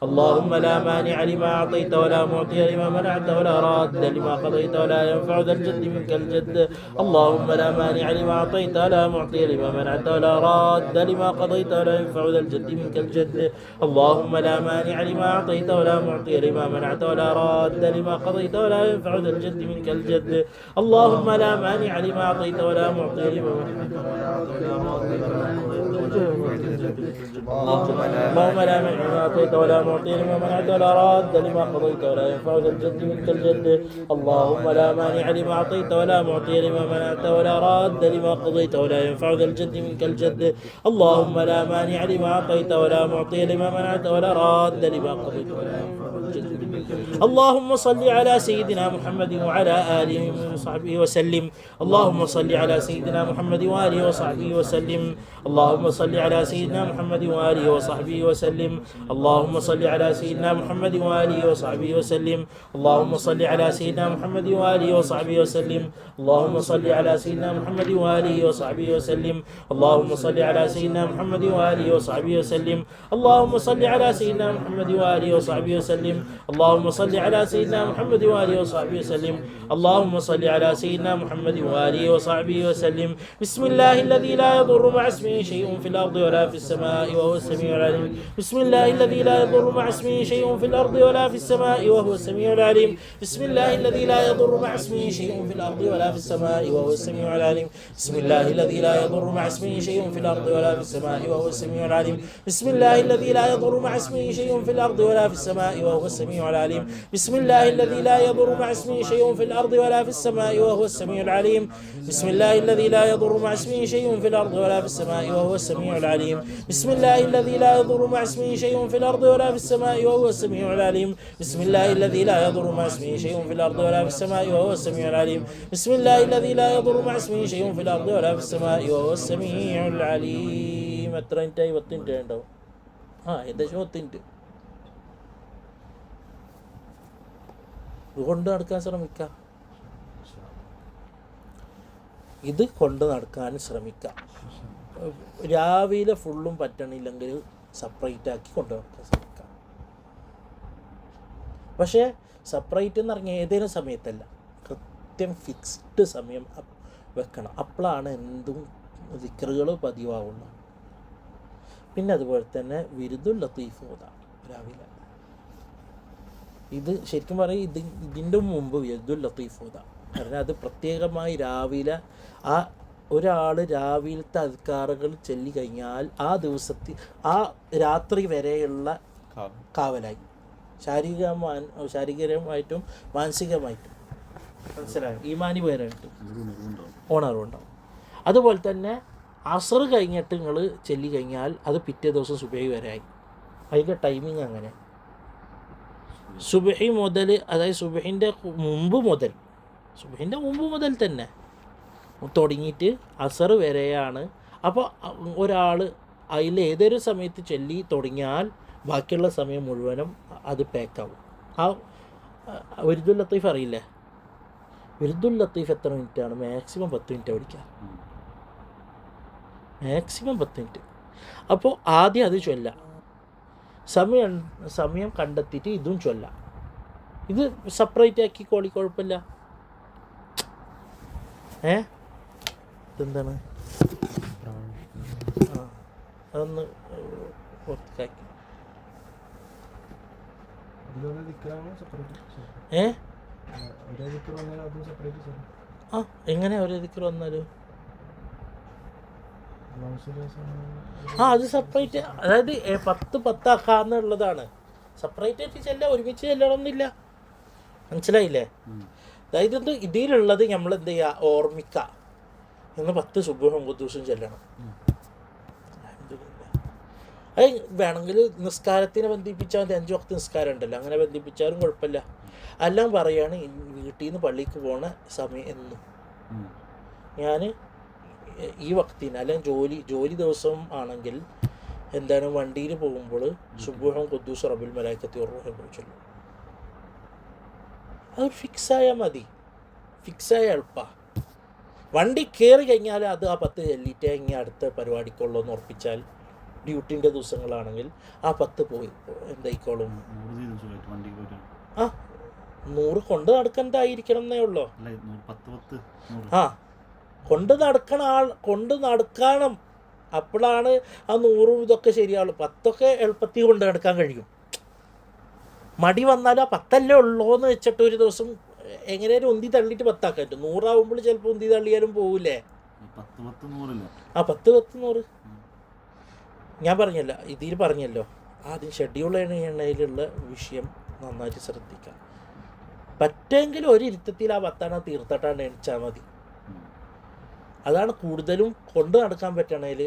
اللهم لا مانع لما أعطيت ولا معطي لما منعت ولا راد لما قضيت ولا ينفع ذا الجد منك الجد. اللهم لا مانع لما أعطيت ولا معطي لما منعت ولا راد لما قضيت ولا ينفع ذا الجد منك الجد. اللهم لا مانع لما أعطيت ولا معطي لما منعت ولا راد لما قضيت ولا ينفع ذا الجد منك الجد. اللهم لا مانع لما أعطيت ولا معطي لما منعت اللهم لا مانع لما أعطيت ولا معطي لما منعت ولا راد لما قضيت ولا ينفع ذا الجد منك الجد. اللهم لا مانع لما أعطيت ولا معطي لما منعت ولا راد لما قضيت ولا ينفع ذا الجد منك الجد. اللهم لا مانع لما أعطيت ولا معطي لما منعت ولا راد لما قضيت ولا ينفع ذا الجد منك الجد. اللهم صل على سيدنا محمد وعلى آله وصحبه وسلم. اللهم صل على سيدنا محمد وآله وصحبه وسلم. اللهم صل على سيدنا محمد وآله وصحبه وسلم. اللهم صل على سيدنا محمد وآله وصحبه وسلم. اللهم صل على سيدنا محمد وآله وصحبه وسلم. اللهم صل على سيدنا محمد وآله وصحبه وسلم. اللهم صل على سيدنا محمد وآله وصحبه وسلم. اللهم صل على سيدنا محمد وآله وصحبه وسلم. اللهم صل على سيدنا محمد وآله وصحبه وسلم. اللهم صل على سيدنا محمد وآله وصحبه وسلم. بسم الله الذي لا يضر مع اسمه شيء في الأرض ولا في السماء وهو السميع العليم. بسم الله الذي لا يضر مع اسمه شيء في الأرض ولا في السماء وهو السميع العليم. بسم الله الذي لا يضر مع اسمه شيء في الأرض ولا في السماء وهو السميع العليم. بسم الله الذي لا يضر مع اسمه شيء في الأرض ولا في السماء وهو السميع العليم. بسم الله الذي لا يضر مع اسمه شيء في الأرض ولا في السماء وهو السميع العليم. بسم الله الذي لا يضر مع اسمه شيء في الأرض ولا في السماء وهو السميع العليم. بسم الله الذي لا يضر مع اسمه شيء في الأرض ولا في السماء وهو السميع العليم. بسم الله الذي لا يضر مع اسمه شيء في الأرض ولا في السماء وهو السميع العليم. بسم الله الذي لا يضر مع اسمه شيء في الأرض ولا في السماء وهو السميع العليم. بسم الله الذي لا يضر مع اسمه شيء في الأرض ولا في السماء وهو السميع العليم. എത്ര മിനിറ്റായി? 10 മിനിറ്റ് ഉണ്ടാവും. ഏകദേശം 10 മിനിറ്റ്. കൊണ്ട് നടക്കാൻ ശ്രമിക്കാം. ഇത് കൊണ്ട് നടക്കാൻ ശ്രമിക്കാം. രാവിലെ ഫുള്ളും പറ്റണില്ലെങ്കിൽ സെപ്പറേറ്റ് ആക്കി കൊണ്ട് നടക്കാൻ ശ്രമിക്കാം. പക്ഷേ സെപ്പറേറ്റ് എന്ന് പറഞ്ഞാൽ ഏതെങ്കിലും സമയത്തല്ല, കൃത്യം ഫിക്സ്ഡ് സമയം വെക്കണം. അപ്പോഴാണ് എന്തും ദിക്റുകൾ പതിവാവുള്ളൂ. പിന്നെ അതുപോലെ തന്നെ വിരുദുൽ ലത്തീഫ് ഓതാം രാവിലെ. ഇത് ശരിക്കും പറയും ഇതിൻ്റെ മുമ്പ് വിരുദുൽ ലത്തീഫ് ഓതാം. കാരണം അത് പ്രത്യേകമായി രാവിലെ ഒരാൾ രാവിലത്തെ അദ്കാറുകൾ ചൊല്ലി കഴിഞ്ഞാൽ ആ ദിവസത്തിൽ ആ രാത്രി വരെയുള്ള കാവലായി, ശാരീരികമായിട്ടും മാനസികമായിട്ടും. മനസ്സിലായോ? ഈമാനിപരമായിട്ടും ഉണർവുണ്ടാവും. അതുപോലെ തന്നെ അസർ കഴിഞ്ഞിട്ട് നിങ്ങൾ ചൊല്ലി കഴിഞ്ഞാൽ അത് പിറ്റേ ദിവസം സുബഹി വരെയായി. അതിൻ്റെ ടൈമിങ് അങ്ങനെ. സുബഹി മുതൽ, അതായത് സുബഹിൻ്റെ മുമ്പ് മുതൽ തന്നെ തുടങ്ങിയിട്ട് അസർ വരെയാണ്. അപ്പോൾ ഒരാൾ അതിൽ ഏതൊരു സമയത്ത് ചൊല്ലി തുടങ്ങിയാൽ ബാക്കിയുള്ള സമയം മുഴുവനും അത് പാക്കാവും. ആ വിരുദുൽ ലത്തീഫ് അറിയില്ലേ? വിരുദുൽ ലത്തീഫ് എത്ര മിനിറ്റാണ്? മാക്സിമം 10 മിനിറ്റ് പഠിക്കുക. Maximum 10 minute. അപ്പോൾ ആദ്യം അത് ചൊല്ലാം, സമയം കണ്ടെത്തിയിട്ട് ഇതും ചൊല്ലാം. ഇത് സെപ്പറേറ്റ് ആക്കി കോളി, കുഴപ്പമില്ല. ഇതെന്താണ്? അതൊന്ന് പുറത്തേക്കാക്കി. എങ്ങനെ ഒരു ദിക്ർ വന്നാലും അത് സെപ്പറേറ്റ്, അതായത് 10 ആക്കാന്നുള്ളതാണ്. സെപ്പറേറ്റ് ആയിട്ട് ചെല്ലാം, ഒരുമിച്ച് ചെല്ലണമെന്നില്ല. മനസ്സിലായില്ലേ? അതായത് ഇതിലുള്ളത് നമ്മൾ എന്ത് ചെയ്യുക, ഓർമ്മിക്കുക. ഇന്ന് 10 സുബ്ഹും ഖുദ്ദൂസും ചെല്ലണം. അത് വേണമെങ്കിൽ നിസ്കാരത്തിനെ ബന്ധിപ്പിച്ചാൽ മതി. 5 വക്ത് നിസ്കാരം ഉണ്ടല്ലോ, അങ്ങനെ ബന്ധിപ്പിച്ചാലും കുഴപ്പമില്ല. എല്ലാം പറയുകയാണ് വീട്ടിൽ നിന്ന് പള്ളിക്ക് പോണ സമയം എന്നും ഞാൻ ഈ വക്തിന്, അല്ലെങ്കിൽ ജോലി ദിവസം ആണെങ്കിൽ എന്താണ് വണ്ടിയിൽ പോകുമ്പോൾ സുബ്ഹും ഖുദ്ദൂസ് റബ്ബിൽ മലായിക്കത്തി വറൂഹ് ചൊല്ലും. അത് ഫിക്സായാൽ മതി, ഫിക്സായ എളുപ്പമാണ്. വണ്ടി കയറി കഴിഞ്ഞാൽ അത് ആ 10 ചെല്ലിയിട്ട് ഇനി അടുത്ത പരിപാടിക്കുള്ളൂ എന്ന് ഉറപ്പിച്ചാൽ, ഡ്യൂട്ടിൻ്റെ ദിവസങ്ങളാണെങ്കിൽ ആ 10 പോയി എന്തായിക്കോളും. 100 കൊണ്ട് നടക്കേണ്ടതായിരിക്കണം എന്നേ ഉള്ളൂ. കൊണ്ട് നടക്കണം. അപ്പോഴാണ് ആ 100 ഇതൊക്കെ ശരിയാവുള്ളൂ. 10 എളുപ്പത്തിൽ കൊണ്ട് നടക്കാൻ കഴിയും. മടി വന്നാൽ ആ 10 ഉള്ളൂ എന്ന് വെച്ചിട്ട് ഒരു ദിവസം എങ്ങനെയാലും ഉന്തി തള്ളിയിട്ട് 10 ആക്കാൻ പറ്റും. 100 ആവുമ്പോൾ ചിലപ്പോൾ ഉന്തി തള്ളിയാലും പോവില്ലേ. 10 ഞാൻ പറഞ്ഞല്ല, ഇതിൽ പറഞ്ഞല്ലോ, ആദ്യം ഷെഡ്യൂൾ ചെയ്യണതിലുള്ള വിഷയം നന്നായിട്ട് ശ്രദ്ധിക്കാം. പറ്റുമെങ്കിൽ ഒരു ഇരുത്തത്തിൽ ആ 10 തീർത്തിട്ടാണ് എണിച്ചാൽ മതി. അതാണ് കൂടുതലും കൊണ്ട് നടക്കാൻ പറ്റണതിൽ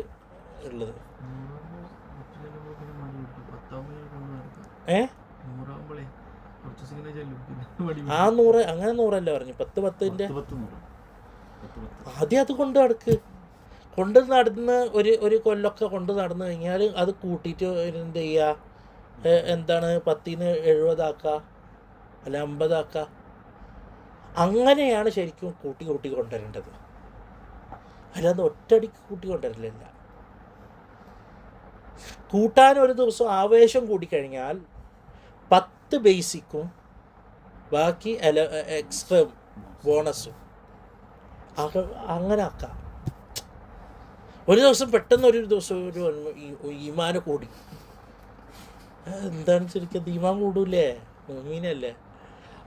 ഉള്ളത്. ആ 100 അങ്ങനെ 100 പറഞ്ഞു. 10 ആദ്യം അത് കൊണ്ട് നടക്ക്. കൊണ്ട് നടന്ന് ഒരു കൊല്ലമൊക്കെ കൊണ്ട് നടന്നു കഴിഞ്ഞാൽ അത് കൂട്ടിയിട്ട് എന്ത് ചെയ്യുക, എന്താണ് 10ന് 70 ആക്കുക, അല്ല 50 ആക്കുക. അങ്ങനെയാണ് ശരിക്കും കൂട്ടി കൊണ്ടുവരേണ്ടത്. അല്ലാതെ ഒറ്റയടിക്ക് കൂട്ടി കൊണ്ടുവരലില്ല. കൂട്ടാൻ ഒരു ദിവസം ആവേശം കൂടിക്കഴിഞ്ഞാൽ 10 ബേസിക്കും ബാക്കി എക്സ്ട്രാ ബോണസും അങ്ങനെ ആക്കാം. ഒരു ദിവസം പെട്ടെന്ന് ഒരു ദിവസം ഒരു ഈമാൻ കൂടി. എന്താണ് ശരിക്കും ഈമാൻ കൂടൂലേ? മുഅ്മിനല്ലേ?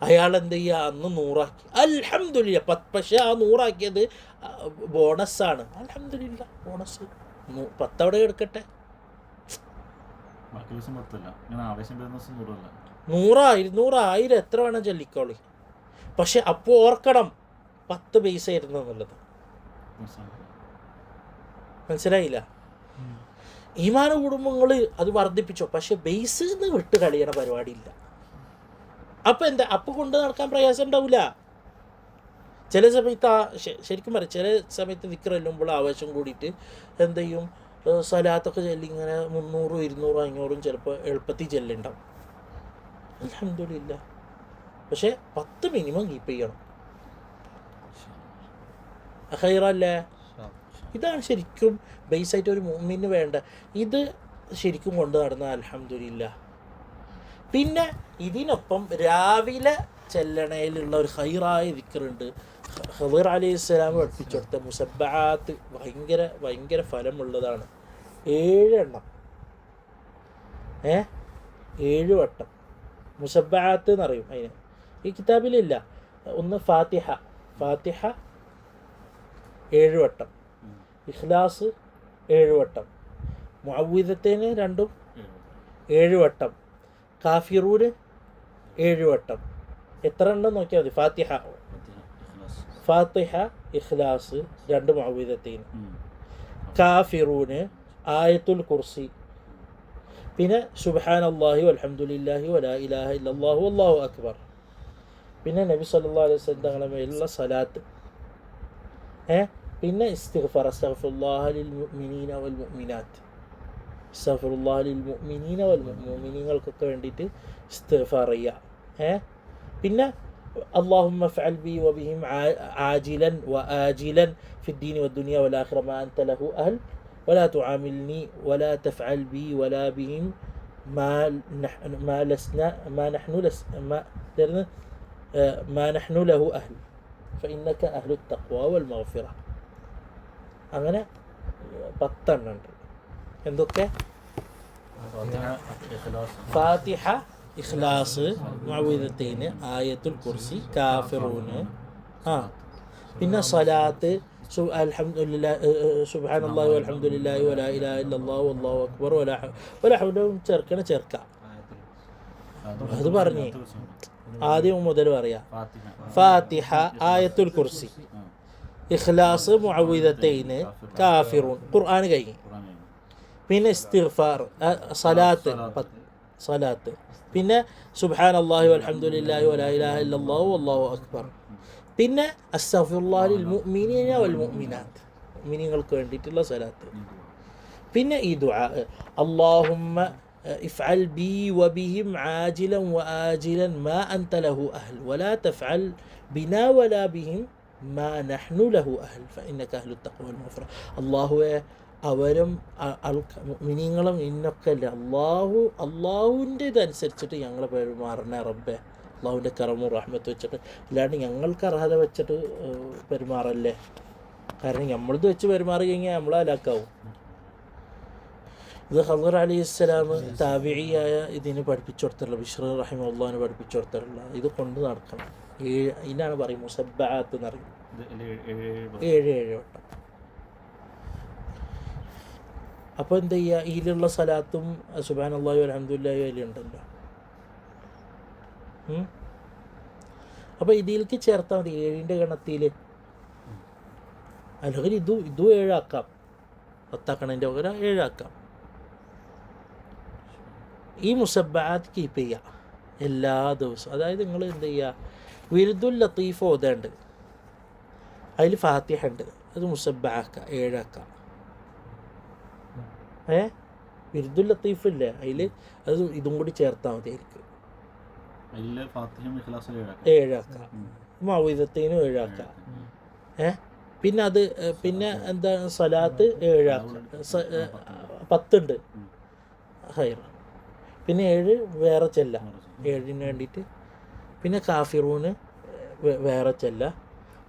അയാൾ എന്ത് ചെയ്യുക, അന്ന് 100 ആക്കി. അൽഹംദുലില്ലാ. പക്ഷേ ആ 100 ആക്കിയത് ബോണസാണ്. അൽഹംദുലില്ലാ, ബോണസ് 10 അവിടെ എടുക്കട്ടെ. 100, 200, 1000 എത്ര വേണം ചൊല്ലിക്കോളി. പക്ഷെ അപ്പോൾ ഓർക്കണം 10 ബേസ് ആയിരുന്നു എന്നുള്ളത്. മനസ്സിലായില്ല? ഈമാൻ കുടുംബങ്ങൾ അത് വർദ്ധിപ്പിച്ചോ, പക്ഷെ ബേസിൽ നിന്ന് വിട്ട് കളിയണ പരിപാടിയില്ല. അപ്പം എന്താ, അപ്പം കൊണ്ട് നടക്കാൻ പ്രയാസം ഉണ്ടാവില്ല. ചില സമയത്ത് ശരിക്കും പറയാം, ചില സമയത്ത് ദിക്ർ ചെല്ലുമ്പോൾ ആവേശം കൂടിയിട്ട് എന്ത് ചെയ്യും, സലാത്തൊക്കെ ചെല്ലി ഇങ്ങനെ 300, 200, 500 ചിലപ്പോൾ എളുപ്പത്തിൽ ചെല്ലുണ്ടാവും. അൽഹംദുലില്ലാ. പക്ഷേ 10 മിനിമം കീപ്പ് ചെയ്യണം. ഖൈറല്ലേ? ഇതാണ് ശരിക്കും ബേസായിട്ട് ഒരു മുഅ്മിന് വേണ്ട. ഇത് ശരിക്കും കൊണ്ട് നടന്ന അൽഹംദുലില്ലാ. പിന്നെ ഇതിനൊപ്പം രാവിലെ ചെല്ലണയിലുള്ള ഒരു ഖൈറായ ദിക്റുണ്ട്. ഖദർ അലൈഹിസ്സലാം പഠിപ്പിച്ചു കൊടുത്ത മുസബ്ബഹാത്ത് ഭയങ്കര ഫലമുള്ളതാണ്. 7 എണ്ണം, 7 വട്ടം മുസബ്ബഹാത്ത് എന്നറിയും അതിന്. ഈ കിതാബിലില്ല. ഒന്ന് ഫാത്തിഹ 7 വട്ടം, ഇഖ്ലാസ് 7 വട്ടം, മുഅവ്വിദത്തൈന് 2 7 വട്ടം, കാഫിറൂന് 7 വട്ടം. എത്ര ഉണ്ടെന്ന് നോക്കിയാൽ മതി. ഫാത്തിഹ, ഇഖ്ലാസ്, 2 മുഅവ്വിദത്തൈന്, കാഫിറൂന്, ആയത്തുൽ കുർസി, പിന്നെ സുബ്ഹാനല്ലാഹി വൽഹംദുലില്ലാഹി വലാ ഇലാഹ ഇല്ലല്ലാഹു വല്ലാഹു അക്ബർ, പിന്നെ നബി സല്ലല്ലാഹു അലൈഹി വസല്ലം തങ്ങളുടെ മേലുള്ള സലാത്ത്, പിന്നെ ഇസ്തിഗ്ഫാർ, അസ്തഗ്ഫിറുല്ലാഹ ലിൽ മുഅ്മിനീന വൽ മുഅ്മിനാത്ത്, അസ്തഗ്ഫിറുല്ലാഹ ലിൽ മുഅ്മിനീന വൽ മുഅ്മിനീങ്ങൾക്കൊക്കെ വേണ്ടിയിട്ട് ഇസ്തിഗ്ഫാർ ചെയ്യുക. പിന്നെ അല്ലാഹുമ്മ ഫഅൽ ബി വബിഹിം ആജിലൻ വആജിലൻ ഫിദ്ദീനി വദ്ദുനിയ വൽആഖിറ മാ അൻത ലഹു അഹൽ വലാ തുആമിൽനി വലാ തഫഅൽ ബി വലാ ബിഹിം മാ നഹ്നു ലഹു അഹൽ ഫഇന്നക അഹ്ലു തഖ്വ വൽ മഗ്ഫിറ. അങ്ങനെ 10 എണ്ണം ഉണ്ട്. എന്തൊക്കെ? ഫാത്തിഹ, ഇഖ്ലാസ്, മുഅവ്വിദത്തൈന്, ആയത്തുൽ കുർസി, കാഫിറൂന്, പിന്നെ സലാത്ത്, അൽഹംദുലില്ലാഹി സുബ്ഹാനല്ലാഹി വൽഹംദുലില്ലാഹി വലാ ഇലാഹ ഇല്ലല്ലാഹു വല്ലാഹു അക്ബർ വലാ ഹൗല ചേർക്കാം. അത് പറഞ്ഞ് ആദ്യം മുതൽ പറയാം. ഫാത്തിഹ, ആയത്തുൽ കുർസി, ഇഖ്ലാസ്, മുഅവ്വിദത്തൈന്, കാഫിറൂൻ, ഖുർആൻ കഴിഞ്ഞ്. പിന്നെ ഇസ്തിഗ്ഫാർ, സലാത്ത്, പിന്നെ സുബ്ഹാനല്ലാഹി വൽഹംദുലില്ലാഹി വലാ ഇലാഹ ഇല്ലല്ലാഹു വല്ലാഹു അക്ബർ. പിന്നെ അസ്തഗ്ഫിറുല്ലാഹ ലിൽ മുഅ്മിനീന വൽ മുഅ്മിനാത്ത്, മുഅ്മിനീങ്ങൾക്ക് വേണ്ടിയിട്ടുള്ള സലാത്ത്. പിന്നെ ഈ ദുആ, അല്ലാഹുമ്മ ഇഫ്അൽ ബി വബിഹിം ആജിലൻ വആജിലൻ മാ അൻത ലഹു അഹ്ൽ വലാ തഫ്അൽ ബിനാ വലാ ബിഹിം മാ നഹ്നു ലഹു അഹ്ൽ ഫഇന്നക അഹ്ലുത് തഖ്വ വൽ മഗ്ഫിറ. അല്ലാഹുവേ, അവരും മുഅ്മിനീങ്ങളും ഇന്നൊക്കെ അല്ലേ അള്ളാഹുവിൻ്റെ ഇതനുസരിച്ചിട്ട് ഞങ്ങളെ പെരുമാറണേ റബ്ബേ. അള്ളാഹുവിൻ്റെ കറമും റഹ്മത്ത് വെച്ചിട്ട്, അല്ലാണ്ട് ഞങ്ങൾക്ക് അർഹത വെച്ചിട്ട് പെരുമാറല്ലേ. കാരണം നമ്മളിത് വെച്ച് പെരുമാറി കഴിഞ്ഞാൽ നമ്മൾ ഹലാക്കാവും. ഇത് ഖദർ അലൈഹിസ്സലാം താബിഈയായ ഇതിന് പഠിപ്പിച്ചു കൊടുത്തിട്ടുള്ള, ബിശ്ർ റഹിമഹുല്ലാഹിന് പഠിപ്പിച്ചു കൊടുത്തിട്ടുള്ള, ഇത് കൊണ്ട് നടക്കണം. ഇതിനാണ് പറയും മുസബ്ബഅത്ത് എന്ന് പറയും. 7 വട്ടം. അപ്പോൾ എന്താ ചെയ്യുക, ഇതിലുള്ള സലാത്തും സുബ്ഹാനല്ലാഹി വൽഹംദുലില്ലാഹി അതിലുണ്ടല്ലോ. അപ്പോൾ ഇതിലേക്ക് ചേർത്താൽ മതി 7ൻ്റെ ഗണത്തിൽ. അല്ലെങ്കിൽ ഇതും 7 ആക്കാം. 10 ആക്കണതിൻ്റെ പകരം 7 ആക്കാം. ഈ മുസബ്ബഅത്ത് കീപ്പ് ചെയ്യുക എല്ലാ ദിവസവും. അതായത് നിങ്ങൾ എന്ത് ചെയ്യുക, വിർദുൽ ലത്തീഫ് ഓതേണ്ട, അതിൽ ഫാത്തിഹ ഉണ്ട്, അത് മുസബ്ബഅത്ത് 7 ആക്കാം. വിർദുൽ ലത്തീഫ് ഇല്ലേ, അതിൽ അത് ഇതും കൂടി ചേർത്താൽ മതി. അതിലേക്ക് 7 ആക്കാം. മൗഇദത്തൈനും 7 ആക്കാം. പിന്നെ എന്താണ് സലാത്ത് 7 ആക്കാം. 10 ഉണ്ട് ഹൈർ. പിന്നെ 7 വേറെ ചെല്ല, 7ന് വേണ്ടിയിട്ട്. പിന്നെ കാഫിറൂന് വേറെ ചെല്ല.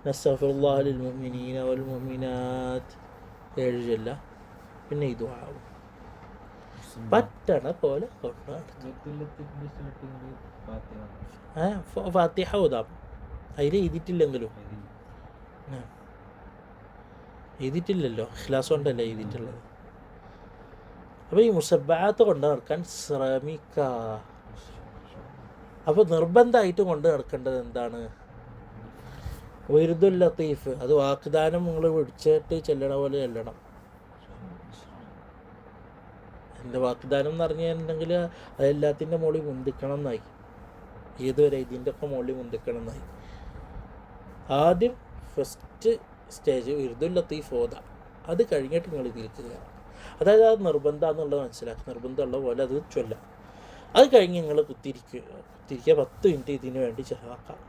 നസ്തഗ്ഫിറുല്ലാഹ ലിൽ മുഅ്മിനീന വൽ മുഅ്മിനാത്ത് 7 ചെല്ല. പിന്നെ ഇതും ആവും. പറ്റണ പോലെ കൊണ്ട് ഫാത്തിഹ ഓതാം. അതിൽ എഴുതിയിട്ടില്ലെങ്കിലും, എഴുതിയിട്ടില്ലല്ലോ, ഇഖ്ലാസ് കൊണ്ടല്ലേ എഴുതിയിട്ടുള്ളത്. അപ്പോൾ ഈ മുസബ്ബഅത്ത് കൊണ്ട് നടക്കാൻ ശ്രമിക്കുക. അപ്പോൾ നിർബന്ധമായിട്ടും കൊണ്ട് നടക്കേണ്ടത് എന്താണ്, വിർദുൽ ലത്തീഫ്. അത് വാഗ്ദാനം നിങ്ങൾ പിടിച്ചിട്ട് ചെല്ലണ പോലെ ചെല്ലണം. എൻ്റെ വാഗ്ദാനം എന്ന് പറഞ്ഞിട്ടുണ്ടെങ്കിൽ അതെല്ലാത്തിൻ്റെ മുകളിൽ മുന്തിക്കണം എന്നായി. ഏതുവരെ ഇതിൻ്റെ ഒക്കെ മുകളിൽ മുന്തിക്കണം എന്നായി. ആദ്യം ഫസ്റ്റ് സ്റ്റേജ് വിർദുൽ ലത്തീഫ് ഓതാം. അത് കഴിഞ്ഞിട്ട് നിങ്ങൾ ഇതിലേക്ക് കയറാം. അതായത് അത് നിർബന്ധമെന്നുള്ളത് മനസ്സിലാക്കുക. നിർബന്ധമുള്ള പോലെ അത് ചൊല്ലാം. അത് കഴിഞ്ഞ് നിങ്ങൾ കുത്തിരിക്കുക 10 മിനിറ്റ് ഇതിന് വേണ്ടി ചിലവാക്കാം.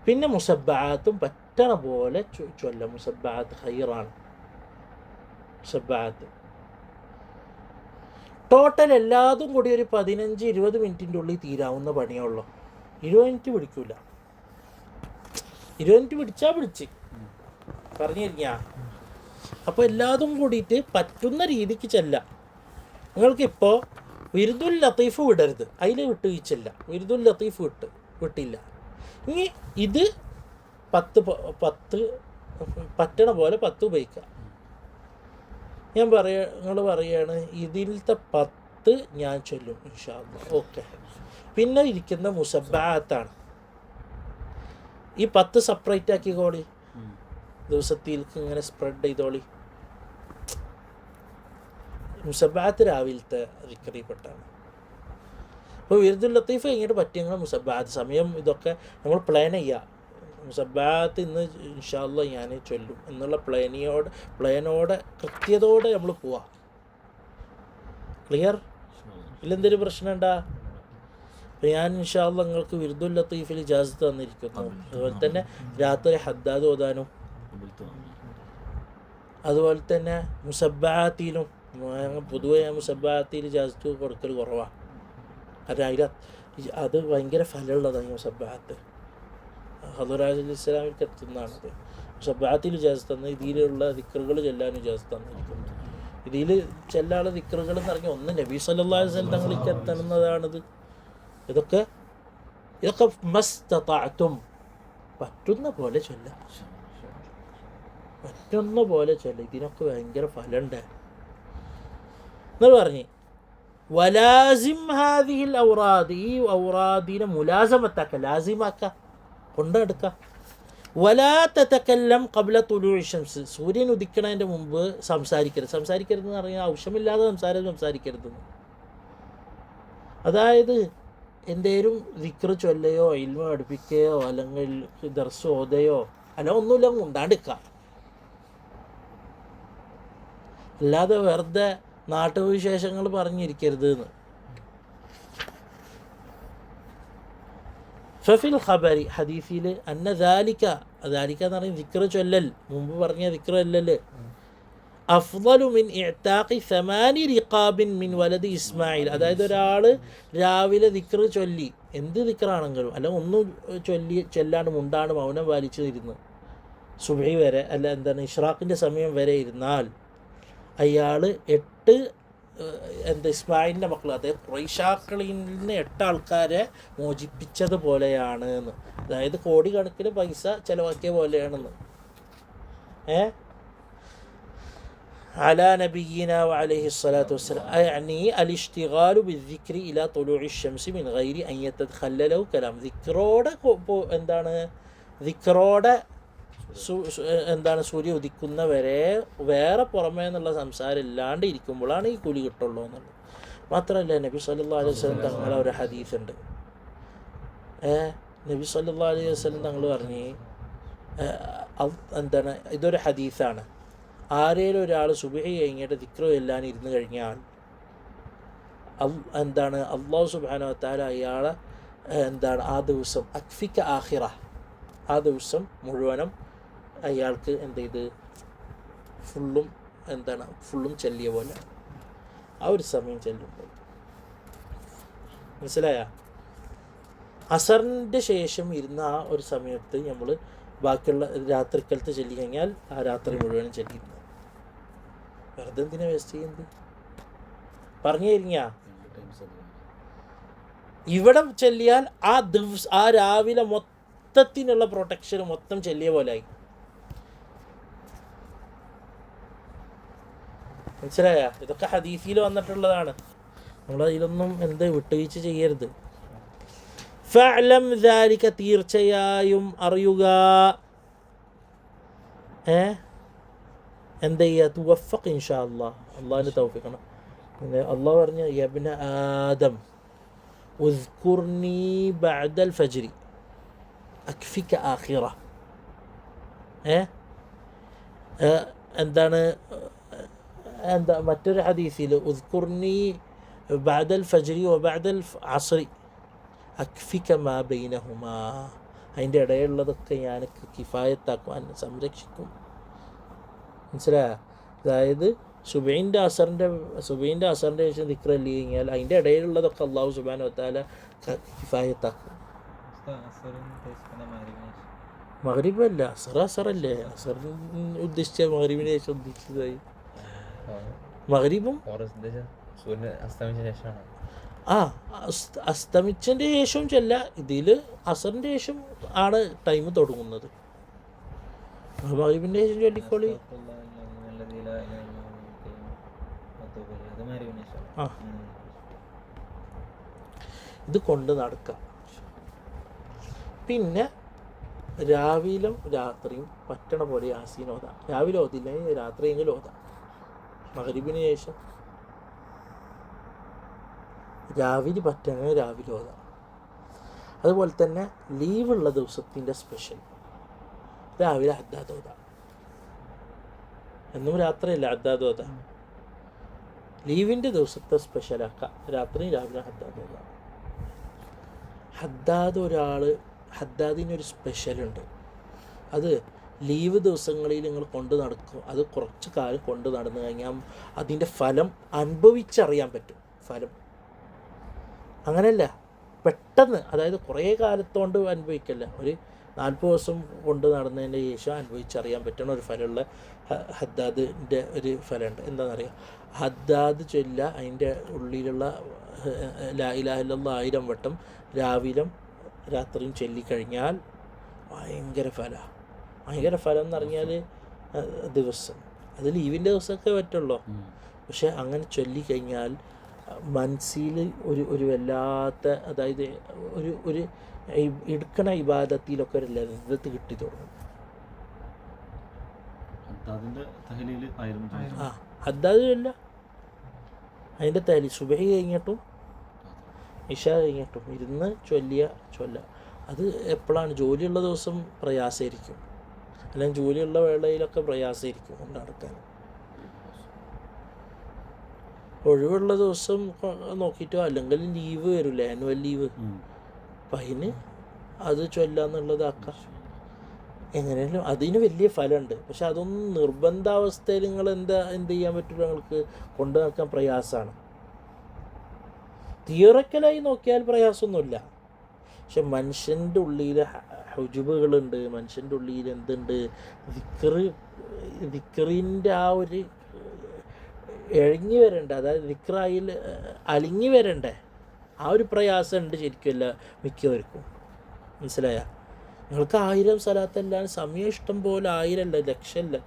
പിന്നെ മുസബ്ബഅത്തും പറ്റണ പോലെ ചൊല്ലാം. മുസബ്ബഅത്ത് ഹൈറാണ്. മുസബ്ബഅത്ത് ടോട്ടൽ എല്ലാതും കൂടി ഒരു 15-20 മിനിറ്റിൻ്റെ ഉള്ളിൽ തീരാവുന്ന പണിയുള്ളൂ. 20 മിനിറ്റ് പിടിക്കില്ല. 20 മിനിറ്റ് പിടിച്ചാൽ പിടിച്ച് പറഞ്ഞു കഴിഞ്ഞാൽ. അപ്പോൾ എല്ലാതും കൂടിയിട്ട് പറ്റുന്ന രീതിക്ക് ചെല്ലാം. നിങ്ങൾക്കിപ്പോൾ വിർദുൽ ലത്തീഫ് വിടരുത്, അതിൽ വിട്ട് വീഴ്ചയില്ല. വിർദുൽ ലത്തീഫ് വിട്ടില്ല. ഇനി ഇത് 10 പറ്റണ പോലെ 10 ഉപയോഗിക്കുക. നിങ്ങൾ പറയുകയാണ് ഇതിലത്തെ 10 ഞാൻ ചൊല്ലും ഇൻഷാ അല്ലാഹ്. ഓക്കെ. പിന്നെ ഇരിക്കുന്ന മുസബ്ബഅത്താണ്. ഈ 10 സെപ്പറേറ്റ് ആക്കിക്കോളി. ദിവസത്തിലേക്ക് ഇങ്ങനെ സ്പ്രെഡ് ചെയ്തോളി. മുസബ്ബഅത്ത് രാവിലത്തെ റിക്കറിപ്പെട്ടാണ്. അപ്പോൾ വിർദുൽ ലത്തീഫ് കഴിഞ്ഞിട്ട് പറ്റിയെങ്കിൽ മുസബ്ബഅത്ത് സമയം ഇതൊക്കെ നമ്മൾ പ്ലാൻ ചെയ്യുക. മുസബ്ബഅത്ത് ഇന്ന് ഇൻഷാ അല്ലാഹ് ഞാൻ ചൊല്ലും എന്നുള്ള പ്ലാനോടെ കൃത്യതയോടെ നമ്മൾ പോവാം. ക്ലിയർ? ഇതിലെന്തൊരു പ്രശ്നം ഉണ്ടാ? അപ്പോൾ ഞാൻ ഇൻഷാ അല്ലാഹ് നിങ്ങൾക്ക് വിർദുൽ ലത്തീഫിൽ ഇജാസത്ത് തന്നിരിക്കുന്നു. അതുപോലെ തന്നെ രാത്രി ഹദ്ദാദ് ഓതാനും, അതുപോലെ തന്നെ മുസബ്ബഅത്തിലും പൊതുവെ മുസബ്ബഅത്തിൽ ഇജാസത്ത് കൊടുക്കൽ കുറവാണ്. കാരണം അത് ഭയങ്കര ഫലമുള്ളതാണ്. ഈ മുസബ്ബഅത്ത് ഖദർ അലൈഹിസ്സലാമിലേക്ക് എത്തുന്നതാണത്. മുസബ്ബഅത്തിൽ ഇജാസത്ത് തന്ന ഇതിലുള്ള ദിക്റുകൾ ചെല്ലാൻ ഇജാസത്ത് തന്നിരിക്കുന്നു. ഇതിൽ ചെല്ലാനുള്ള ദിക്റുകൾ എന്ന് പറഞ്ഞാൽ ഒന്ന് നബി സല്ലല്ലാഹു അലൈഹി വസല്ലം തങ്ങൾക്ക് എത്തുന്നതാണിത്. ഇതൊക്കെ മസ്തതഅതും പറ്റുന്ന പോലെ ചൊല്ല, പറ്റുന്ന പോലെ ചൊല്ല. ഇതിനൊക്കെ ഭയങ്കര ഫലമുണ്ട് എന്ന് പറഞ്ഞ് വലാസിം ഹാദിഹിൽ ഔറാദ്, ഈ ഔറാദിനെ മുലാസമത്താക്ക, ലാസിമാക്ക, കൊണ്ടെടുക്കുക. വലാ തതകല്ലം ഖബ്ല തുലൂഇ ശംസ്, സൂര്യൻ ഉദിക്കണതിൻ്റെ മുമ്പ് സംസാരിക്കരുത്. സംസാരിക്കരുത് എന്ന് പറഞ്ഞാൽ ആവശ്യമില്ലാതെ സംസാരിക്കരുത്. അതായത് എന്തേലും ദിക്ർ ചൊല്ലയോ ഇൽമ പഠിപ്പിക്കുകയോ അല്ലെങ്കിൽ ദർസ് ഓതയോ അല്ല ഒന്നുമില്ല ഉണ്ടാണ്ടിക്കുക. അല്ലാതെ വെറുതെ നാട്ടുവിശേഷങ്ങൾ പറഞ്ഞിരിക്കരുത് എന്ന്. ഫഫിൽ ഖബരി, ഹദീസിൽ അന്ന ദാലിക എന്ന് പറഞ്ഞ ദിക്ർ ചൊല്ലൽ, മുമ്പ് പറഞ്ഞ ദിക്ർ അല്ലല്, അഫ്ളലു മിൻ ഇഅ്താഖി 8 റിഖാബിൻ മിൻ വലദി ഇസ്മായിൽ. അതായത് ഒരാൾ രാവിലെ ദിക്ർ ചൊല്ലി, എന്ത് ദിക്റാണെങ്കിലും അല്ല ഒന്നും ചൊല്ലാണ്ട് മുണ്ടാണ്ട് മൗനം പാലിച്ചു ഇരുന്ന് സുബ്ഹി വരെ അല്ല ഇഷ്റാഖിൻ്റെ സമയം വരെ ഇരുന്നാൽ അയാൾ 8 ഇസ്മായിലിൻ്റെ മക്കൾ, അതായത് ഖുറൈശാക്കളിൽ നിന്ന് 8 ആൾക്കാരെ മോചിപ്പിച്ചതുപോലെയാണ് എന്ന്. അതായത് കോടിക്കണക്കിന് പൈസ ചിലവാക്കിയ പോലെയാണെന്ന്. അലാ നബിയ്യിന വഅലൈഹി സ്വലാത്തു വസ്സലാം അയനി അലിഷ്തിഗാലു ബിദ്ദിക്രി ഇലാ തുലൂഇ ശംസി മിൻ ഗൈരി അൻ യതഖല്ലലഹു കലാം. ദിക്റോടെ സൂര്യ ഉദിക്കുന്നവരെ വേറെ പുറമേ നിന്നുള്ള സംസാരം ഇല്ലാണ്ട് ഇരിക്കുമ്പോഴാണ് ഈ കൂലി കിട്ടുള്ളൂ എന്നുള്ളത്. മാത്രമല്ല നബി സല്ലല്ലാഹു അലൈഹി വസല്ലം തങ്ങളെ ഒരു ഹദീസുണ്ട്. നബി സല്ലല്ലാഹു അലൈഹി വസല്ലം തങ്ങൾ പറഞ്ഞ് ഇതൊരു ഹദീസാണ്, ആരേലും ഒരാൾ സുബ്ഹി കഴിഞ്ഞിട്ട് ദിക്ർ ചൊല്ലാൻ ഇരുന്ന് കഴിഞ്ഞാൽ അല്ലാഹു സുബ്ഹാനഹു വ തആല അയാളെ ആ ദിവസം അക്ഫിക ആഖിറ, ആ ദിവസം മുഴുവനും അയാൾക്ക് ഫുള്ളും ചെല്ലിയ പോലെ ആ ഒരു സമയം ചെല്ലുമ്പോൾ. മനസ്സിലായ? അസറിൻ്റെ ശേഷം ഇരുന്ന ആ ഒരു സമയത്ത് നമ്മൾ ബാക്കിയുള്ള രാത്രിക്കാലത്ത് ചെല്ലി കഴിഞ്ഞാൽ ആ രാത്രി മുഴുവനും ചെല്ലിയിരുന്നു. വെറുതെ എന്തിനാ വേസ്റ്റ് ചെയ്യുന്നത്? പറഞ്ഞു കഴിഞ്ഞ ഇവിടെ ചെല്ലിയാൽ ആ രാവിലെ മൊത്തത്തിനുള്ള പ്രൊട്ടക്ഷൻ മൊത്തം ചെല്ലിയ പോലെ ആയി. മനസ്സിലായ? ഇതൊക്കെ ഹദീസിൽ വന്നിട്ടുള്ളതാണ്. നമ്മളതിലൊന്നും വിട്ടുവീഴ്ച ചെയ്യരുത്. ഫഅലം ദാലിക, തീർച്ചയായും അറിയുക. തുവഫഖ് ഇൻഷാ അല്ലാഹ്, അള്ളാഹിൻ്റെ തൗഫീഖാണ്. അള്ളാഹ് പറഞ്ഞ യബ്ന ആദം ഉസ്കുർനി ബഅദൽ ഫജ്രി അക്ഫിക ആഖിറ. മറ്റൊരു ഹദീസിൽ ഉസ്കുർനി ബഅദൽ ഫജ്രി വ ബഅദൽ അസ്രി അക്ഫിക മാ ബൈനഹുമാ. അതിൻ്റെ ഇടയിലുള്ളതൊക്കെ ഞാൻ കിഫായത്താക്കുവാൻ സംരക്ഷിക്കും. മനസ്സിലായ? അതായത് സുബൈൻ്റെ അസറിൻ്റെ ശേഷം ദിക്ർ ചൊല്ലി കഴിഞ്ഞാൽ അതിൻ്റെ ഇടയിലുള്ളതൊക്കെ അള്ളാഹു സുബ്ഹാനഹു വ തആല കിഫായത്താക്കും. മഗ്രിബല്ല, അസറല്ലേ? അസർ ഉദ്ദേശിച്ച മഗ്രിബിന് ശേഷം ഉദ്ദേശിച്ചതായി. മഗ്രിബും അസ്തമിച്ചതിൻ്റെ ശേഷവും ചെല്ല. ഇതിൽ അസറിൻ്റെ ശേഷം ആണ് ടൈം തുടങ്ങുന്നത്. മഗ്രിബിൻ്റെ ശേഷം ചൊല്ലിക്കോളി. ഇത് കൊണ്ട് നടക്കാം. പിന്നെ രാവിലും രാത്രിയും പറ്റണ പോലെ യാസീൻ ഓതാം. രാവിലെ ഓതില്ലെങ്കിൽ രാത്രിയെങ്കിലും ഓതാം. മഗ്രിബിന് ശേഷം രാവിലെ പറ്റണമെങ്കിൽ രാവിലെ ഓതാം. അതുപോലെ തന്നെ ലീവുള്ള ദിവസത്തിൻ്റെ സ്പെഷ്യൽ രാവിലെ ഹദ്ദാദ് ഓതാം. എന്നും രാത്രിയല്ല ഹദ്ദാദ് ഓതാം. ലീവിൻ്റെ ദിവസത്തെ സ്പെഷ്യലാക്കാം. രാവിലെ ഹദ്ദാദ് ഓതാം. ഹദ്ദാദിനൊരു സ്പെഷ്യലുണ്ട്. അത് ലീവ് ദിവസങ്ങളിൽ നിങ്ങൾ കൊണ്ട് നടക്കും. അത് കുറച്ച് കാലം കൊണ്ട് നടന്നു കഴിഞ്ഞാൽ അതിൻ്റെ ഫലം അനുഭവിച്ചറിയാൻ പറ്റും. ഫലം അങ്ങനെയല്ല പെട്ടെന്ന്, അതായത് കുറേ കാലത്തോണ്ട് അനുഭവിക്കല്ല, ഒരു 40 ദിവസം കൊണ്ട് നടന്നതിൻ്റെ ശേഷം അനുഭവിച്ചറിയാൻ പറ്റുന്ന ഒരു ഫലമുള്ള ഹദ്ദാദിൻ്റെ ഒരു ഫലമുണ്ട്. എന്താണെന്നറിയാം? ഹദ്ദാദ് ചൊല്ല, അതിൻ്റെ ഉള്ളിലുള്ള ലാ ഇലാഹ ഇല്ലല്ലാഹ് 1000 വട്ടം രാവിലും രാത്രിയും ചൊല്ലിക്കഴിഞ്ഞാൽ ഭയങ്കര ഫലം എന്ന് പറഞ്ഞാൽ ദിവസം, അത് ലീവിൻ്റെ ദിവസമൊക്കെ പറ്റുള്ളൂ. പക്ഷെ അങ്ങനെ ചൊല്ലിക്കഴിഞ്ഞാൽ മനസ്സിൽ ഒരു വല്ലാത്ത, അതായത് ഒരു എടുക്കണ ഇബാദത്തിലൊക്കെ ഒരു ലദ്ദത്ത് കിട്ടി തുടങ്ങും. ഹദ്ദാദില്ല, അതിൻ്റെ തലി സുബഹി കഴിഞ്ഞിട്ടും ഇഷ കഴിഞ്ഞിട്ടും ഇരുന്ന് ചൊല്ല. അത് എപ്പോഴാണ് ജോലിയുള്ള ദിവസം പ്രയാസമായിരിക്കും, അല്ലെങ്കിൽ ജോലിയുള്ള വേളയിലൊക്കെ പ്രയാസമായിരിക്കും കൊണ്ട് നടക്കാൻ. ഒഴിവുള്ള ദിവസം നോക്കിയിട്ടോ, അല്ലെങ്കിൽ ലീവ് വരില്ല, ആനുവൽ ലീവ്, അപ്പം അതിന് അത് ചൊല്ലാന്നുള്ളതാക്കാം. എങ്ങനെയാലും അതിന് വലിയ ഫലമുണ്ട്. പക്ഷെ അതൊന്നും നിർബന്ധാവസ്ഥയിൽ നിങ്ങൾ എന്ത് ചെയ്യാൻ പറ്റില്ല, നിങ്ങൾക്ക് കൊണ്ടു നടക്കാൻ പ്രയാസമാണ്. തിയറക്കലായി നോക്കിയാൽ പ്രയാസമൊന്നുമില്ല. പക്ഷെ മനുഷ്യൻ്റെ ഉള്ളിൽ ഹുജുബുകളുണ്ട്, മനുഷ്യൻ്റെ ഉള്ളിൽ എന്തുണ്ട്, ദിക്റിൻ്റെ ആ ഒരു ഇഴങ്ങി വരണ്ട, അതായത് ദിക്റായിൽ അലിങ്ങി വരണ്ടേ, ആ ഒരു പ്രയാസം ഉണ്ട് ശരിക്കുമല്ല മിക്കവർക്കും. മനസ്സിലായ? നിങ്ങൾക്ക് 1000 സലാത്തല്ലാണ്ട് സമയം ഇഷ്ടം പോലെ, 1000 അല്ല,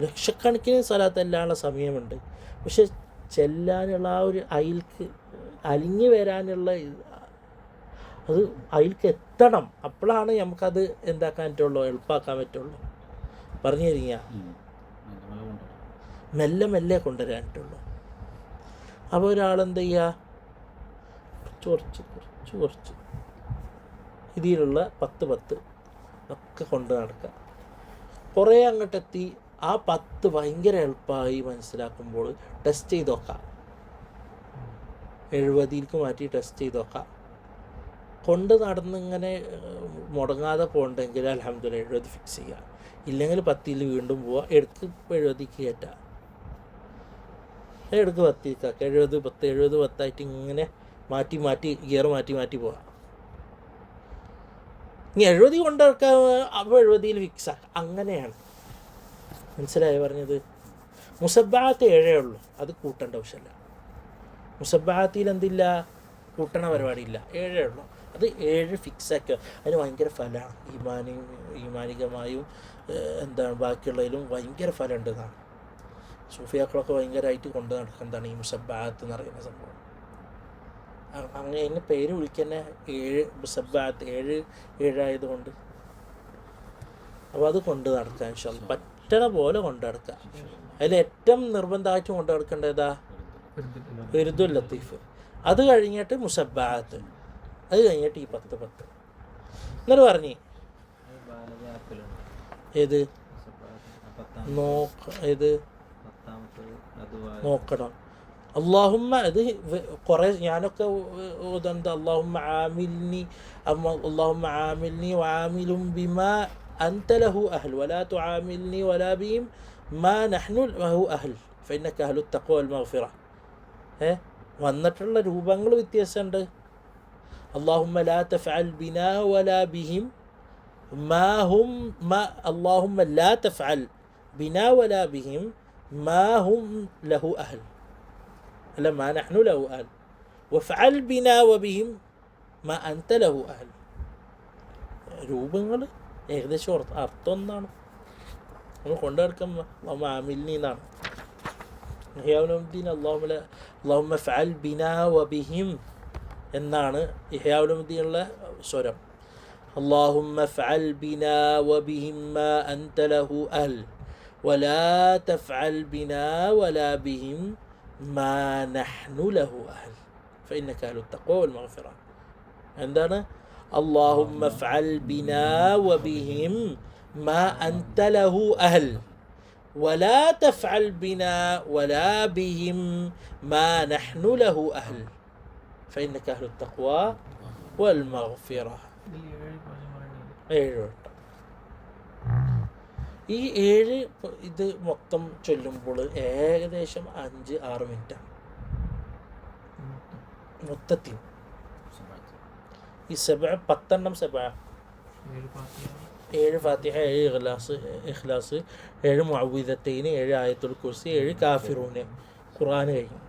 ലക്ഷക്കണക്കിന് സലാത്തല്ലാനുള്ള സമയമുണ്ട്. പക്ഷെ ചെല്ലാനുള്ള ആ ഒരു അലിഞ്ഞു വരാനുള്ള അത് അതിൽക്ക് എത്തണം. അപ്പോഴാണ് നമുക്കത് എന്താക്കാൻ പറ്റുള്ളൂ, എളുപ്പമാക്കാൻ പറ്റുള്ളൂ. പറഞ്ഞു തരിക, മെല്ലെ കൊണ്ടുവരാൻ പറ്റുള്ളൂ. അപ്പോൾ ഒരാളെന്ത് ചെയ്യുക, കുറച്ച് ഇതിലുള്ള 10 ഒക്കെ കൊണ്ട് നടക്കുക. കുറേ അങ്ങോട്ടെത്തി ആ 10 ഭയങ്കര എളുപ്പമായി മനസ്സിലാക്കുമ്പോൾ ടെസ്റ്റ് ചെയ്ത് നോക്കാം, 70ലേക്ക് മാറ്റി ടെസ്റ്റ് ചെയ്ത് നോക്കാം. കൊണ്ട് നടന്നിങ്ങനെ മുടങ്ങാതെ പോകണ്ടെങ്കിൽ അൽഹംദുലില്ലാഹ് 70 ഫിക്സ് ചെയ്യുക. ഇല്ലെങ്കിൽ 10ൽ വീണ്ടും പോവുക, എടുക്ക് 70ക്ക് കയറ്റുക, എടുക്ക് 10ക്ക് ആക്കുക, 70 10 ഇങ്ങനെ മാറ്റി ഗിയർ മാറ്റി പോവുക. ഇനി 70 കൊണ്ടിറക്കാൻ അപ്പോൾ 70ൽ ഫിക്സ് ആക്കുക. അങ്ങനെയാണ്. മനസ്സിലായോ പറഞ്ഞത്? മുസബ്ബാത്ത് 7 ഉള്ളൂ, അത് കൂട്ടേണ്ട ആവശ്യമില്ല. മുസബ്ബാത്തിൽ എന്തില്ല, കൂട്ടണ പരിപാടിയില്ല, 7 ഉള്ളൂ, അത് 7 ഫിക്സ് ആക്കുക. അതിന് ഭയങ്കര ഫലമാണ്, ഈമാനികമായും എന്താണ് ബാക്കിയുള്ളതിലും ഭയങ്കര ഫലം ഉണ്ടെന്നാണ്. സൂഫിയാക്കളൊക്കെ ഭയങ്കരമായിട്ട് കൊണ്ട് നടക്കുന്നതാണ് ഈ മുസബ്ബാത്ത് എന്ന് പറയുന്ന സംഭവം. അങ്ങനെ അതിന് പേര് വിളിക്കുന്ന 7 മുസബ്ബാത്ത്, 7 ആയതുകൊണ്ട്. അപ്പോൾ അത് കൊണ്ട് നടക്കുക ഇൻഷാ അല്ലാഹ്, പറ്റണ പോലെ കൊണ്ട് നടക്കുക. അതിൽ ഏറ്റവും നിർബന്ധമായിട്ടും കൊണ്ട് നടക്കേണ്ടതാ വിർദുൽ ലത്തീഫ്. അത് കഴിഞ്ഞിട്ട് മുസബ്ബാത്ത്, അത് കഴിഞ്ഞിട്ട് ഈ 10 എന്നിട്ട് പറഞ്ഞ് ഏത് നോക്കണം. അല്ലാഹുമ്മ, ഇത് കുറേ ഞാനൊക്കെ ഓതുന്നത് അല്ലാഹുമ്മ ആമിൽനി വആമിലും ബിമാ അൻത ലഹു അഹ്ൽ വലാ തുആമിൽനി വലാ ബിഹിം മാ നഹ്നു ലഹു അഹ്ൽ ഫഇന്നക അഹ്ലു തഖ്വ വൽ മഗ്ഫിറ. വന്നിട്ടുള്ള രൂപങ്ങൾ വ്യത്യാസമുണ്ട്. അല്ലാഹുമ്മ ലാ തഫ്അൽ ബിനാ വലാ ബിഹിം മാ ഹും അല്ലാഹുമ്മ ലാ തഫ്അൽ ബിനാ വലാ ബിഹിം മാ ഹും ലഹു അഹ്ൽ, അല്ല മാ നഹ്നു ലഹു അഹ്ൽ, വഫ്അൽ ബിനാ വബിഹിം മാ അൻത ലഹു അഹ്ൽ. രൂപങ്ങൾ ഏകദേശം അർത്ഥം ഒന്നാണ്. നമ്മൾ കൊണ്ടുനടക്കാൻ അല്ലാഹുമ്മ ആമിൽനി എന്നാണ്. ഇഹ്യാഉലുദ്ദീൻ അല്ലാഹുമ്മ ഫഅൽ ബിനാ വബിഹിം എന്നാണ് ഇഹ്യാഉലുദ്ദീനുള്ള സ്വരം. അല്ലാഹുമ്മ ഫഅൽ ബിനാ വബിഹിം മാ അൻത ലഹു അഹ്ൽ വലാ തഫ്അൽ ബിനാ വലാ ബിഹിം മാ നഹ്നു ലഹു അഹ്ൽ ഫഇന്നക അഹ്ലു തഖ്വ വൽ മഗ്ഫിറ. എന്താണ്? അല്ലാഹുമ്മ ഫഅൽ ബിനാ വബിഹിം മാ അൻത ലഹു അഹ്ൽ വലാ തഫ്അൽ ബിനാ വലാ ബിഹിം മാ നഹ്നു ലഹു അഹ്ൽ ഫഇന്നക അഹ്ലു തഖ്വ വൽ മഗ്ഫിറ. 7 വട്ടം. ഈ 7 ഇത് മൊത്തം ചൊല്ലുമ്പോൾ ഏകദേശം 5-6 മിനിറ്റാണ് മൊത്തത്തിൽ. ഈ 10 7 ഫാത്തിഹ, 7 ഇഖ്ലാസ്, 7 മുഅവ്വിദത്തൈൻ, 7 ആയത്തുൽ കുർസി, 7 കാഫിറൂൻ, ഖുർആൻ കഴിഞ്ഞു.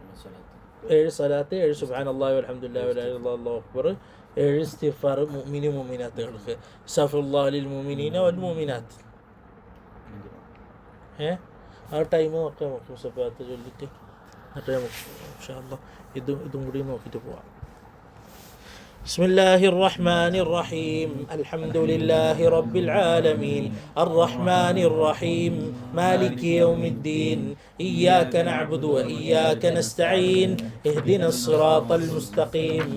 7 സ്വലാത്ത്, 7 സുബ്ഹാനല്ലാഹി വൽഹംദുലില്ലാഹി വലാ ഇലാഹ ഇല്ലല്ലാഹു അല്ലാഹു അക്ബർ, 7 ഇസ്തിഗ്ഫാർ മുഅ്മിനീങ്ങൾക്ക്, അസ്തഗ്ഫിറുല്ലാഹ ലിൽ മുഅ്മിനീന വൽ മുഅ്മിനാത്ത്. ആ ടൈം നോക്കാം നമുക്ക് മുസഫാത്ത് ചൊല്ലിയിട്ട്, ആ ടൈം ഇൻഷാ അല്ലാഹ് ഇതും കൂടി നോക്കിയിട്ട് പോവാം. بسم الله الرحمن الرحيم. الحمد لله رب العالمين الرحمن الرحيم مالك يوم الدين إياك نعبد وإياك نستعين اهدنا الصراط المستقيم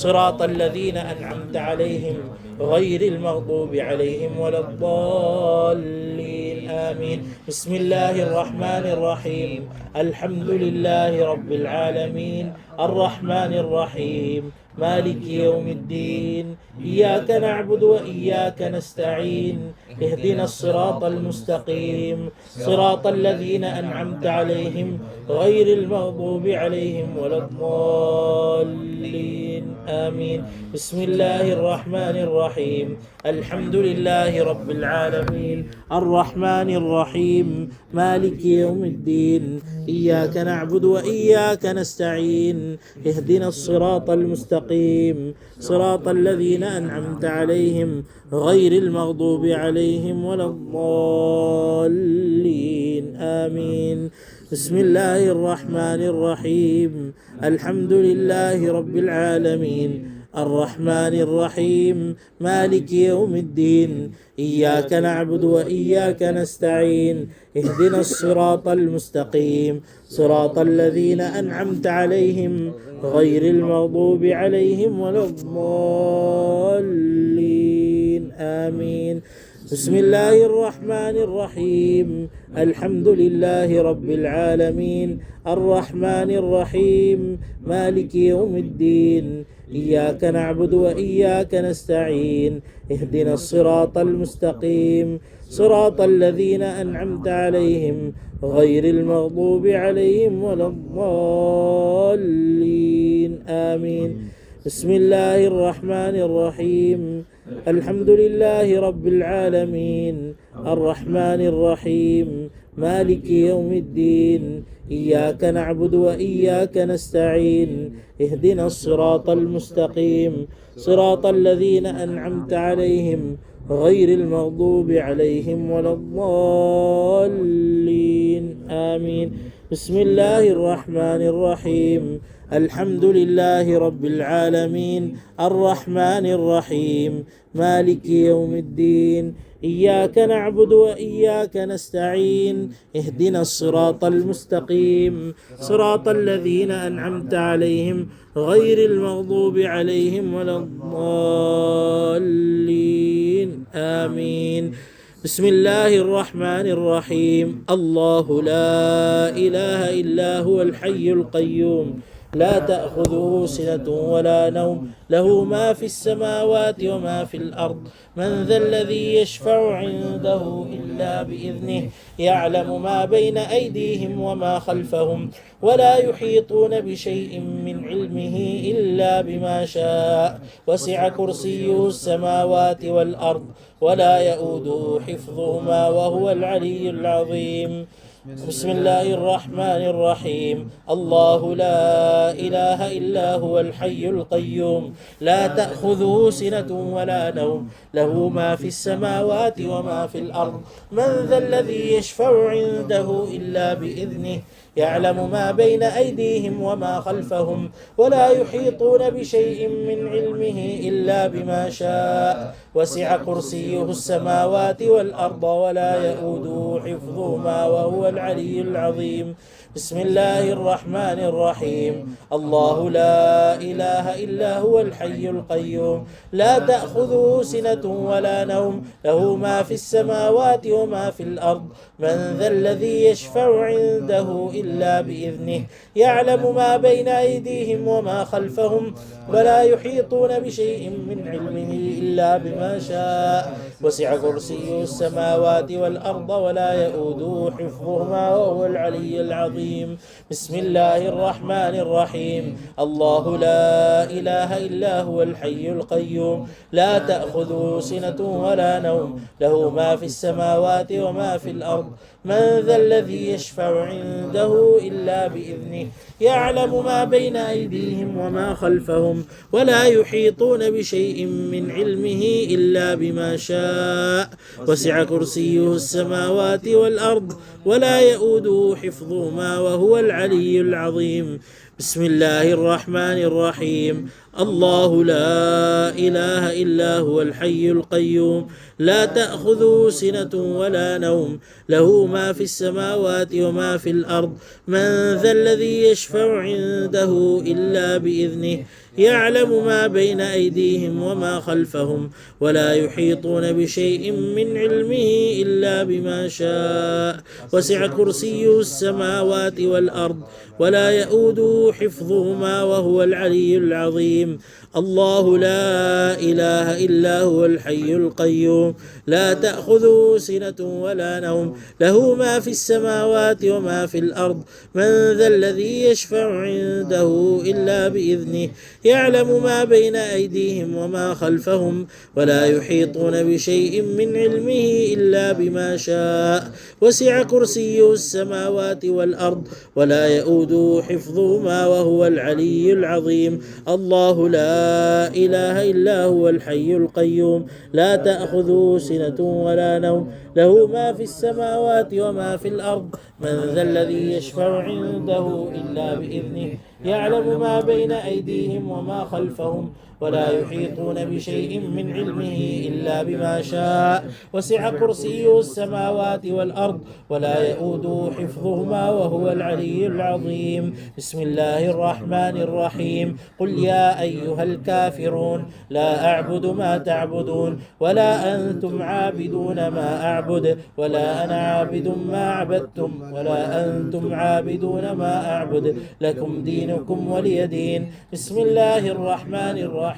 صراط الذين أنعمت عليهم غير المغضوب عليهم ولا الضالين آمين. بسم الله الرحمن الرحيم. الحمد لله رب العالمين الرحمن الرحيم مالك يوم الدين إياك نعبد وإياك نستعين اهدنا الصراط المستقيم صراط الذين أنعمت عليهم غير المغضوب عليهم ولا الضالين آمين. بسم الله الرحمن الرحيم. الحمد لله رب العالمين الرحمن الرحيم مالك يوم الدين إياك نعبد وإياك نستعين اهدنا الصراط المستقيم صراط الذين أنعمت عليهم غير المغضوب عليهم ولا الضالين آمين. بسم الله الرحمن الرحيم. الحمد لله رب العالمين الرحمن الرحيم مالك يوم الدين إياك نعبد وإياك نستعين اهدنا الصراط المستقيم صراط الذين أنعمت عليهم غير المغضوب عليهم ولا الضالين آمين. بسم الله الرحمن الرحيم. الحمد لله رب العالمين الرحمن الرحيم مالك يوم الدين إياك نعبد وإياك نستعين اهدنا الصراط المستقيم صراط الذين أنعمت عليهم غير المغضوب عليهم ولا الضالين آمين. بسم الله الرحمن الرحيم. الحمد لله رب العالمين الرحمن الرحيم مالك يوم الدين إياك نعبد وإياك نستعين اهدنا الصراط المستقيم صراط الذين أنعمت عليهم غير المغضوب عليهم ولا الضالين آمين. بسم الله الرحمن الرحيم. الحمد لله رب العالمين الرحمن الرحيم مالك يوم الدين إياك نعبد وإياك نستعين اهدنا الصراط المستقيم صراط الذين أنعمت عليهم غير المغضوب عليهم ولا الضالين آمين. بسم الله الرحمن الرحيم. الله لا إله إلا هو الحي القيوم لا تأخذه سنة ولا نوم له ما في السماوات وما في الأرض من ذا الذي يشفع عنده إلا بإذنه يعلم ما بين أيديهم وما خلفهم ولا يحيطون بشيء من علمه إلا بما شاء وسع كرسيه السماوات والأرض ولا يؤوده حفظهما وهو العلي العظيم. بسم الله الرحمن الرحيم. الله لا إله إلا هو الحي القيوم لا تأخذه سنة ولا نوم له ما في السماوات وما في الأرض من ذا الذي يشفع عنده إلا بإذنه يعلم ما بين أيديهم وما خلفهم ولا يحيطون بشيء من علمه إلا بما شاء وسع كرسيه السماوات والأرض ولا يؤوده حفظهما وهو العلي العظيم. بسم الله الرحمن الرحيم. الله لا إله إلا هو الحي القيوم لا تأخذه سنة ولا نوم له ما في السماوات وما في الأرض من ذا الذي يشفع عنده إلا بإذنه يعلم ما بين أيديهم وما خلفهم ولا يحيطون بشيء من علمه إلا بما شاء وسع كرسيه السماوات والأرض ولا يؤوده حفظهما وهو العلي العظيم. بسم الله الرحمن الرحيم. الله لا إله إلا هو الحي القيوم لا تأخذه سنة ولا نوم له ما في السماوات وما في الأرض من ذا الذي يشفع عنده إلا بإذنه يعلم ما بين أيديهم وما خلفهم ولا يحيطون بشيء من علمه إلا بما شاء وسع كرسيه السماوات والأرض ولا يؤوده حفظهما وهو العلي العظيم. بسم الله الرحمن الرحيم. الله لا إله إلا هو الحي القيوم لا تأخذه سنة ولا نوم له ما في السماوات وما في الأرض من ذا الذي يشفع عنده إلا بإذنه يعلم ما بين أيديهم وما خلفهم ولا يحيطون بشيء من علمه إلا بما شاء وسع كرسيه السماوات والأرض ولا يؤوده حفظهما وهو العلي العظيم. الله لا إله إلا هو الحي القيوم لا تأخذه سنة ولا نوم له ما في السماوات وما في الأرض من ذا الذي يشفع عنده إلا بإذنه يعلم ما بين أيديهم وما خلفهم ولا يحيطون بشيء من علمه إلا بما شاء وسع كرسيه السماوات والأرض ولا يؤوده حفظهما وهو العلي العظيم. الله لا إله إلا هو الحي القيوم لا تأخذه سنة ولا نوم له ما في السماوات وما في الأرض من ذا الذي يشفع عنده إلا بإذنه يعلم ما بين أيديهم وما خلفهم ولا يحيطون بشيء من علمه إلا بما شاء وسع كرسيه السماوات والأرض ولا يؤوده حفظهما وهو العلي العظيم. بسم الله الرحمن الرحيم. قل يا أيها الكافرون لا أعبد ما تعبدون ولا أنتم عابدون ما أعبد ولا أنا عابد ما عبدتم ولا أنتم عابدون ما أعبد لكم دينكم ولي دين. بسم الله الرحمن الرحيم.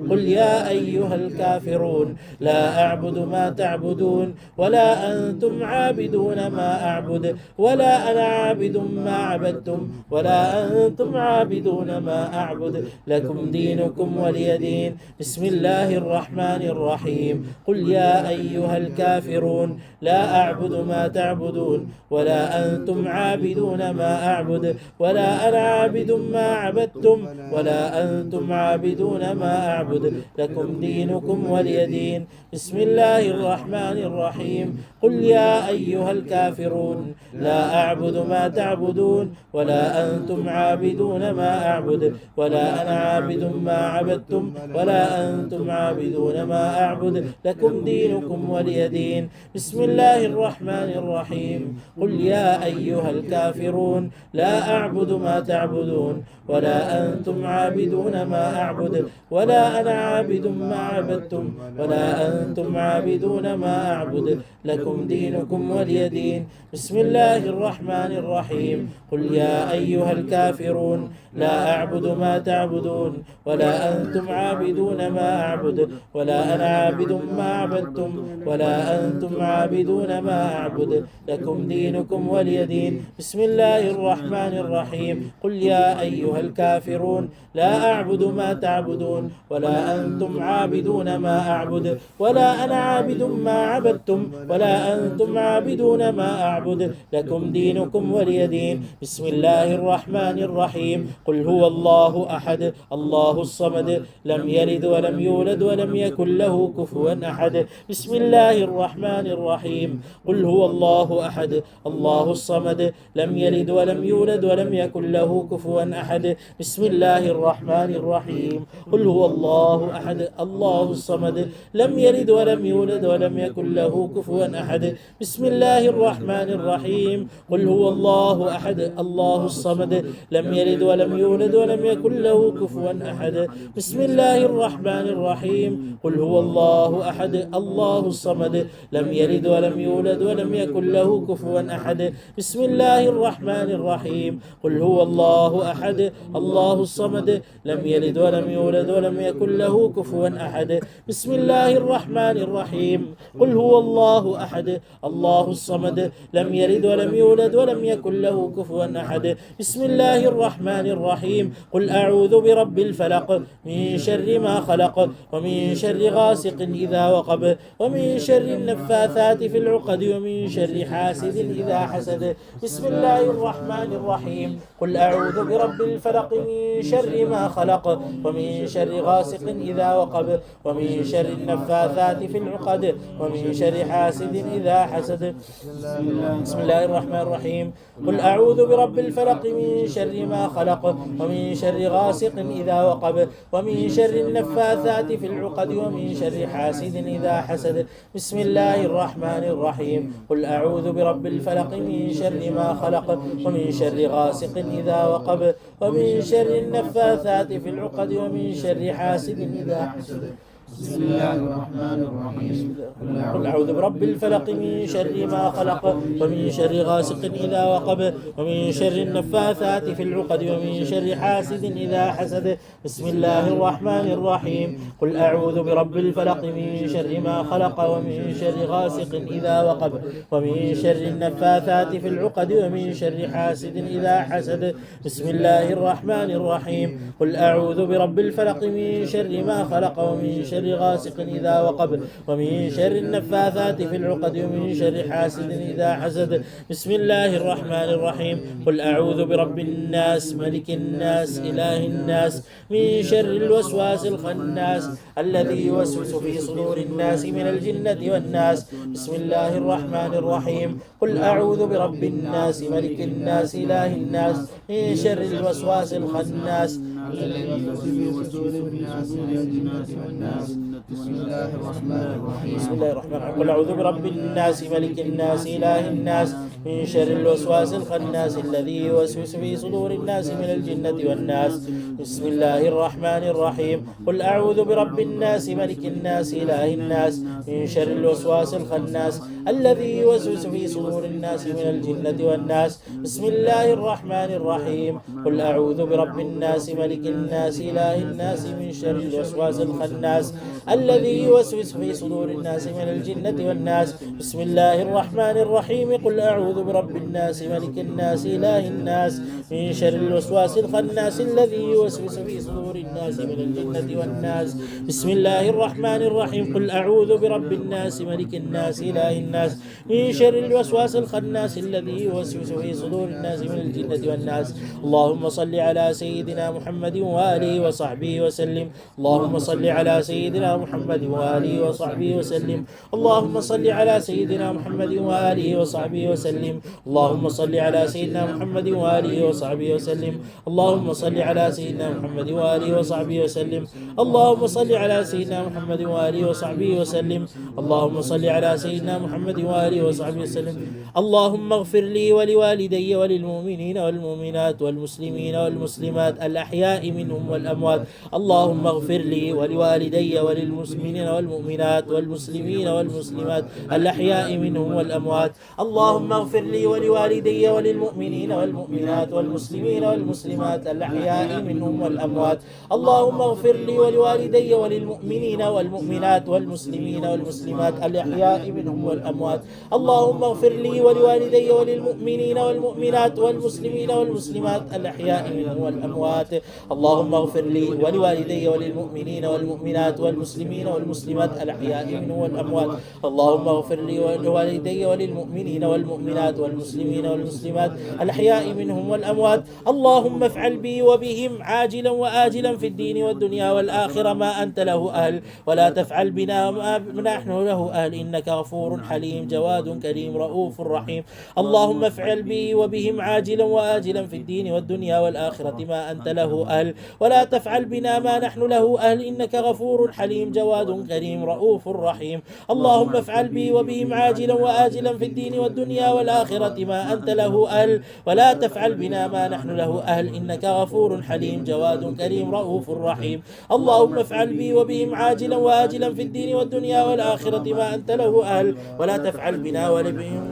قل يا أيها الكافرون لا أعبد ما تعبدون ولا أنتم عابدون ما أعبد ولا أنا عابد ما عبدتم ولا أنتم عابدون ما أعبد لكم دينكم ولي دين. بسم الله الرحمن الرحيم. قل يا أيها الكافرون لا أعبد ما تعبدون ولا أنتم عابدون ما أعبد ولا أنا عابد ما عبدتم ولا أنتم عابدون ما أعبد لكم دينكم ولي دين. بسم الله الرحمن الرحيم. قل يا أيها الكافرون لا أعبد ما تعبدون ولا أنتم عابدون ما أعبد ولا أنا عابد ما عبدتم ولا أنتم عابدون ما أعبد لكم دينكم ولي دين. بسم الله الرحمن الرحيم. قل يا أيها الكافرون لا أعبد ما تعبدون ولا أنتم عابدون ما أعبد ولا أنا عابد ما عبدتم ولا أنتم عابدون ما أعبد لكم دينكم ولي دين. بسم الله الرحمن الرحيم. قل يا أيها الكافرون لا أعبد ما تعبدون ولا أنتم عابدون ما أعبد ولا أنا عابد ما عبدتم ولا أنتم عابدون ما أعبد لكم دينكم ولي دين. بسم الله الرحمن الرحيم. قل يا أيها الكافرون لا أعبد ما تعبدون ولا أنتم عابدون ما أعبد ولا أنا عابد ما عبدتم ولا أنتم عابدون ما أعبد لكم دينكم ولي دين. بسم الله الرحمن الرحيم. قل هو الله أحد الله الصمد لم يلد ولم يولد ولم يكن له كفوا أحد. بسم الله الرحمن الرحيم. قل هو الله أحد الله الصمد لم يلد ولم يولد ولم يكن له كفوا أحد. بسم الله الرحمن الرحيم. قل هو الله أحد الله الصمد لم يلد ولم يولد ولم يكن له كفوا أحد. بسم الله الرحمن الرحيم. قل هو الله أحد الله الصمد لم يلد ولم يولد ولم يكن له كفوا أحد. بسم الله الرحمن الرحيم. قل هو الله أحد الله الصمد لم يلد ولم يولد ولم يكن له كفوا أحد. بسم الله الرحمن الرحيم. قل هو الله الله أحد الله الصمد لم يلد ولم يولد ولم يكن له كفوا أحد. بسم الله الرحمن الرحيم. قل هو الله أحد الله الصمد لم يلد ولم يولد ولم يكن له كفوا أحد. بسم الله الرحمن الرحيم. قل أعوذ برب الفلق من شر ما خلق ومن شر غاسق إذا وقب ومن شر النفاثات في العقد ومن شر حاسد إذا حسد. بسم الله الرحمن الرحيم. قل أعوذ برب الفلق من شر ما خلق ومن شر غاسق إذا وقب ومن شر النفاثات في العقد ومن شر حاسد إذا حسد. بسم الله الرحمن الرحيم. قل أعوذ برب الفلق من شر ما خلق ومن شر غاسق إذا وقب ومن شر النفاثات في العقد ومن شر حاسد إذا حسد. بسم الله الرحمن الرحيم. قل أعوذ برب الفلق من شر ما خلق ومن شر غاسق إذا وقب ومن شر النفاثات في العقد ومن شر حاسد إذا حسد. بسم الله الرحمن الرحيم. قل أعوذ برب الفلق من شر ما خلق ومن شر غاسق إذا وقب ومن شر النفاثات في العقد ومن شر حاسد إذا حسد. بسم الله الرحمن الرحيم. قل أعوذ برب الفلق من شر ما خلق ومن شر غاسق إذا وقب ومن شر النفاثات في العقد ومن شر حاسد إذا حسد. بسم الله الرحمن الرحيم. قل أعوذ برب الفلق من شر ما خلق ومن شر غاسق إذا وقب ومن شر النفاثات في العقد ومن شر حاسد إذا حسد. بسم الله الرحمن الرحيم. قل أعوذ برب الناس ملك الناس إله الناس من شر الوسواس الخناس الذي يوسوس في صدور الناس من الجنة والناس. بسم الله الرحمن الرحيم. قل أعوذ برب الناس ملك الناس إله الناس من شر الوسواس الخناس الذي يوسوس في صدور الناس من الجنة والناس. بسم الله الرحمن الرحيم. بسم الله الرحمن الرحيم. قل أعوذ برب الناس ملك الناس إله الناس من شر الوسواس الخناس الذي يوسوس في صدور الناس من الجنة والناس. بسم الله الرحمن الرحيم. قل أعوذ برب الناس ملك الناس إله الناس من شر الوسواس الخناس الذي يوسوس في صدور الناس من الجنة والناس. بسم الله الرحمن الرحيم. قل أعوذ برب الناس ملك الناس إله الناس من شر الوسواس الخناس الذي يوسوس في صدور الناس من الجنة والناس. بسم الله الرحمن الرحيم. قل أعوذ برب الناس ملك الناس إله الناس من شر الوسواس الخناس الذي يوسوس في صدور الناس من الجنة والناس. بسم الله الرحمن الرحيم. قل أعوذ برب الناس ملك الناس إله الناس من شر الوسواس الخناس الذي يوسوس في صدور الناس من الجنة والناس. اللهم صل على سيدنا محمد وآله وصحبه وسلم. اللهم صل على سيدنا محمد وآله وصحبه وسلم. اللهم صل على سيدنا محمد وآله وصحبه وسلم. اللهم صل على سيدنا محمد وآله وصحبه وسلم. اللهم صل على سيدنا محمد وآله وصحبه وسلم. اللهم صل على سيدنا محمد وآله وصحبه وسلم. اللهم صل على سيدنا محمد وآله وصحبه وسلم. اللهم اغفر لي ولوالدي وللمؤمنين والمؤمنات والمسلمين والمسلمات الأحياء منهم والأموات. اللهم اغفر لي ولوالدي وللمؤمنين والمؤمنات والمسلمين والمسلمات الأحياء منهم والأموات. اللهم اغفر لي ولوالدي وللمؤمنين والمؤمنات والمسلمين والمسلمات الأحياء منهم والأموات. اللهم اغفر لي ولوالدي وللمؤمنين والمؤمنات والمسلمين والمسلمات الأحياء منهم والأموات. اللهم اغفر لي ولوالدي وللمؤمنين والمؤمنات والمسلمين والمسلمات الأحياء منهم والأموات. اللهم اغفر لي ولوالدي وللمؤمنين والمؤمنات والمسلمين والمسلمات الأحياء منهم والأموات. اللهم اغفر لي ولوالدي وللمؤمنين والمؤمنات والمسلمين والمسلمات الأحياء منهم والأموات. اللهم افعل بي وبهم عاجلا وآجلا في الدين والدنيا والآخرة ما أنت له أهل، ولا تفعل بنا ما نحن له أهل، إنك غفور حليم جواد كريم رؤوف رحيم. اللهم افعل بي وبهم عاجلا وآجلا في الدين والدنيا والآخرة ما أنت له أهل، ولا تفعل بنا ما نحن له أهل، إنك غفور حليم جواد كريم رؤوف رحيم. اللهم افعل بي وبهم عاجلا وآجلا في الدين والدنيا والآخرة ما أنت له أهل، ولا تفعل بنا ما نحن له أهل، إنك غفور حليم جواد كريم رؤوف رحيم. اللهم افعل بي وبهم عاجلا وآجلا في الدين والدنيا والآخرة ما أنت له أهل، ولا تفعل بنا وبهم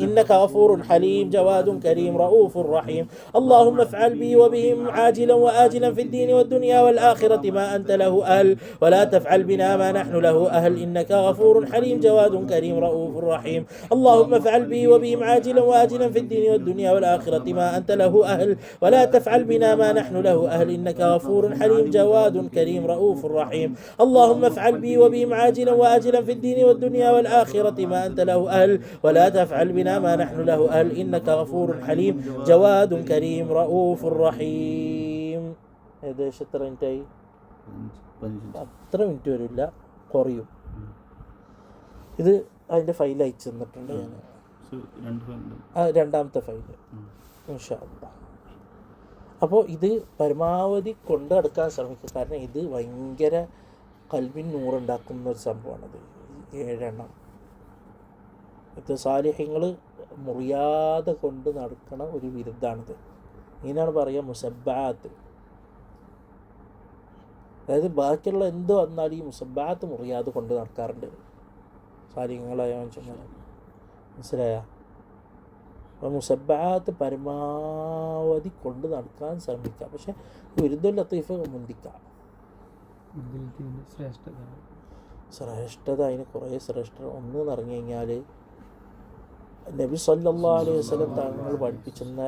إنك غفور حليم جواد كريم رؤوف رحيم اللهم افعل بي وبهم عاجلا وآجلا في الدين والدنيا والآخرة ما أنت له أهل ولا تفعل بنا ما نحن له أهل إنك غفور حليم جواد كريم رؤوف رحيم اللهم افعل بي وبهم عاجلا وآجلا في الدين والدنيا والآخرة ما أنت له أهل ولا تفعل بنا ما نحن له أهل إنك غفور حليم جواد كريم رؤوف رحيم اللهم افعل بي وبهم عاجلا وآجلا في الدين والدنيا والآخرة ما أنت له أهل ولا تفعل بنا ما نحن له أهل إنك غفور حليم جواد كريم رؤوف رحيم. ഏകദേശം എത്ര മിനിറ്റായി? അത്ര മിനിറ്റ് വരില്ല, കുറയും. ഇത് അതിൻ്റെ ഫയൽ അയച്ചു തന്നിട്ടുണ്ട് ഞാൻ, രണ്ടാമത്തെ ഫയല് ഇൻഷാ അല്ലാഹ്. അപ്പോൾ ഇത് പരമാവധി കൊണ്ട് നടക്കാൻ ശ്രമിക്കുക. കാരണം ഇത് ഭയങ്കര കൽബിൻ നൂറുണ്ടാക്കുന്ന ഒരു സംഭവമാണത്. 7 എണ്ണം ഇത് സാലിഹ്യങ്ങൾ മുറിയാതെ കൊണ്ട് നടക്കണ ഒരു വിരുദ്ധാണിത്. ഇങ്ങനെയാണ് പറയുക മുസബ്ബാത്ത്. അതായത് ബാക്കിയുള്ള എന്ത് വന്നാലും ഈ മുസബ്ബാത്ത് മുറിയാതെ കൊണ്ട് നടക്കാറുണ്ട് സാലിഹ്യങ്ങളായ മനുഷ്യന്മാർ. മനസ്സിലായ? അപ്പോൾ മുസബ്ബാത്ത് പരമാവധി കൊണ്ട് നടക്കാൻ ശ്രമിക്കുക. പക്ഷെ വിരുദ്ധ ലത്തീഫ് മുന്തിക്കാം. ശ്രേഷ്ഠത അതിന് കുറേ ശ്രേഷ്ഠത. ഒന്ന് എന്ന് പറഞ്ഞു കഴിഞ്ഞാൽ നബി സല്ലല്ലാഹു അലൈഹി വസല്ലം തങ്ങൾ പഠിപ്പിച്ചെന്ന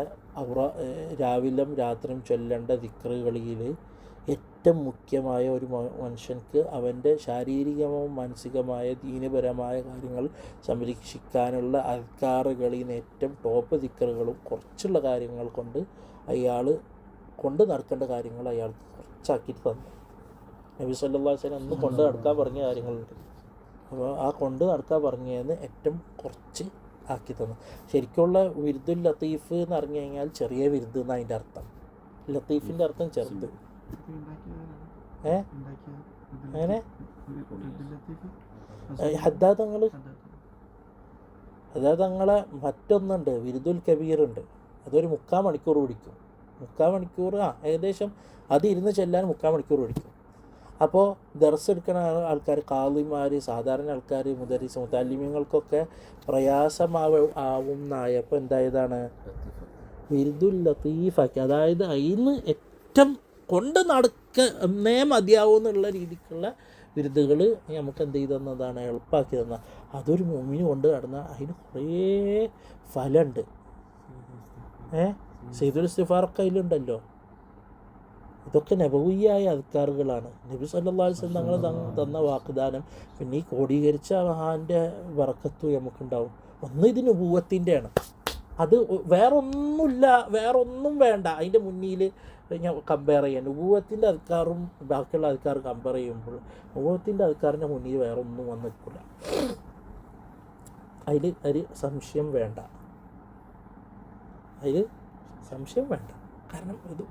രാവിലും രാത്രിയും ചൊല്ലേണ്ട ദിക്റുകളിൽ ഏറ്റവും മുഖ്യമായ ഒരു മനുഷ്യൻക്ക് അവൻ്റെ ശാരീരികവും മാനസികമായ ദീനപരമായ കാര്യങ്ങൾ സംരക്ഷിക്കാനുള്ള അദ്കാറുകളിൽ നിന്ന് ഏറ്റവും ടോപ്പ് ദിക്റുകളും കുറച്ചുള്ള കാര്യങ്ങൾ കൊണ്ട് അയാൾ കൊണ്ട് നടക്കേണ്ട കാര്യങ്ങൾ അയാൾക്ക് കുറച്ചാക്കിയിട്ട് തന്നു. നബി സല്ലല്ലാഹു അലൈഹി വസല്ലം അന്ന് കൊണ്ട് നടക്കാൻ പറഞ്ഞ കാര്യങ്ങളുണ്ട്. അപ്പോൾ ആ കൊണ്ട് നടക്കാൻ പറഞ്ഞതിന് ഏറ്റവും കുറച്ച് ആക്കി തന്നു. ശരിക്കുള്ള വിരുദുൽ ലത്തീഫ് എന്ന് പറഞ്ഞു കഴിഞ്ഞാൽ ചെറിയ വിരുദ് എന്ന് അതിൻ്റെ അർത്ഥം. ലത്തീഫിൻ്റെ അർത്ഥം ചെറുത്. അങ്ങനെ ഹദ്ദാദങ്ങളെ മറ്റൊന്നുണ്ട്, വിരുദുൽ കബീറുണ്ട്. അതൊരു 3/4 മണിക്കൂർ പിടിക്കും. 3/4 മണിക്കൂർ ഏകദേശം അത് ഇരുന്ന് ചെല്ലാൻ 3/4 മണിക്കൂർ പിടിക്കും. അപ്പോൾ ദർസ് എടുക്കുന്ന ആൾക്കാർ, ഖാദിമാർ, സാധാരണ ആൾക്കാർ, മുദരിസ്, മുതല്ലിമീങ്ങൾക്കൊക്കെ പ്രയാസമാവുന്നായപ്പോൾ എന്തായതാണ് വിരുദുൽ ലത്തീഫാക്കി. അതായത് അതിന് ഏറ്റവും കൊണ്ട് നടക്കുന്നേ മതിയാവും എന്നുള്ള രീതിക്കുള്ള വിരുദുകൾ നമുക്ക് എന്ത് ചെയ്ത് തന്നതാണ്, എളുപ്പമാക്കി തന്ന. അതൊരു മുഅ്മിന് കൊണ്ട് നടന്നാൽ അതിന് കുറേ ഫലമുണ്ട്. സയ്യിദുൽ ഇസ്തിഗ്ഫാറൊക്കെ അതിലുണ്ടല്ലോ. ഇതൊക്കെ നബവിയായ അദ്കാറുകളാണ്. നബി സല്ലല്ലാഹു അലൈഹി വസല്ലം തങ്ങൾ തന്ന വാഗ്ദാനം. പിന്നെ ഈ കോടീകരിച്ച മഹാൻ്റെ ബറക്കത്തും നമുക്കുണ്ടാവും. ഒന്ന് ഇത് നുബുവത്തിൻ്റെയാണ്. അത് വേറൊന്നുമില്ല, വേറൊന്നും വേണ്ട അതിൻ്റെ മുന്നിൽ ഞാൻ കമ്പയർ ചെയ്യാൻ. നുബുവത്തിൻ്റെ അദ്കാറും ബാക്കിയുള്ള അദ്കാർ കമ്പയർ ചെയ്യുമ്പോൾ നുബുവത്തിൻ്റെ അദ്കാറിൻ്റെ മുന്നിൽ വേറെ ഒന്നും വന്നിട്ടില്ല. അതിൽ ഒരു സംശയം വേണ്ട, അതിൽ സംശയം വേണ്ട. കാരണം ഇത്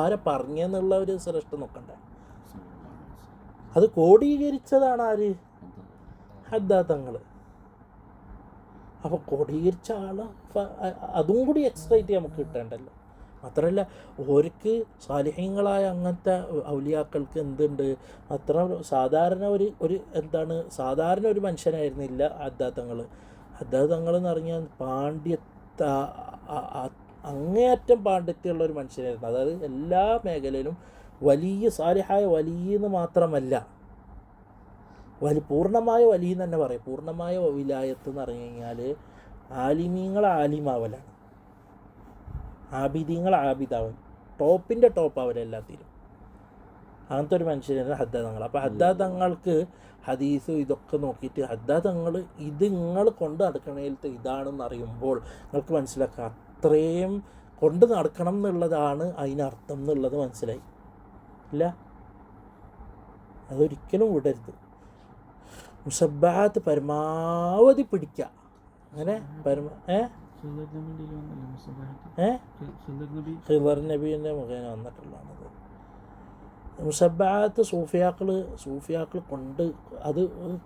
ആരെ പറഞ്ഞെന്നുള്ള ഒരു ശ്രേഷ്ഠ നോക്കണ്ടേ. അത് കോടീകരിച്ചതാണ് ആര്? ഹദ്ദാദങ്ങൾ. അപ്പോൾ കോടീകരിച്ച ആൾ അതും കൂടി എക്സ്ട്രാ ആയിട്ട് നമുക്ക് കിട്ടേണ്ടല്ലോ. മാത്രമല്ല ഓർക്ക് സാലിഹ്യങ്ങളായ അങ്ങനത്തെ ഔലിയാക്കൾക്ക് എന്തുണ്ട്, അത്ര സാധാരണ ഒരു എന്താണ് സാധാരണ ഒരു മനുഷ്യനായിരുന്നില്ല ഹദ്ദാദങ്ങൾ. ഹദ്ദാദങ്ങൾ എന്ന് പറഞ്ഞാൽ അങ്ങേയറ്റം പാണ്ഡിത്യമുള്ള ഒരു മനുഷ്യനായിരുന്നു. അതായത് എല്ലാ മേഖലയിലും വലിയ സാലിഹായ വലിയെന്ന് മാത്രമല്ല, പൂർണ്ണമായ വലിയ തന്നെ പറയും. പൂർണ്ണമായ വിലായത്ത് എന്ന് പറഞ്ഞു കഴിഞ്ഞാൽ ആലിമീങ്ങൾ ആലിമാവലാണ്, ആബിദീങ്ങൾ ആബിദാവൻ, ടോപ്പിൻ്റെ ടോപ്പ് അവരെല്ലാത്തിലും. അങ്ങനത്തെ ഒരു മനുഷ്യനായിരുന്നു ഹദ്ദാദങ്ങൾ. അപ്പോൾ ഹദ്ദാദങ്ങൾക്ക് ഹദീസ് ഇതൊക്കെ നോക്കിയിട്ട് ഹദ്ദാദങ്ങൾ ഇത് നിങ്ങൾ കൊണ്ട് നടക്കണേലത്തെ ഇതാണെന്ന് അറിയുമ്പോൾ നിങ്ങൾക്ക് മനസ്സിലാക്കാം അത്രയും കൊണ്ട് നടക്കണം എന്നുള്ളതാണ് അതിനർത്ഥം എന്നുള്ളത് മനസ്സിലായി ഇല്ല. അതൊരിക്കലും വിടരുത്. മുസബ്ബാത്ത് പരമാവധി പിടിക്കുക. അങ്ങനെ ഖിദർ നബീൻ്റെ മുഖേന വന്നിട്ടുള്ളതാണത്. മുസബ്ബാത്ത് സൂഫിയാക്കൾ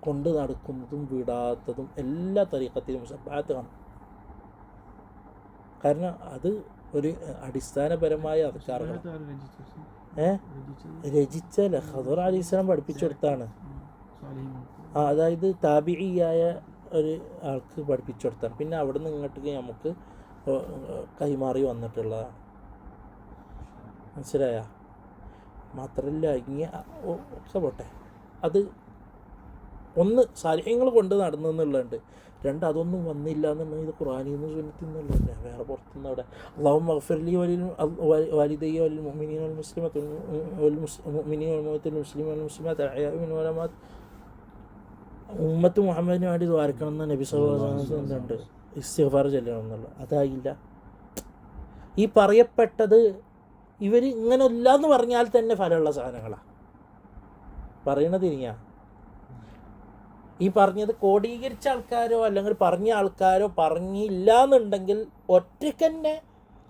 കൊണ്ട് നടക്കുന്നതും വിടാത്തതും എല്ലാ തരീഖത്തിലും മുസബ്ബാത്ത് കാണും. കാരണം അത് ഒരു അടിസ്ഥാനപരമായ അധികാരങ്ങൾ രചിച്ചല്ല, ഖദർ അലൈഹിസ്സലാം പഠിപ്പിച്ചു കൊടുത്താണ്. അതായത് താബിഈയായ ഒരു ആൾക്ക് പഠിപ്പിച്ചു കൊടുത്താണ്. പിന്നെ അവിടെ നിന്ന് ഇങ്ങോട്ടേക്ക് നമുക്ക് കൈമാറി വന്നിട്ടുള്ളതാണ്. മനസ്സിലായ? മാത്രമല്ല ഇങ്ങനെ ഒക്കെ പോട്ടെ, അത് ഒന്ന് സാലിഹ്യങ്ങൾ കൊണ്ട് നടന്നെന്നുള്ളതുണ്ട്. രണ്ട് അതൊന്നും വന്നില്ല എന്നുണ്ടെങ്കിൽ ഇത് ഖുർആനിൽ നിന്ന് സുന്നത്തിൽ നിന്നുള്ളതല്ല, വേറെ പുറത്തുനിന്ന് അവിടെ. അല്ലാഹുമ്മ ഗ്ഫിർലി വലിദയ്യ വലിൽ മുഅ്മിനീന വൽ മുസ്ലിമീന വൽ മുസ്ലിമീന വൽ മുസ്ലിമാത്ത് അഹ്യാഇ മിൻഹും വൽ അംവാത്ത്. ഉമ്മത്ത് മുഹമ്മദിന് വേണ്ടി ദ്വാരക്കണം എന്ന് നബി സല്ലല്ലാഹു അലൈഹി വസല്ലം എന്തുണ്ട്? ഇസ്തിഗ്ഫാർ ചൊല്ലണം എന്നുള്ളത്. അതായില്ല. ഈ പറയപ്പെട്ടത് ഇവർ ഇങ്ങനെ ഇല്ല എന്ന് പറഞ്ഞാൽ തന്നെ ഫലമുള്ള സാധനങ്ങളാണ് പറയണത്. ഇനിയാ ഈ പറഞ്ഞത് കോടീകരിച്ച ആൾക്കാരോ അല്ലെങ്കിൽ പറഞ്ഞ ആൾക്കാരോ പറഞ്ഞില്ല എന്നുണ്ടെങ്കിൽ ഒറ്റയ്ക്ക് തന്നെ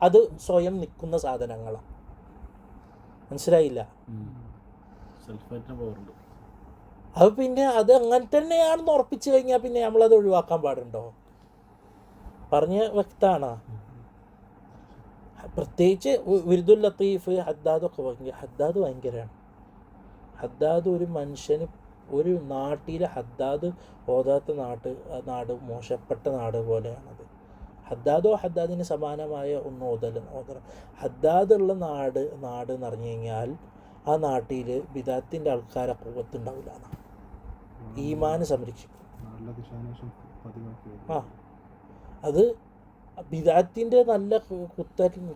അത് സ്വയം നിൽക്കുന്ന സാധനങ്ങളാണ്. മനസ്സിലായില്ല? അത് പിന്നെ അത് അങ്ങനെ തന്നെയാണെന്ന് ഉറപ്പിച്ചു കഴിഞ്ഞാൽ പിന്നെ നമ്മളത് ഒഴിവാക്കാൻ പാടുണ്ടോ? പറഞ്ഞ വ്യക്തമാണ്. പ്രത്യേകിച്ച് വിരുദുൽ ലത്തീഫ്, ഹദ്ദാദൊക്കെ ഹദ്ദാദ് ഭയങ്കരമാണ്. ഹദ്ദാദ് ഒരു മനുഷ്യന് ഒരു നാട്ടിലെ ഹദ്ദാദ് ഓതാത്ത നാട് മോശപ്പെട്ട നാട് പോലെയാണത്. ഹദ്ദാദോ ഹദ്ദാദിന് സമാനമായ ഒന്ന് ഓതണം. ഹദ്ദാദുള്ള നാട് എന്ന് പറഞ്ഞു കഴിഞ്ഞാൽ ആ നാട്ടിൽ ബിദാത്തിൻ്റെ ആൾക്കാരെ കൂവത്തുണ്ടാവില്ല. ഈമാന് സംരക്ഷിക്കും. അത് ബിദാത്തിൻ്റെ നല്ല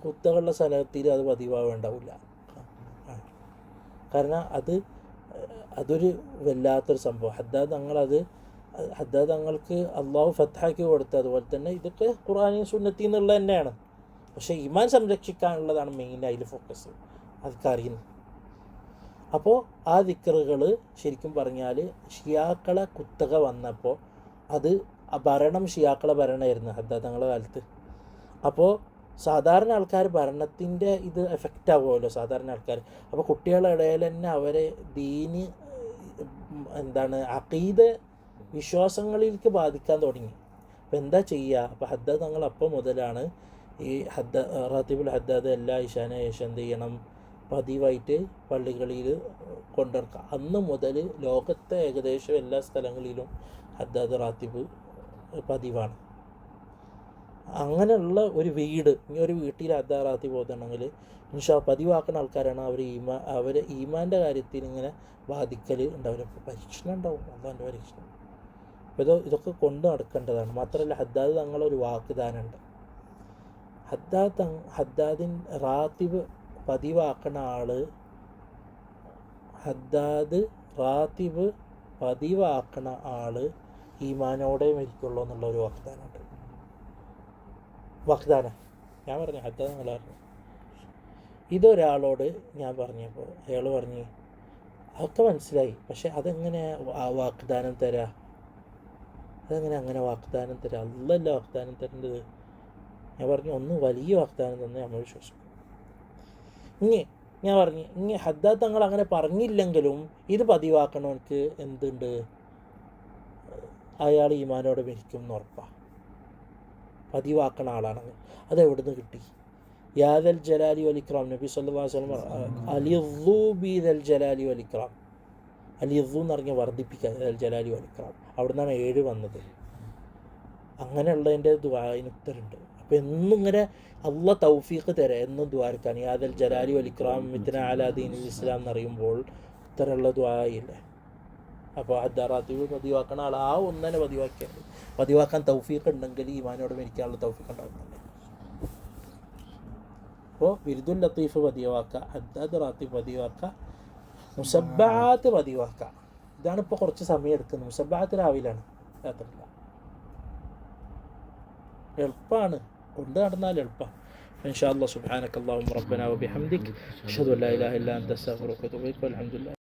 കുത്തകളുള്ള സ്ഥലത്തിൽ അത് പതിവാവേണ്ടാവില്ല. കാരണം അതൊരു വല്ലാത്തൊരു സംഭവം. ഹദ്ദാദ് തങ്ങൾക്ക് അള്ളാഹു ഫത്ഹാക്കി കൊടുത്ത, അതുപോലെ തന്നെ ഇതൊക്കെ ഖുർആനിൽ സുന്നത്തിൽ നിന്നുള്ള തന്നെയാണ്. പക്ഷേ ഈമാൻ സംരക്ഷിക്കാനുള്ളതാണ് മെയിൻ അതിൽ ഫോക്കസ്. അതൊക്കെ അറിയുന്നു. അപ്പോൾ ആ ദിക്റുകൾ ശരിക്കും പറഞ്ഞാൽ ഷിയാക്കളെ കുത്തക വന്നപ്പോൾ അത് ഭരണം ഷിയാക്കളെ ഭരണമായിരുന്നു ഹദ്ദാദ് തങ്ങളുടെ കാലത്ത്. അപ്പോൾ സാധാരണ ആൾക്കാർ ഭരണത്തിൻ്റെ ഇത് എഫക്റ്റ് ആവുമല്ലോ സാധാരണ ആൾക്കാർ. അപ്പോൾ കുട്ടികളുടെ ഇടയിൽ തന്നെ അവരെ ദീന് അഖീദ വിശ്വാസങ്ങളിലേക്ക് ബാധിക്കാൻ തുടങ്ങി. അപ്പോൾ എന്താ ചെയ്യുക? അപ്പോൾ ഹദ്ദാദ് തങ്ങൾ അപ്പം മുതലാണ് ഈ റാത്തിബുൽ ഹദ്ദാദ് എല്ലാ ഇശാന ശേഷം എന്ത് ചെയ്യണം? പതിവായിട്ട് പള്ളികളിൽ കൊണ്ടിറക്കുക. അന്ന് മുതൽ ലോകത്തെ ഏകദേശം എല്ലാ സ്ഥലങ്ങളിലും ഹദ്ദാദ് റാത്തിബ് പതിവാണ്. അങ്ങനെയുള്ള ഒരു വീട്, ഇനി ഒരു വീട്ടിൽ ഹദ്ദാദ് റാത്തിബ് ഓതണമെങ്കിൽ പതിവാക്കുന്ന ആൾക്കാരാണ്. അവരെ ഈമാൻ്റെ കാര്യത്തിൽ ഇങ്ങനെ ബാധിക്കൽ ഉണ്ടാവില്ല. പരീക്ഷണം ഉണ്ടാവും, അള്ളാൻ്റെ പരീക്ഷണം. അപ്പോൾ ഇതൊക്കെ കൊണ്ട് നടക്കേണ്ടതാണ്. മാത്രമല്ല ഹദ്ദാദ് തങ്ങളൊരു വാഗ്ദാനമുണ്ട്. ഹദ്ദാദിൻ റാത്തിബ് പതിവാക്കണ ഹദ്ദാദ് റാത്തിബ് പതിവാക്കണ ഈമാനോടെ മരിക്കുള്ളൂ എന്നുള്ളൊരു വാഗ്ദാനം ഞാൻ പറഞ്ഞു. ഹദ്ദാദ് നിങ്ങൾ പറഞ്ഞു. ഇതൊരാളോട് ഞാൻ പറഞ്ഞപ്പോൾ അയാൾ പറഞ്ഞ് അതൊക്കെ മനസ്സിലായി, പക്ഷെ അതെങ്ങനെ വാഗ്ദാനം തരാം? അങ്ങനെ വാഗ്ദാനം തരാം? അല്ലല്ല വാഗ്ദാനം തരേണ്ടത്. ഞാൻ പറഞ്ഞു ഒന്ന് വലിയ വാഗ്ദാനം തന്നെ നമ്മൾ വിശ്വസിക്കും. ഞാൻ പറഞ്ഞു ഹദ്ദാദ് തങ്ങൾ അങ്ങനെ പറഞ്ഞില്ലെങ്കിലും ഇത് പതിവാക്കണവർക്ക് എന്തുണ്ട്? അയാൾ ഈമാനോടെ മരിക്കും എന്ന് ഉറപ്പാണ്. പതിവാക്കണ ആളാണത്. അതെവിടുന്ന് കിട്ടി? യാദൽ ജലാലി വൽ ഇക്റാം. നബി സല്ലല്ലാഹു അലൈഹി വസല്ലം അലിദ്ദു ബിദൽ ജലാലി വൽ ഇക്റാം. അലിദ്ദു എന്ന് പറഞ്ഞാൽ വർദ്ധിപ്പിക്കുക, ദൽ ജലാലി വൽ ഇക്റാം. അവിടെ നിന്നാണ് 7 വന്നത്. അങ്ങനെയുള്ളതിൻ്റെ ദുആഇന് ഉത്തരമുണ്ട്. അപ്പോൾ എന്നും ഇങ്ങനെ അള്ളാഹ് തൗഫീഖ് തരാം എന്നും ദുആർക്കാൻ. യാദൽ ജലാലി വൽ ഇക്റാം മിത്ന അലാ ദീനിൽ ഇസ്ലാം എന്നറിയുമ്പോൾ ഉത്തരമുള്ള ദുആയില്ലേ. അപ്പോൾ ഹദ്ദാദ് റാത്തിബ് പതിവാക്കണ ആൾ ആ ഒന്നിനെ പതിവാക്കാൻ തൗഫീഖ് ഉണ്ടെങ്കിൽ ഈമാനോട് മരിക്കാനുള്ള തൗഫീഖ് ഉണ്ടാകുന്നുണ്ട്. അപ്പോൾ വിരുദുൽ ലത്തീഫ് പതിവാക്കുക, ഹദ്ദാദ് റാത്തിബ് പതിവാക്കുക, മുസബ്ബാത്ത് പതിവാക്കുക. ഇതാണ് ഇപ്പോൾ കുറച്ച് സമയം എടുക്കുന്നത്. മുസബ്ബാത്ത് രാവിലാണ്, രാത്രിയില്ല. എളുപ്പമാണ്, കൊണ്ട് നടന്നാൽ എളുപ്പമാണ്. ഇൻഷാ അല്ലാഹ്. സുബ്ഹാനക അല്ലാഹുമ്മ റബ്ബനാ വബിഹംദിക അഷ്ഹദു അൻ ലാ ഇലാഹ ഇല്ലാ അൻത അസ്തഗ്ഫിറുക വഅതൂബു ഇലൈക. വൽഹംദുലില്ലാഹ്.